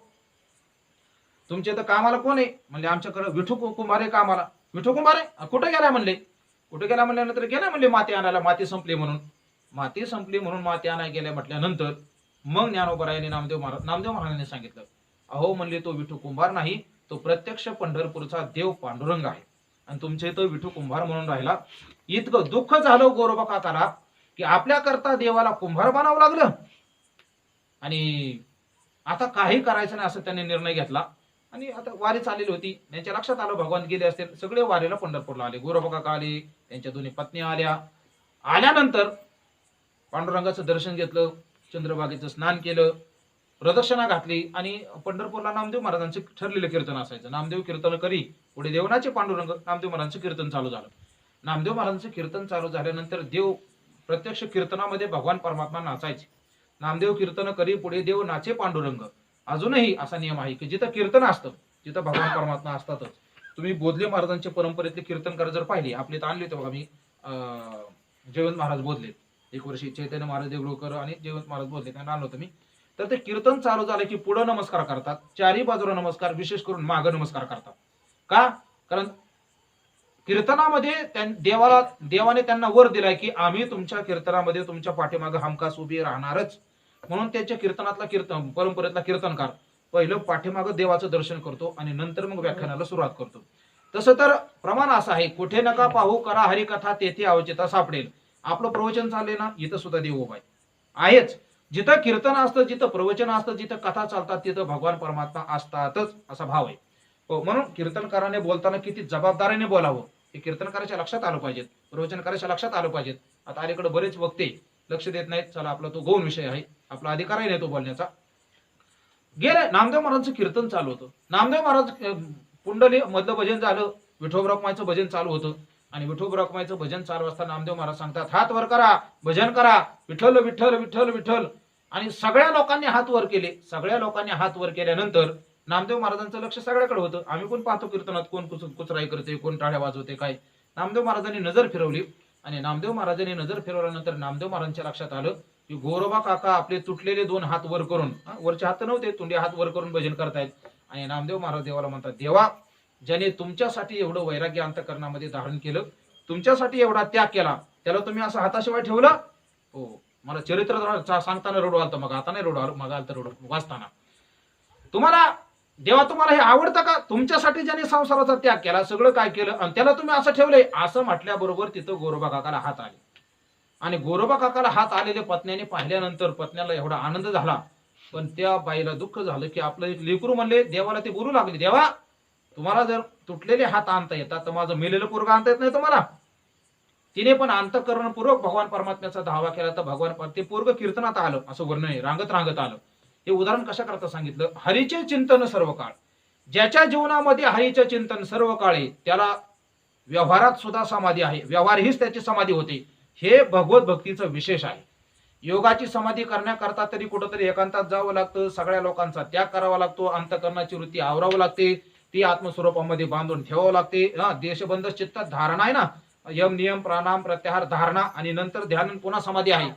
तुमच्या इथं कामाला कोण आहे म्हणले आमच्याकडे विठू कुंभार आहे कामाला. विठू कुंभार आहे कुठे गेलाय म्हणले. कुठे गेला म्हणल्यानंतर गेला म्हणले माती आणायला, माती संपली म्हणून माती आणायला गेल्या म्हटल्यानंतर मग ज्ञानोबरायांनी नामदेव महाराजांनी सांगितलं अहो म्हणले तो विठू कुंभार नाही, तो प्रत्यक्ष पंढरपूरचा देव पांडुरंग आहे आणि तुमच्या इथं विठू कुंभार म्हणून राहिला. इतकं दुःख झालं गोरोबा काकाला की आपल्या करता देवाला कुंभार बनावं लागलं आणि आता काही करायचं नाही असं त्यांनी निर्णय घेतला. आणि आता वारी चाललेली होती, त्यांच्या लक्षात आलं भगवान गेले असतील, सगळे वारीला पंढरपूरला आले. गोरोबा काका आले, त्यांच्या दोन्ही पत्नी आल्या. आल्यानंतर पांडुरंगाचं दर्शन घेतलं, चंद्रभागेचं स्नान केलं, प्रदक्षिणा घातली आणि पंढरपूरला नामदेव महाराजांचं ठरलेलं कीर्तन असायचं. नामदेव कीर्तन करी पुढे देवनाचे पांडुरंग. नामदेव महाराजांचं कीर्तन चालू झालं. नामदेव महाराजांचं कीर्तन चालू झाल्यानंतर देव प्रत्यक्ष कीर्तनामध्ये भगवान परमात्मा नाचायचे. नामदेव कीर्तन करी पुढे देव नाचे पांडुरंग. अजूनही असा नियम आहे की जिथं कीर्तन असतं तिथं भगवान परमात्मा असतातच. तुम्ही बोधले महाराजांच्या परंपरेतले कीर्तनकार जर पाहिले, आपले तर आणले होते बघा मी जयवंत महाराज बोधले, एक वर्षी चैतन्य महाराज देगलूरकर आणि जयवंत महाराज बोलले त्यांना आणलं होतं मी. तर ते कीर्तन चालू झालं की पुढं नमस्कार करतात, चारी बाजूला नमस्कार, विशेष करून मागं नमस्कार करतात. का? कारण कीर्तनामध्ये देवाने त्यांना वर दिलाय की आम्ही तुमच्या कीर्तनामध्ये तुमच्या पाठीमागे हमखास उभी राहणारच. म्हणून त्यांच्या कीर्तन परंपरेतला कीर्तनकार पहिलं पाठीमागे देवाचं दर्शन करतो आणि नंतर मग व्याख्यानाला सुरुवात करतो. तसं तर प्रमाण असं आहे, कुठे नका पाहू करा हरिकथा तेथे अवचिता सापडेल. आपलं प्रवचन चालले ना, इथं सुद्धा देव उभा आहेच. जिथं कीर्तन असतं, जिथं प्रवचन असतं, जिथं कथा चालतात, तिथं भगवान परमात्मा असतातच असा भाव आहे. हो, म्हणून कीर्तनकाराने बोलताना किती जबाबदारीने बोलावं हे कीर्तनकाराच्या लक्षात आलं पाहिजे, प्रवचनकाराच्या लक्षात आलं पाहिजे. आता अलीकडे बरेच वक्ते लक्ष देत नाहीत. चला, आपला तो गौण विषय आहे, आपला अधिकारही नाही तो बोलण्याचा. गेले नामदेव महाराजांचं कीर्तन चालू होतं. नामदेव महाराज कुंडली मधलं भजन झालं, विठोबा रखुमाईचं भजन चालू होतं आणि विठोबा रखुमाईचं भजन चालू असताना नामदेव महाराज सांगतात, हात वर करा, भजन करा, विठ्ठल विठ्ठल विठ्ठल विठ्ठल. आणि सगळ्या लोकांनी हात वर केले. सगळ्या लोकांनी हात वर केल्यानंतर नामदेव महाराजांचं लक्ष सगळ्याकडे होतं. आम्ही पण पाहतो कीर्तनात कोण कुचराई करते, कोण टाळ्या वाजवते काय. नामदेव महाराजांनी नजर फिरवली आणि नामदेव महाराजांनी नजर फिरवल्यानंतर नामदेव महाराजांच्या लक्षात आलं की गोरोबा काका आपले तुटलेले दोन हात वर करून, वरचे हात नव्हते, तुंडे हात वर करून भजन करतायत. आणि नामदेव महाराज देवाला म्हणतात, देवा, ज्याने तुमच्यासाठी एवढं वैराग्य अंतःकरणामध्ये धारण केलं, तुमच्यासाठी एवढा त्याग केला, त्याला तुम्ही असं हाताशिवाय ठेवलं. हो, मला चरित्र सांगताना रडू आलतं, मग आता नाही रडू आलं, मग आलतं रडू वाचताना. तुम्हाला देवा, तुम्हाला हे आवडतं का? तुमच्यासाठी ज्याने संसाराचा त्याग केला, सगळं काय केलं आणि त्याला तुम्ही असं ठेवलंय. असं म्हटल्याबरोबर तिथं गोरोबा काकाला हात आले आणि गोरोबा काकाला हात आलेले पत्न्याने पाहिल्यानंतर पत्न्याला एवढा आनंद झाला, पण त्या बाईला दुःख झालं की आपलं एक लेकरू म्हणले. देवाला ते बोलू लागले, देवा, तुम्हाला जर तुटलेले हात आणता येतात तर माझं मेलेलं पोरगं आणता येत नाही तुम्हाला. तिने पण अंतःकरणपूर्वक भगवान परमात्म्याचा धावा केला तर भगवान ते पोरगं कीर्तनात आलं, असं वर्णन आहे, रांगत रांगत आलं. हे उदाहरण कशा करता सांगितलं, हरीचे चिंतन सर्व काळ. ज्याच्या जीवनामध्ये हरीचे चिंतन सर्व काळे, त्याला व्यवहारात सुद्धा समाधी आहे, व्यवहार हीच त्याची समाधी होते. हे भगवत भक्तीचं विशेष आहे. योगाची समाधी करण्याकरता तरी कुठंतरी एकांतात जावं लागतं, सगळ्या लोकांचा त्याग करावा लागतो, अंतःकरणाची वृत्ती आवरावं लागते, ती आत्मस्वरूपामध्ये बांधून ठेवावं लागते. देशबंध चित्तात धारणा आहे ना, यम नियम प्राणायाम प्रत्याहार धारणा आणि नंतर ध्यान पुन्हा समाधी आहे.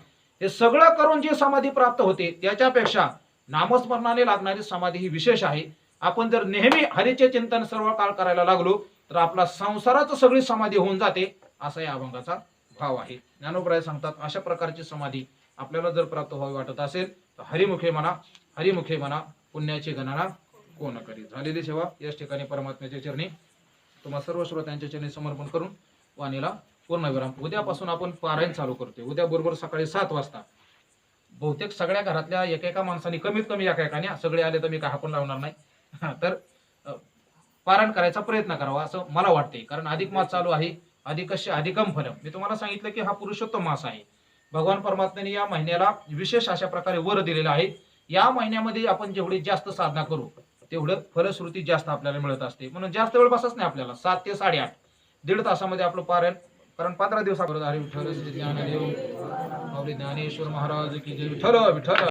हे सगळं करून जी समाधी प्राप्त होते त्याच्यापेक्षा नामस्मरणाने लागणारी समाधी ही विशेष आहे. आपण जर नेहमी हरीचे चिंतन सर्व काळ करायला लागलो तर आपला संसाराचं सगळी समाधी होऊन जाते, असा या अभंगाचा भाव आहे. ज्ञानोबराय सांगतात, अशा प्रकारची समाधी आपल्याला जर प्राप्त व्हावी वाटत असेल तर हरिमुखे म्हणा पुण्याची गणना कोण करी. झालेली सेवा याच ठिकाणी परमात्म्याच्या चरणी तुम्हा सर्व श्रोत्यांच्या चरणी समर्पण करून वाणीला पूर्णविराम. उद्यापासून आपण पारायण चालू करतोय. उद्या बरोबर सकाळी 7 वाजता. बहुतेक सगळ्या घरातल्या एकेका माणसाने, कमीत कमी एकेकाने, सगळे आले तर मी काय हाकून लावणार नाही, तर पारायण करायचा प्रयत्न करावा असं मला वाटते. कारण अधिक मास चालू आहे, अधिकस्य अधिकम फलम. मी तुम्हाला सांगितलं की हा पुरुषोत्तम मास आहे. भगवान परमात्म्याने या महिन्याला विशेष अशा प्रकारे वर दिलेला आहे. या महिन्यामध्ये आपण जेवढी जास्त साधना करू तेवढं फलश्रुती जास्त आपल्याला मिळत असते. म्हणून जास्त वेळ बसच नाही आपल्याला, 7 ते 8.5 दीड तासामध्ये आपलं पारायण. कारण 15 दिवसापर्यंत हरी विठ्ठल श्री ज्ञानदेव ज्ञानेश्वर महाराज की जय. विठ्ठल विठ्ठल.